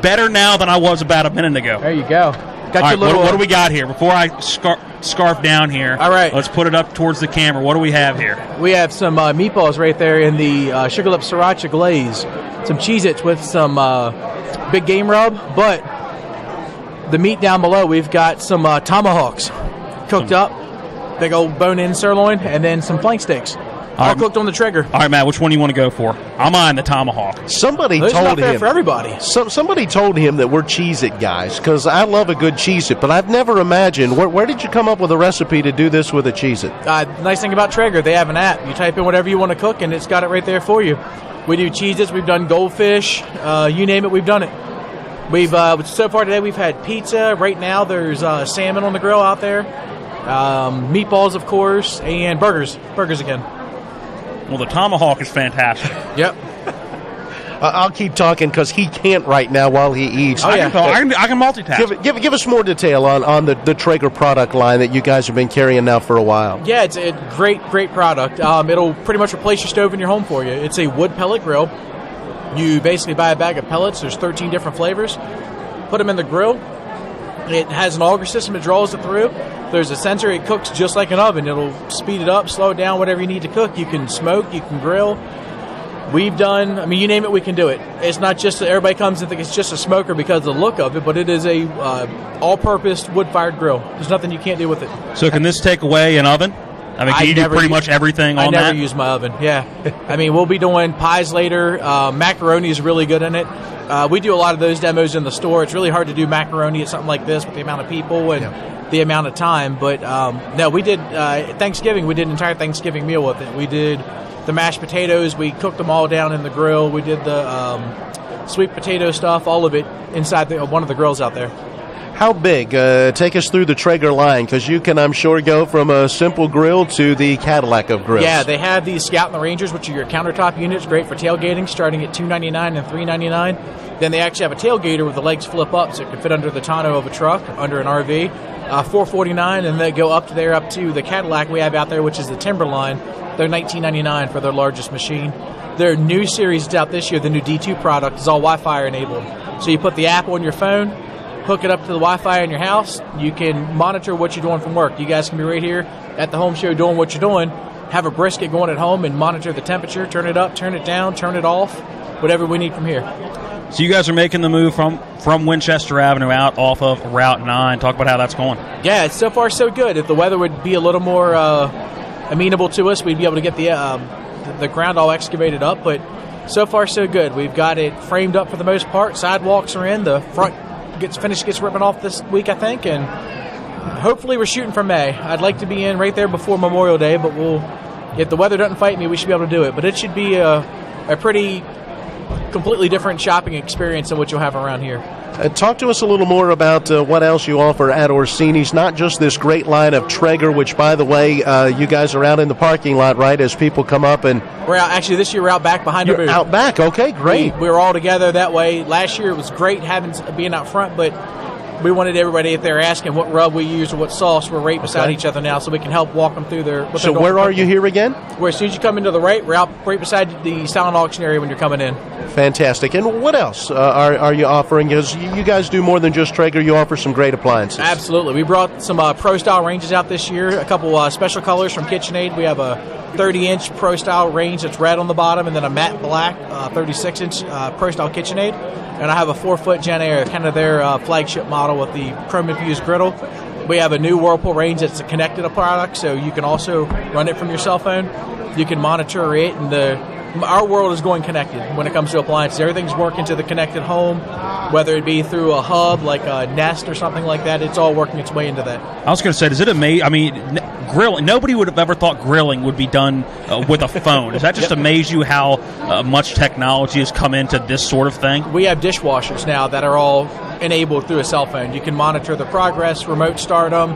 Better now than I was about a minute ago. There you go. Got your little, what do we got here? Before I scarf down here, all right, let's put it up towards the camera. What do we have here? We have some meatballs right there in the Sugar Lip Sriracha glaze. Some Cheez-Its with some big game rub. But the meat down below, we've got some tomahawks cooked up. Big old bone-in sirloin. And then some flank steaks. All cooked on the trigger. All right, Matt, which one do you want to go for? I'm on the tomahawk. Somebody told him for everybody. Somebody told him that we're Cheez-It guys, because I love a good Cheez-It, but I've never imagined where did you come up with a recipe to do this with a Cheez-It? Nice thing about Traeger, they have an app. You type in whatever you want to cook, and it's got it right there for you. We do Cheez-Its, we've done goldfish, you name it, we've done it. We've so far today we've had pizza. Right now there's salmon on the grill out there, meatballs of course, and burgers again. Well, the tomahawk is fantastic. Yep. I'll keep talking because he can't right now while he eats. I can multitask. Give us more detail on the Traeger product line that you guys have been carrying now for a while. Yeah, it's a great product. It'll pretty much replace your stove in your home for you. It's a wood pellet grill. You basically buy a bag of pellets. There's 13 different flavors. Put them in the grill. It has an auger system that draws it through. There's a sensor. It cooks just like an oven. It'll speed it up, slow it down, whatever you need to cook. You can smoke, you can grill. We've done, you name it, we can do it. It's not just that everybody comes and thinks it's just a smoker because of the look of it, but it is a all-purpose wood-fired grill. There's nothing you can't do with it. So can this take away an oven? Can you do pretty much everything on that? I never use my oven, yeah. We'll be doing pies later. Macaroni is really good in it. We do a lot of those demos in the store. It's really hard to do macaroni at something like this with the amount of people and the amount of time. But, no, we did Thanksgiving. We did an entire Thanksgiving meal with it. We did the mashed potatoes. We cooked them all down in the grill. We did the sweet potato stuff, all of it inside one of the grills out there. How big? Take us through the Traeger line, because you can, I'm sure, go from a simple grill to the Cadillac of grills. Yeah, they have the Scout and the Rangers, which are your countertop units, great for tailgating, starting at $299 and $399. Then they actually have a tailgater with the legs flip up, so it can fit under the tonneau of a truck, under an RV. $449, and they go up to the Cadillac we have out there, which is the Timberline. They're $19.99 for their largest machine. Their new series is out this year. The new D2 product is all Wi-Fi enabled. So you put the app on your phone, hook it up to the Wi-Fi in your house. You can monitor what you're doing from work. You guys can be right here at the home show doing what you're doing. Have a brisket going at home and monitor the temperature. Turn it up, turn it down, turn it off, whatever we need from here. So you guys are making the move from Winchester Avenue out off of Route 9. Talk about how that's going. Yeah, it's so far so good. If the weather would be a little more amenable to us, we'd be able to get the ground all excavated up. But so far so good. We've got it framed up for the most part. Sidewalks are in. The front gets ripping off this week, I think, and hopefully we're shooting for May. I'd like to be in right there before Memorial Day, but if the weather doesn't fight me, we should be able to do it. But it should be a pretty completely different shopping experience than what you'll have around here. Talk to us a little more about what else you offer at Orsini's, not just this great line of Traeger, which, by the way, you guys are out in the parking lot, right, as people come up and... We're out, actually, this year we're out back behind the booth. Out back, okay, great. We were all together that way. Last year it was great being out front, but we wanted everybody, if they're asking what rub we use or what sauce, we're right beside each other now, so we can help walk them through their... So where are you here again? Where as soon as you come into the right, we're out right beside the silent auction area when you're coming in. Fantastic. And what else are you offering? Because you guys do more than just Traeger. You offer some great appliances. Absolutely. We brought some Pro-Style ranges out this year, a couple special colors from KitchenAid. We have a 30-inch Pro-Style range that's red on the bottom, and then a matte black 36-inch Pro-Style KitchenAid. And I have a 4-foot Gen Air, kind of their flagship model with the chrome-infused griddle. We have a new Whirlpool range that's a connected product, so you can also run it from your cell phone. You can monitor it, and our world is going connected when it comes to appliances. Everything's working to the connected home, whether it be through a hub like a Nest or something like that. It's all working its way into that. I was going to say, does it amaze? I mean, grilling. Nobody would have ever thought grilling would be done with a phone. Does that just amaze you how much technology has come into this sort of thing? We have dishwashers now that are all enabled through a cell phone. You can monitor the progress, remote start them.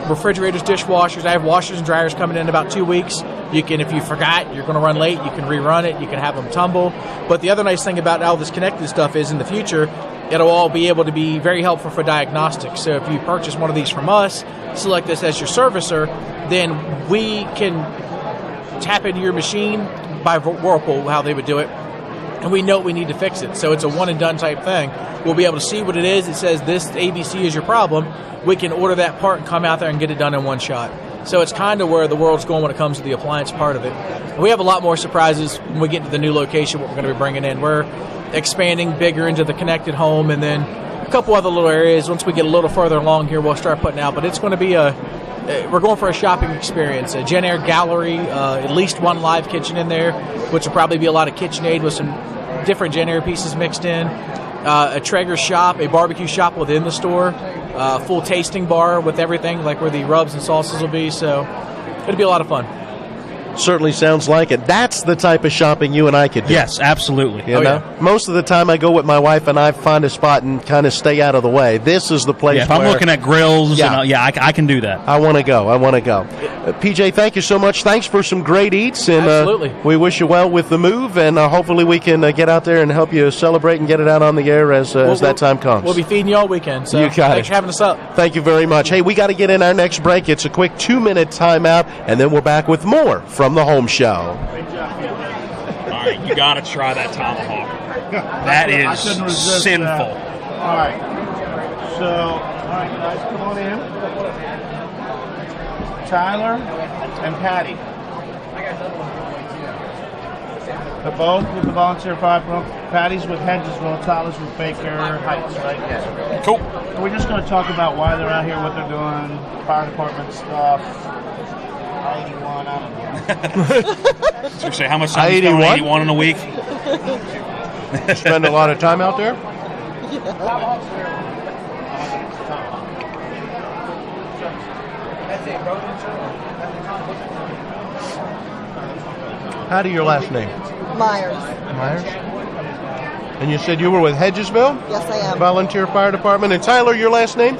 Refrigerators, dishwashers. I have washers and dryers coming in about 2 weeks. You can, if you forgot, you're going to run late, you can rerun it, you can have them tumble. But the other nice thing about all this connected stuff is in the future, it'll all be able to be very helpful for diagnostics. So if you purchase one of these from us, select this as your servicer, then we can tap into your machine by Whirlpool, how they would do it, and we know we need to fix it. So it's a one-and-done type thing. We'll be able to see what it is. It says this ABC is your problem. We can order that part and come out there and get it done in one shot. So it's kind of where the world's going when it comes to the appliance part of it. We have a lot more surprises when we get to the new location, what we're going to be bringing in. We're expanding bigger into the connected home, and then a couple other little areas. Once we get a little further along here, we'll start putting out. But it's going to be we're going for a shopping experience, a Gen Air gallery, at least one live kitchen in there, which will probably be a lot of KitchenAid with some different Gen Air pieces mixed in. A Traeger shop, a barbecue shop within the store, full tasting bar with everything, like where the rubs and sauces will be. So it'll be a lot of fun. Certainly sounds like it. That's the type of shopping you and I could do. Yes, absolutely. You know? Yeah. Most of the time I go with my wife and I find a spot and kind of stay out of the way. This is the place if I'm looking at grills, I can do that. I want to go. PJ, thank you so much. Thanks for some great eats. And absolutely. We wish you well with the move, and hopefully we can get out there and help you celebrate and get it out on the air as that time comes. We'll be feeding you all weekend. So you got thanks for having us up. Thank you very much. Hey, we got to get in our next break. It's a quick 2-minute timeout, and then we're back with more from the Home Show. All right, you got to try that tomahawk. That is sinful. That. All right. So, all right, guys, come on in. Tyler and Patty. They're both with the volunteer fire program. Patty's with Hedgesville, Tyler's with Baker Heights, right? Yeah. Cool. So we're just going to talk about why they're out here, what they're doing, fire department stuff. 81, I don't know. So you say how much time you spend on 81 in a week? Spend a lot of time out there? How do your last name? Myers. Myers? And you said you were with Hedgesville? Yes, I am. Volunteer Fire Department. And Tyler, your last name?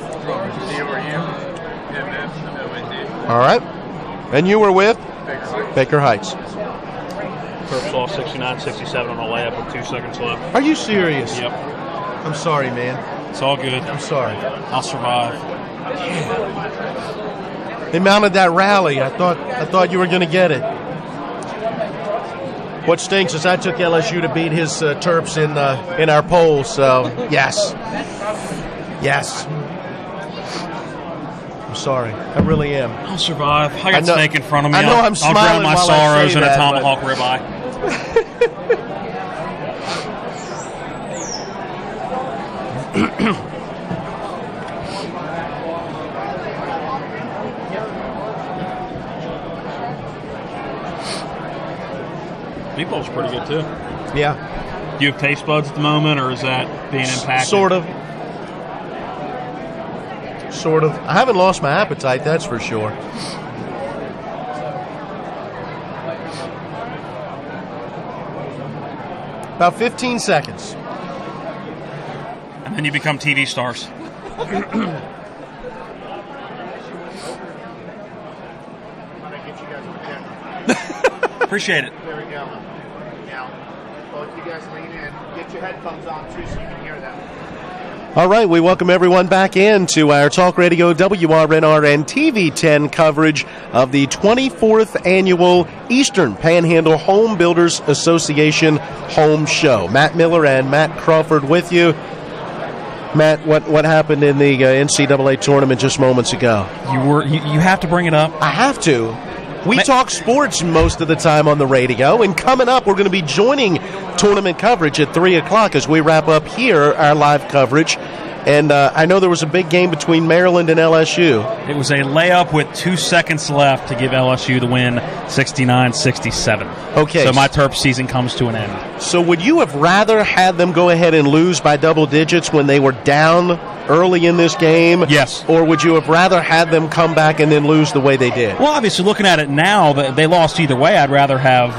All right. And you were with? Baker Heights. Curb saw 69, 67 on a layup with 2 seconds left. Are you serious? Yep. I'm sorry, man. It's all good. I'm sorry. I'll survive. They mounted that rally. I thought you were going to get it. What stinks is I took LSU to beat his Terps in our poll. So yes. I'm sorry. I really am. I'll survive. I got steak in front of me. I know I'm smiling. I'll drown my sorrows in a tomahawk but... ribeye. Meatball's pretty good too. Yeah. Do you have taste buds at the moment, or is that being impacted? Sort of. I haven't lost my appetite, that's for sure. About 15 seconds. And then you become TV stars. Appreciate it. There we go. Now, both you guys lean in. Get your headphones on, too, so you can hear that. All right, we welcome everyone back into our Talk Radio WRNR and TV10 coverage of the 24th Annual Eastern Panhandle Home Builders Association Home Show. Matt Miller and Matt Crawford with you. Matt, what happened in the NCAA tournament just moments ago? You have to bring it up. I have to. We talk sports most of the time on the radio, and coming up, we're going to be joining tournament coverage at 3 o'clock as we wrap up here our live coverage. And I know there was a big game between Maryland and LSU. It was a layup with 2 seconds left to give LSU the win, 69-67. Okay. So my Terp season comes to an end. So would you have rather had them go ahead and lose by double digits when they were down early in this game? Yes. Or would you have rather had them come back and then lose the way they did? Well, obviously, looking at it now, they lost either way. I'd rather have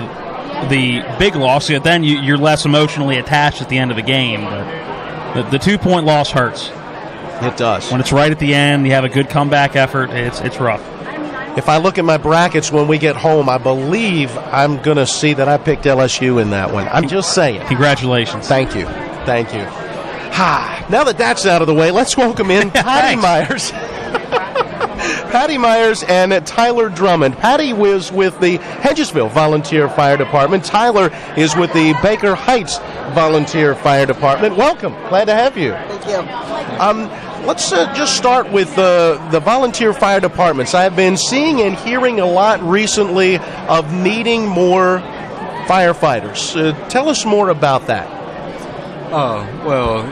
the big loss. Then you're less emotionally attached at the end of the game. But the 2-point loss hurts. It does. When it's right at the end, you have a good comeback effort, it's rough. If I look at my brackets when we get home, I believe I'm going to see that I picked LSU in that one. I'm just saying. Congratulations. Thank you. Thank you. Now that that's out of the way, let's welcome in Patty Myers. Patty Myers and Tyler Drummond. Patty was with the Hedgesville Volunteer Fire Department. Tyler is with the Baker Heights Volunteer Fire Department. Welcome. Glad to have you. Thank you. Let's just start with the volunteer fire departments. I've been seeing and hearing a lot recently of needing more firefighters. Tell us more about that. Oh, well,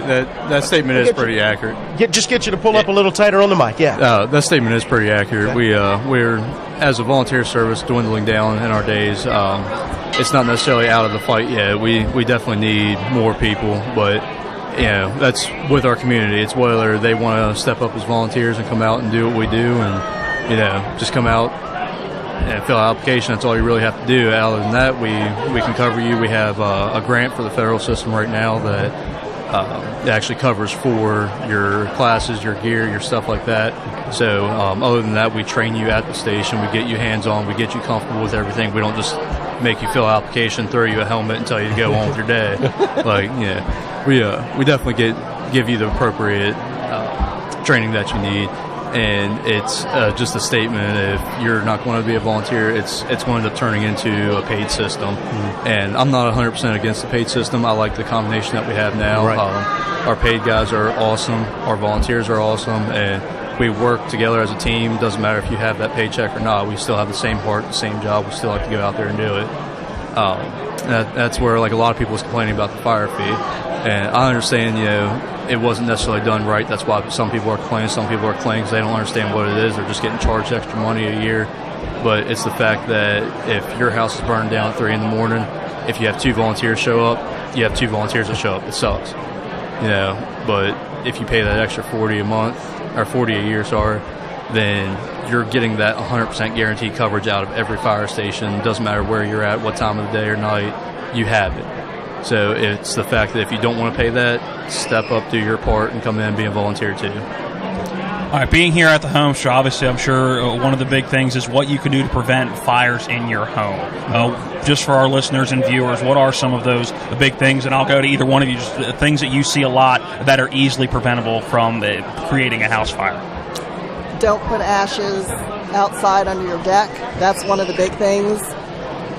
that statement is pretty accurate. Just get you to pull up a little tighter on the mic, yeah. That statement is pretty accurate. Okay. We're, as a volunteer service, dwindling down in our days. It's not necessarily out of the fight yet. We definitely need more people, but that's with our community. It's whether they want to step up as volunteers and come out and do what we do and, just come out and fill out an application. That's all you really have to do. Other than that, we can cover you. We have a grant for the federal system right now that actually covers for your classes, your gear, your stuff like that. So other than that, we train you at the station. We get you hands-on. We get you comfortable with everything. We don't just make you fill out an application, throw you a helmet, and tell you to go on with your day. We definitely give you the appropriate training that you need. And it's just a statement. If you're not going to be a volunteer, it's going to end up turning into a paid system. Mm-hmm. And I'm not 100% against the paid system. I like the combination that we have now. Right. Our paid guys are awesome. Our volunteers are awesome. And we work together as a team. It doesn't matter if you have that paycheck or not. We still have the same heart, the same job. We still like to go out there and do it. That's where a lot of people is complaining about the fire fee. And I understand, it wasn't necessarily done right. That's why some people are complaining. Some people are complaining because they don't understand what it is. They're just getting charged extra money a year. But it's the fact that if your house is burned down at 3 in the morning, if you have 2 volunteers show up, you have 2 volunteers that show up. It sucks. But if you pay that extra $40 a month, or $40 a year, then you're getting that 100% guaranteed coverage out of every fire station. Doesn't matter where you're at, what time of the day or night, you have it. So it's the fact that if you don't want to pay that, step up, do your part, and come in and be a volunteer too. All right, being here at the home show, obviously I'm sure one of the big things is what you can do to prevent fires in your home. Just for our listeners and viewers, what are some of those big things? And I'll go to either one of you, just things that you see a lot that are easily preventable from creating a house fire. Don't put ashes outside under your deck. That's one of the big things.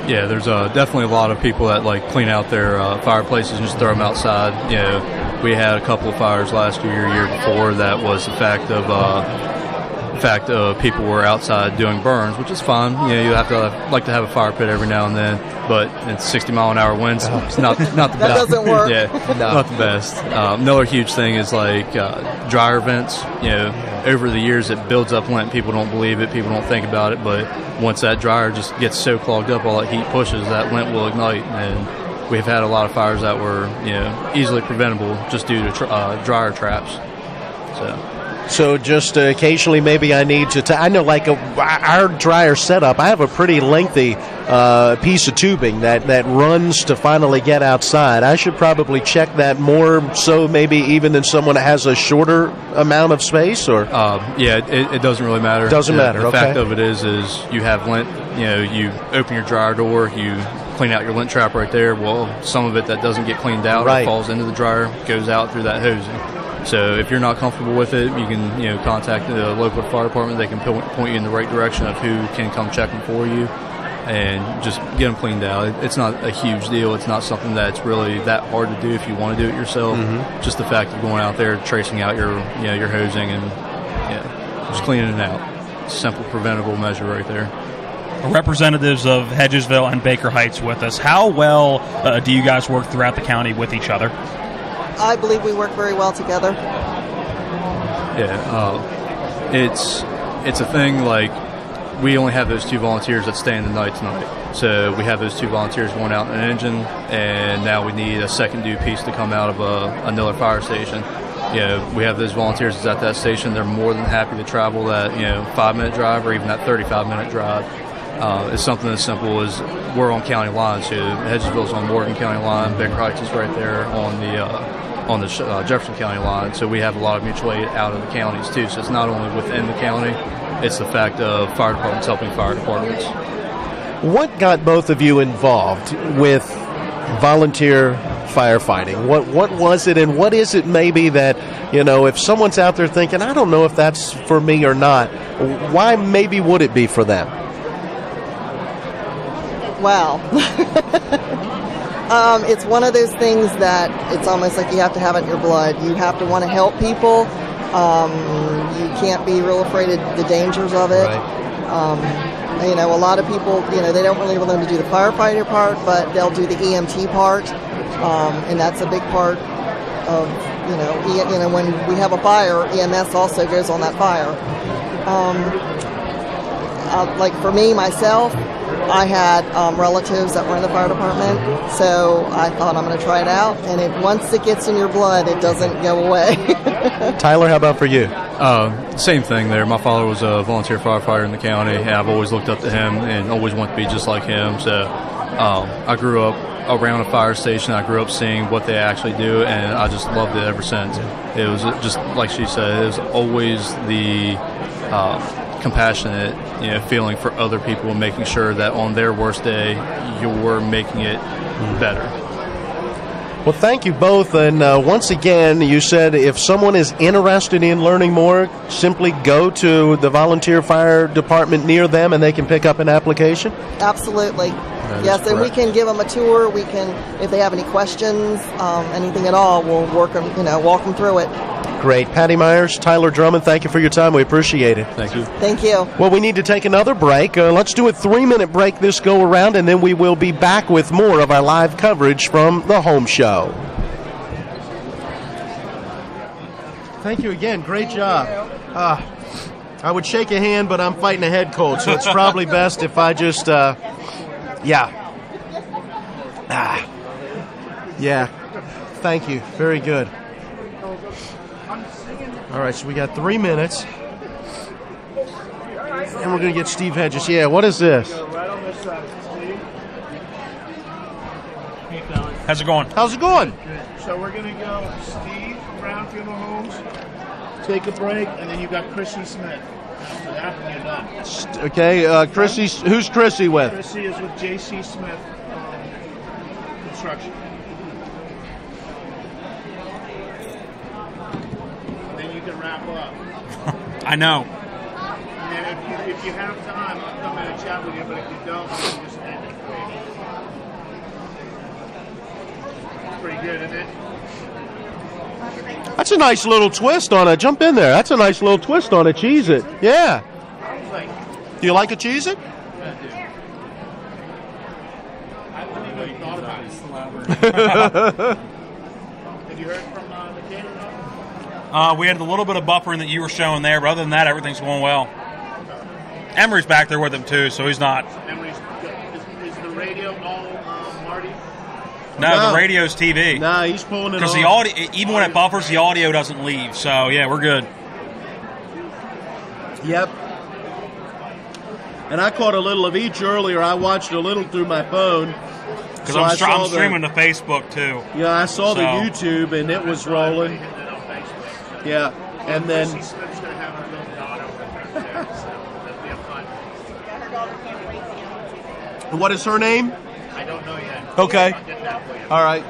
Yeah, there's definitely a lot of people that clean out their fireplaces and just throw them outside. We had a couple of fires last year before that was the fact of people were outside doing burns, which is fine. You have to like to have a fire pit every now and then, but it's 60-mile-an-hour winds. It's not the best. That doesn't work. Yeah, not the best. Another huge thing is dryer vents. Over the years it builds up lint. People don't believe it. People don't think about it. But once that dryer just gets so clogged up, all that heat pushes, that lint will ignite. And we've had a lot of fires that were easily preventable just due to dryer traps. So just occasionally, maybe I need to. I know, like our dryer setup, I have a pretty lengthy piece of tubing that runs to finally get outside. I should probably check that more, so maybe even than someone that has a shorter amount of space. Or it doesn't really matter. Doesn't matter. The fact of it is you have lint. You open your dryer door, you clean out your lint trap right there. Well, some of it that doesn't get cleaned out or falls into the dryer goes out through that hosing. So if you're not comfortable with it, you can contact the local fire department. They can point you in the right direction of who can come check them for you, and just get them cleaned out. It's not a huge deal. It's not something that's really that hard to do if you want to do it yourself. Mm-hmm. Just the fact of going out there, tracing out your hosing, and just cleaning it out. Simple preventable measure right there. Representatives of Hedgesville and Baker Heights with us. How well do you guys work throughout the county with each other? I believe we work very well together. It's a thing, like, we only have those 2 volunteers that stay in the night tonight. So we have those 2 volunteers going out in an engine, and now we need a second due piece to come out of another fire station. We have those volunteers at that station. They're more than happy to travel that 5-minute drive or even that 35-minute drive. It's something as simple as we're on county lines. So Hedgesville's on Morgan County line. Baker Heights is right there on the Jefferson County line. So we have a lot of mutual aid out of the counties too. So it's not only within the county, it's the fact of fire departments helping fire departments. What got both of you involved with volunteer firefighting? What was it, and what is it maybe that, if someone's out there thinking, I don't know if that's for me or not, why maybe would it be for them? Wow. It's one of those things that it's almost like you have to have it in your blood. You have to want to help people. You can't be real afraid of the dangers of it. Right. A lot of people, they don't really want to do the firefighter part, but they'll do the EMT part, and that's a big part of, when we have a fire, EMS also goes on that fire. Like for me, myself, I had relatives that were in the fire department, so I thought I'm going to try it out, and once it gets in your blood, it doesn't go away. Tyler, how about for you? Same thing there. My father was a volunteer firefighter in the county, and I've always looked up to him and always wanted to be just like him. So I grew up around a fire station. I grew up seeing what they actually do, and I just loved it ever since. It was just like she said, it was always the compassionate feeling for other people and making sure that on their worst day you're making it better. Well, thank you both, and once again, you said if someone is interested in learning more, simply go to the volunteer fire department near them and they can pick up an application? Absolutely. Yes, and we can give them a tour. We can, if they have any questions, anything at all, we'll walk them through it. Great. Patty Myers, Tyler Drummond, thank you for your time. We appreciate it. Thank you. Thank you. Well, we need to take another break. Let's do a 3-minute break this go around, and then we will be back with more of our live coverage from the home show. Thank you again. Great job. I would shake a hand, but I'm fighting a head cold, so it's probably best if I just, yeah. Thank you. Very good. All right, so we got 3 minutes, and we're going to get Steve Hedges. Yeah, what is this? How's it going? How's it going? So we're going to go Steve, Brown Funeral Homes, take a break, and then you've got Chrissy Smith. So after you're done. Okay, Chrissy, who's Chrissy with? Chrissy is with J.C. Smith Construction. Then you can wrap up. I know. And then if you have time, I'll come in and chat with you, but if you don't, you can just end it. It's pretty good, isn't it? That's a nice little twist on it. Jump in there. That's a nice little twist on a Cheez-It. Yeah. Do you like a Cheez-It? I do. I don't even know you thought about it. Have you heard from the catering? We had a little bit of buffering that you were showing there, but other than that, everything's going well. Emery's back there with him, too, so he's not. Emery's, is the radio all Marty? No, the radio's TV. No, he's pulling it because the audio, even when it buffers, the audio doesn't leave. So yeah, we're good. Yep. And I caught a little of each earlier. I watched a little through my phone. Because I'm streaming to Facebook too. Yeah, I saw the YouTube and it was rolling. Yeah, and then. What is her name? I don't know yet. Okay. All right.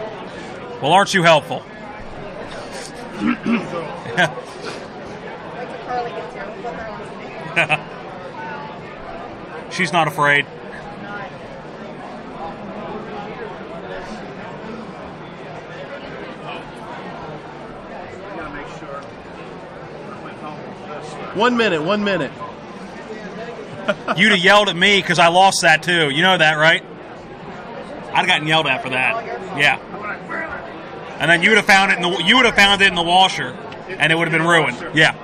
Well, aren't you helpful? She's not afraid. One minute. You'd have yelled at me because I lost that too. You know that, right? I'd have gotten yelled at for that. Yeah. And then you would have found it in the washer, and it would have been ruined. Yeah.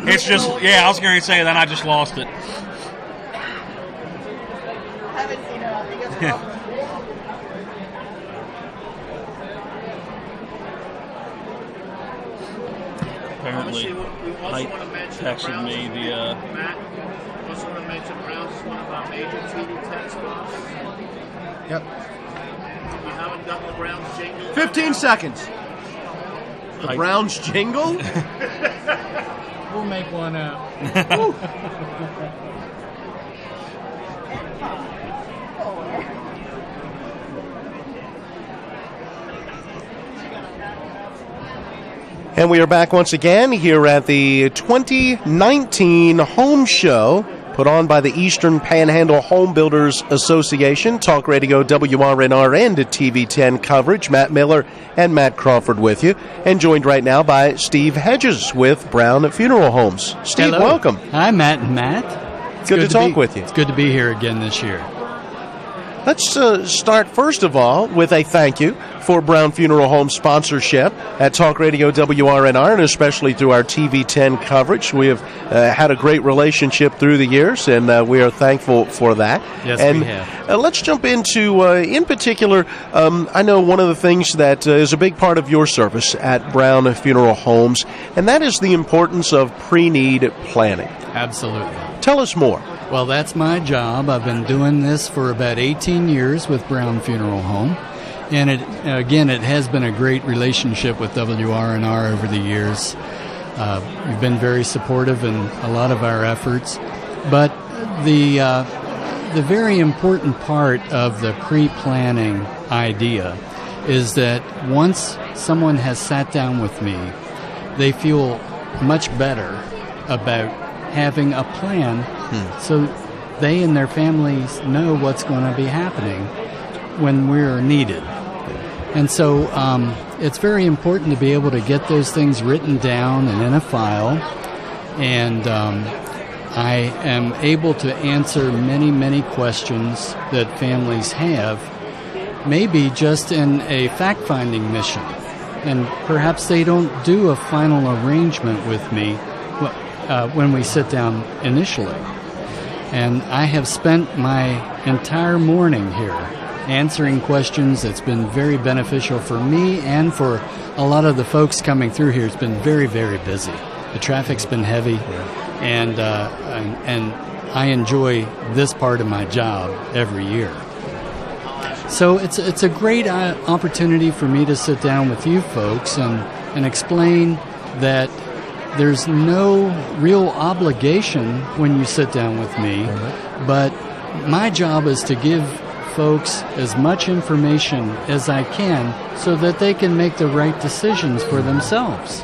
It's just I was going to say then I just lost it. Apparently, Mike texted me the. Matt, also want to mention Browns is one of our major TV10 sponsors. Yep. You haven't gotten the Browns jingle. 15 seconds. The Browns jingle? We'll make one out. And we are back once again here at the 2019 Home Show, put on by the Eastern Panhandle Home Builders Association, Talk Radio WRNR and TV10 coverage. Matt Miller and Matt Crawford with you, and joined right now by Steve Hedges with Brown Funeral Homes. Steve, hello. Welcome. Hi, Matt and Matt. It's good to talk with you. It's good to be here again this year. Let's start, first of all, with a thank you for Brown Funeral Home sponsorship at Talk Radio WRNR, and especially through our TV10 coverage. We have had a great relationship through the years, and we are thankful for that. Yes, and, we have. Let's jump into, in particular, I know one of the things that is a big part of your service at Brown Funeral Homes, and that is the importance of pre-need planning. Absolutely. Tell us more. Well, that's my job. I've been doing this for about 18 years with Brown Funeral Home. And it has been a great relationship with WRNR over the years. You've been very supportive in a lot of our efforts. But the very important part of the pre-planning idea is that once someone has sat down with me, they feel much better about having a plan so they and their families know what's going to be happening when we're needed. And so it's very important to be able to get those things written down and in a file. And I am able to answer many, many questions that families have, maybe just in a fact-finding mission. And perhaps they don't do a final arrangement with me when we sit down initially. And I have spent my entire morning here answering questions. It's been very beneficial for me and for a lot of the folks coming through here. It's been very, very busy. The traffic's been heavy, and I enjoy this part of my job every year. So it's a great opportunity for me to sit down with you folks and explain that there's no real obligation when you sit down with me, but my job is to give folks as much information as I can so that they can make the right decisions for themselves.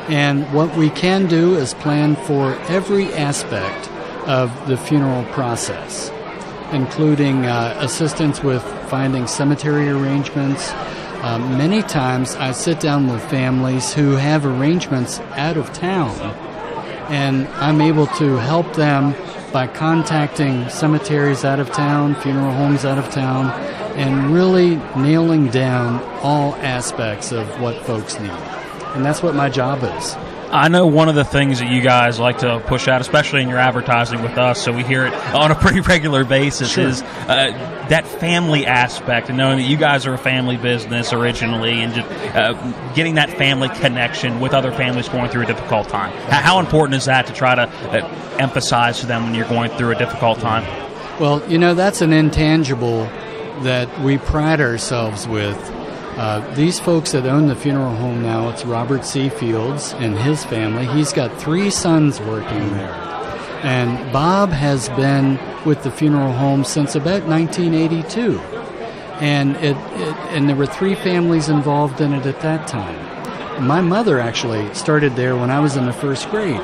And what we can do is plan for every aspect of the funeral process, including assistance with finding cemetery arrangements. Many times I sit down with families who have arrangements out of town, and I'm able to help them by contacting cemeteries out of town, funeral homes out of town, and really nailing down all aspects of what folks need. And that's what my job is. I know one of the things that you guys like to push out, especially in your advertising with us, so we hear it on a pretty regular basis, is that family aspect, and knowing that you guys are a family business originally, and just getting that family connection with other families going through a difficult time. How important is that to try to emphasize to them when you're going through a difficult time? Well, that's an intangible that we pride ourselves with. These folks that own the funeral home now, it's Robert C. Fields and his family. He's got 3 sons working there. And Bob has been with the funeral home since about 1982. And and there were 3 families involved in it at that time. My mother actually started there when I was in the 1st grade.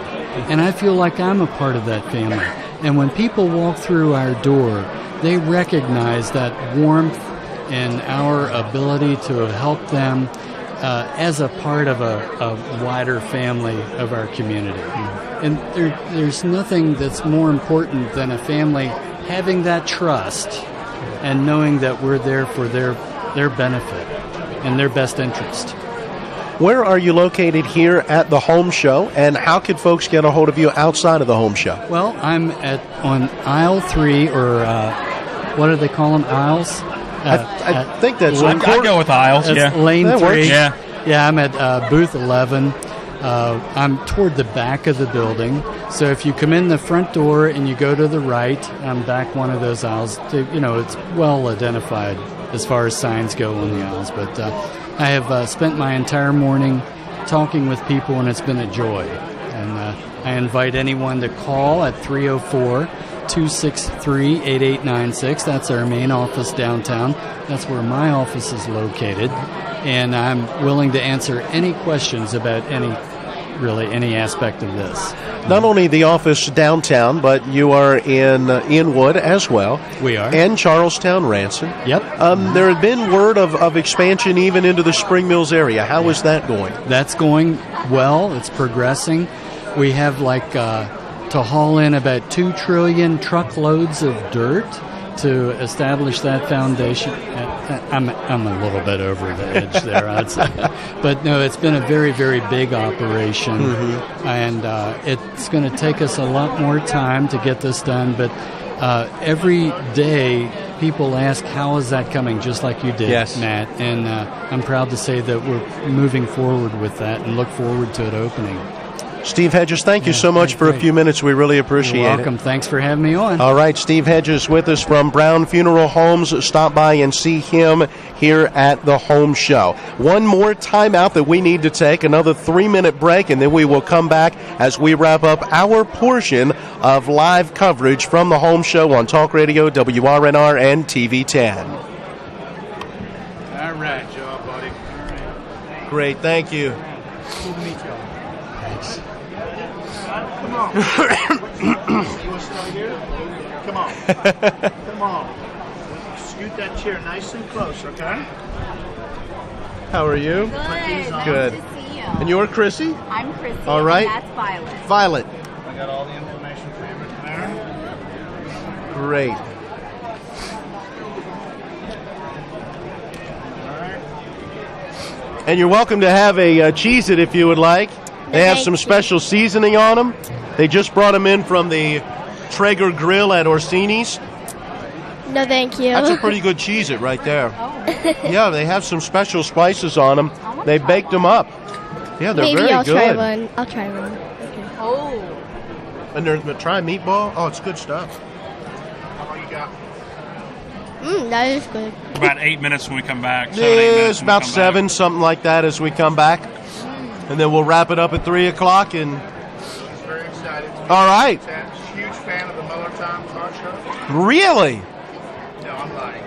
And I feel like I'm a part of that family. And when people walk through our door, they recognize that warmth and our ability to help them as a part of a wider family of our community. And there's nothing that's more important than a family having that trust and knowing that we're there for their benefit and their best interest. Where are you located here at the home show, and how can folks get a hold of you outside of the home show? Well, I'm on aisle 3, or what do they call them, aisles? I think that's... I'd go with aisles, it's yeah. Lane That 3. works. Yeah, I'm at booth 11. I'm toward the back of the building. So if you come in the front door and you go to the right, I'm back one of those aisles. It's well identified as far as signs go on the aisles. But I have spent my entire morning talking with people, and it's been a joy. And I invite anyone to call at 304-263-8896. That's our main office downtown. That's where my office is located. And I'm willing to answer any questions about any aspect of this. Not only the office downtown, but you are in Inwood as well. We are. And Charlestown, Ranson. Yep. There had been word of expansion even into the Spring Mills area. How is that going? That's going well. It's progressing. We have to haul in about 2 trillion truckloads of dirt to establish that foundation. I'm a little bit over the edge there, I'd say. But no, it's been a very, very big operation. And it's going to take us a lot more time to get this done. But every day people ask, how is that coming, just like you did, yes, Matt. And I'm proud to say that we're moving forward with that and look forward to it opening. Steve Hedges, thank you so much for a few minutes. We really appreciate it. You're welcome. Thanks for having me on. All right, Steve Hedges with us from Brown Funeral Homes. Stop by and see him here at the home show. One more timeout that we need to take, another 3-minute break, and then we will come back as we wrap up our portion of live coverage from the home show on Talk Radio, WRNR, and TV10. All right, job, buddy. All right. Great, thank you. Cool to meet y'all. Thanks. Come on. You want to start here? Come on. Come on. Scoot that chair nice and close, okay? How are you? Good. Nice to see you. And you're Chrissy? I'm Chrissy. All right. And that's Violet. Violet. I got all the information for you there. Great. And you're welcome to have a Cheez-It if you would like. They have some special seasoning on them. They just brought them in from the Traeger Grill at Orsini's. No, thank you. That's a pretty good Cheez-It right there. Yeah, they have some special spices on them. They baked them up. Yeah, they're Maybe very I'll good. try one. I'll try one. Okay. Oh. And they're try meatball. Oh, it's good stuff. How long you got? That is good. About 8 minutes when we come back. Yeah, it's about 7, something like that, as we come back. And then we'll wrap it up at 3 o'clock. And Very excited. all right. Huge fan of the Miller Time talk show. Really? No, I'm lying.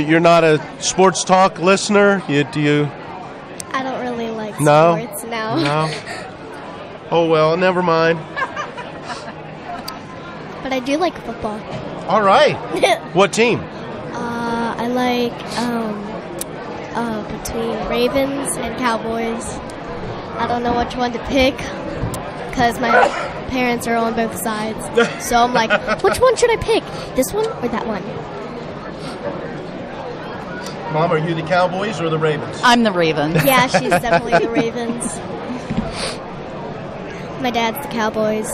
You're not a sports talk listener? Do you? I don't really like No? sports now. No? Oh, well, never mind. But I do like football. All right. What team? I like between Ravens and Cowboys. I don't know which one to pick because my parents are on both sides. So I'm like, which one should I pick? This one or that one? Mom, are you the Cowboys or the Ravens? I'm the Ravens. Yeah, she's definitely the Ravens. my dad's the Cowboys.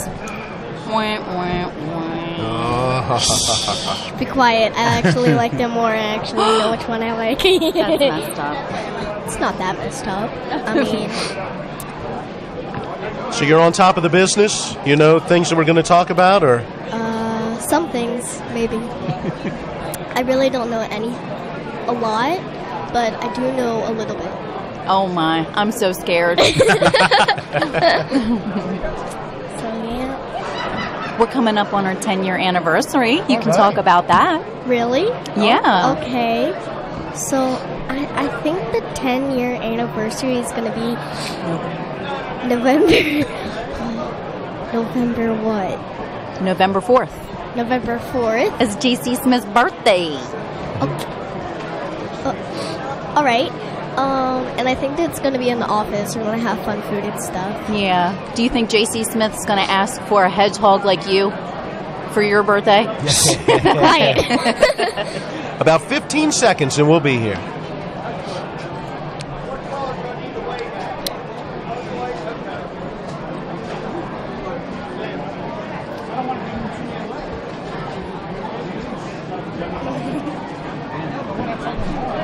Be quiet. I actually like them more. I actually know which one I like. That's messed up. It's not that messed up. I mean, So you're on top of the business? You know things that we're going to talk about, or? some things, maybe. I really don't know a lot, but I do know a little bit. Oh my, I'm so scared. We're coming up on our 10-year anniversary. You can talk about that. Really? Yeah. Okay. So I think the 10-year anniversary is going to be November what? November 4th. November 4th? It's J.C. Smith's birthday. All right. And I think that's going to be in the office. We're going to have fun food and stuff. Yeah. Do you think J.C. Smith's going to ask for a hedgehog like you for your birthday? Quiet. About 15 seconds and we'll be here.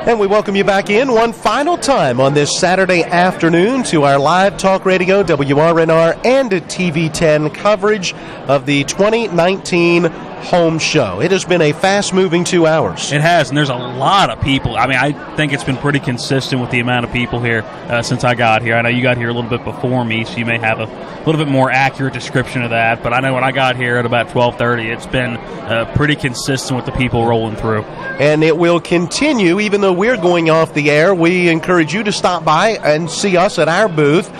And we welcome you back in one final time on this Saturday afternoon to our live talk radio, WRNR, and TV10 coverage of the 2019 Home Show. It has been a fast-moving 2 hours. It has, and there's a lot of people. I mean, I think it's been pretty consistent with the amount of people here since I got here. I know you got here a little bit before me, so you may have a little bit more accurate description of that. But I know when I got here at about 12:30, it's been pretty consistent with the people rolling through. And it will continue, even though we're going off the air. We encourage you to stop by and see us at our booth.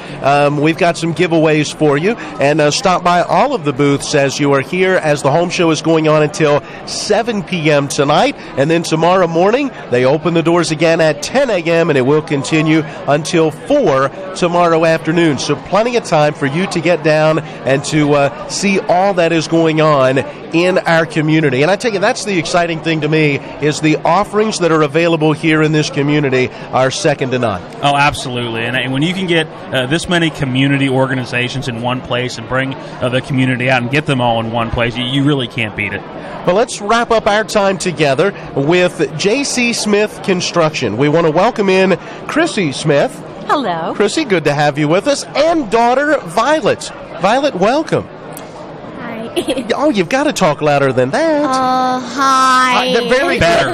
We've got some giveaways for you, and stop by all of the booths as you are here, as the Home Show is going on until 7 p.m. tonight. And then tomorrow morning, they open the doors again at 10 a.m., and it will continue until 4 tomorrow afternoon. So plenty of time for you to get down and to see all that is going on in our community. And I tell you, that's the exciting thing to me, is the offerings that are available here in this community are second to none. Oh, absolutely. And when you can get this many community organizations in one place and bring the community out and get them all in one place, you really can't beat it. Well, let's wrap up our time together with J.C. Smith Construction. We want to welcome in Chrissy Smith. Hello. Chrissy, good to have you with us. And daughter Violet. Violet, welcome. Oh, you've got to talk louder than that. Hi. Very better.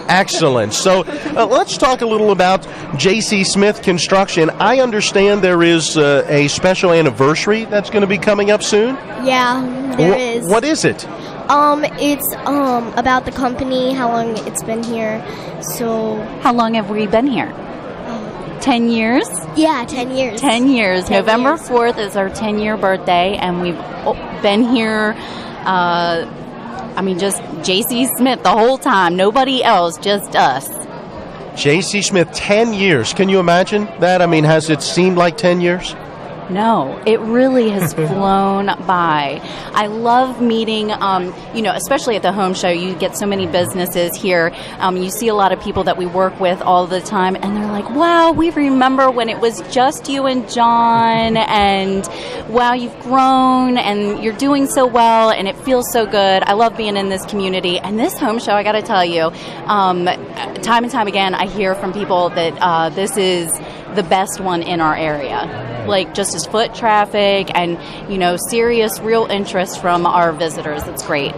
Excellent. So let's talk a little about J.C. Smith Construction. I understand there is a special anniversary that's going to be coming up soon. Yeah, there is. What is it? It's about the company, how long it's been here. So, how long have we been here? 10 years? Yeah, 10 years. 10 years. 10 November years. 4th is our 10-year birthday, and we've been here, just J.C. Smith the whole time. Nobody else, just us. J.C. Smith, 10 years. Can you imagine that? I mean, has it seemed like 10 years? No, it really has flown by. I love meeting, especially at the Home Show, you get so many businesses here. You see a lot of people that we work with all the time, and they're like, wow, we remember when it was just you and John, and wow, you've grown, and you're doing so well, and it feels so good. I love being in this community. And this Home Show, I got to tell you, time and time again, I hear from people that this is the best one in our area. Like, just as foot traffic and, serious, real interest from our visitors. It's great.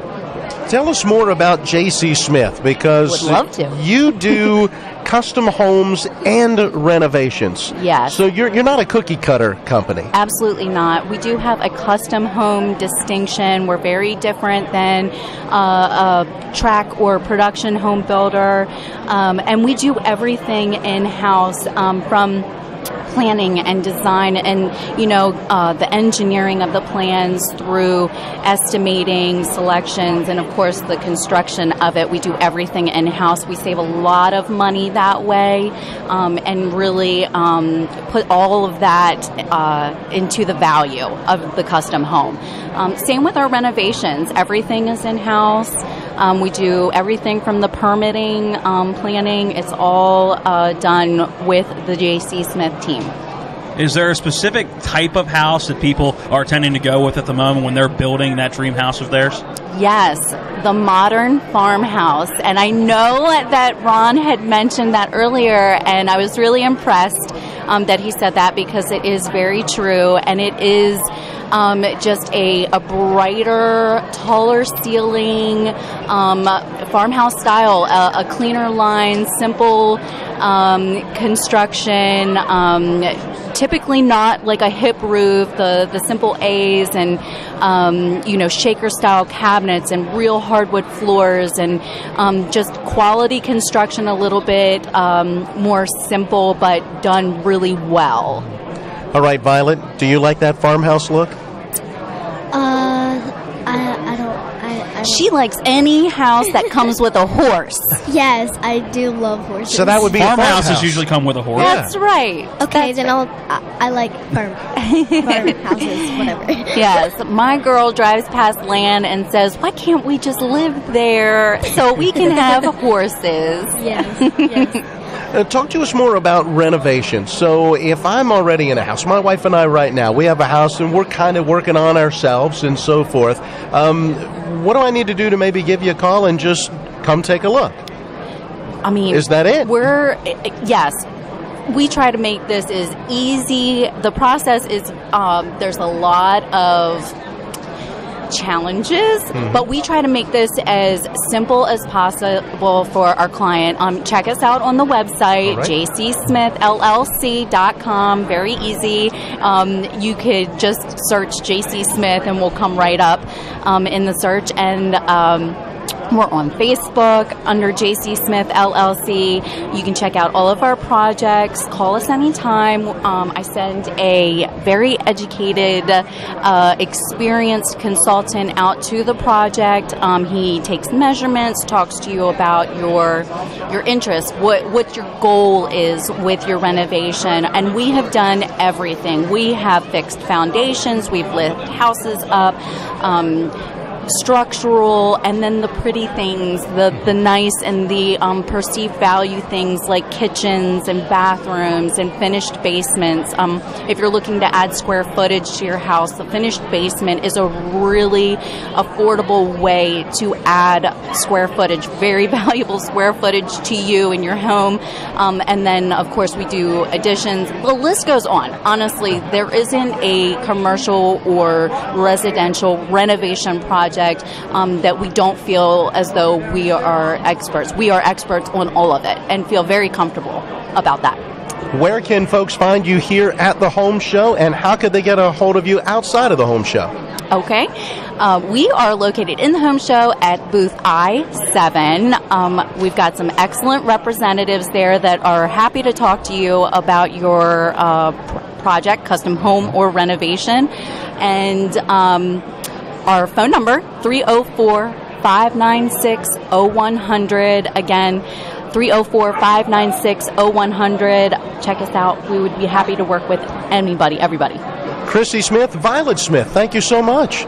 Tell us more about J.C. Smith, because Would love to. You do custom homes and renovations. Yes. So you're not a cookie cutter company. Absolutely not. We do have a custom home distinction. We're very different than a track or production home builder. And we do everything in-house, from planning and design and, the engineering of the plans through estimating, selections, and, of course, the construction of it. We do everything in-house. We save a lot of money that way, and really put all of that into the value of the custom home. Same with our renovations. Everything is in-house. We do everything from the permitting, planning. It's all done with the J.C. Smith team. Is there a specific type of house that people are tending to go with at the moment when they're building that dream house of theirs? Yes, the modern farmhouse. And I know that Ron had mentioned that earlier, and I was really impressed that he said that, because it is very true, and it is just a brighter, taller ceiling, farmhouse style, a cleaner line, simple construction, typically not like a hip roof, the simple A's, and shaker style cabinets and real hardwood floors, and just quality construction, a little bit more simple but done really well. All right, Violet, do you like that farmhouse look? I don't. She likes any house that comes with a horse. Yes, I do love horses. So that would be farmhouses usually come with a horse. That's right. Okay, then I like farmhouses, whatever. Yes, my girl drives past land and says, "Why can't we just live there so we can have horses?" Yes. Talk to us more about renovation. So if I'm already in a house, my wife and I right now, we have a house and we're kind of working on ourselves and so forth. What do I need to do to maybe give you a call and just come take a look? I mean, is that it? Yes. We try to make this as easy. The process is, there's a lot of challenges, but we try to make this as simple as possible for our client. Check us out on the website, jcsmithllc.com. Very easy. You could just search JC Smith and we'll come right up in the search, and we're on Facebook under JC Smith LLC. You can check out all of our projects. Call us anytime. I send a very educated, experienced consultant out to the project. He takes measurements, talks to you about your interest, what your goal is with your renovation. And we have done everything. We have fixed foundations. We've lifted houses up. Structural, and then the pretty things, the nice and the perceived value things like kitchens and bathrooms and finished basements. If you're looking to add square footage to your house, the finished basement is a really affordable way to add square footage, very valuable square footage to you in your home. And then, of course, we do additions. The list goes on. Honestly, there isn't a commercial or residential renovation project that we don't feel as though we are experts. We are experts on all of it and feel very comfortable about that. Where can folks find you here at the home show, and how could they get a hold of you outside of the home show? Okay. We are located in the home show at booth I-7. We've got some excellent representatives there that are happy to talk to you about your project, custom home or renovation. And our phone number, 304-596-0100. Again, 304-596-0100. Check us out. We would be happy to work with anybody, everybody. Chrissy Smith, Violet Smith, thank you so much.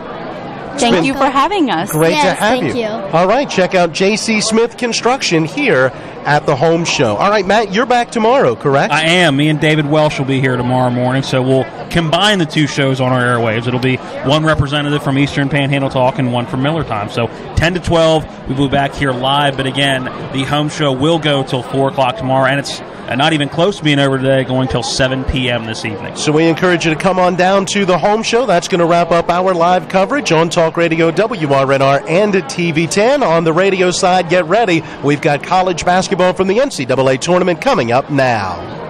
Thank you for having us. Great to have you. Thank you. All right, check out JC Smith Construction here at the home show. All right, Matt, you're back tomorrow, correct? I am. Me and David Welsh will be here tomorrow morning, so we'll combine the two shows on our airwaves. It'll be one representative from Eastern Panhandle Talk and one from Miller Time. So 10 to 12, we will be back here live. But again, the home show will go till 4 o'clock tomorrow, and it's not even close to being over today, going till 7 p.m. this evening. So we encourage you to come on down to the home show. That's going to wrap up our live coverage on Talk Radio WRNR and TV10. On the radio side, get ready. We've got college basketball from the NCAA tournament coming up now.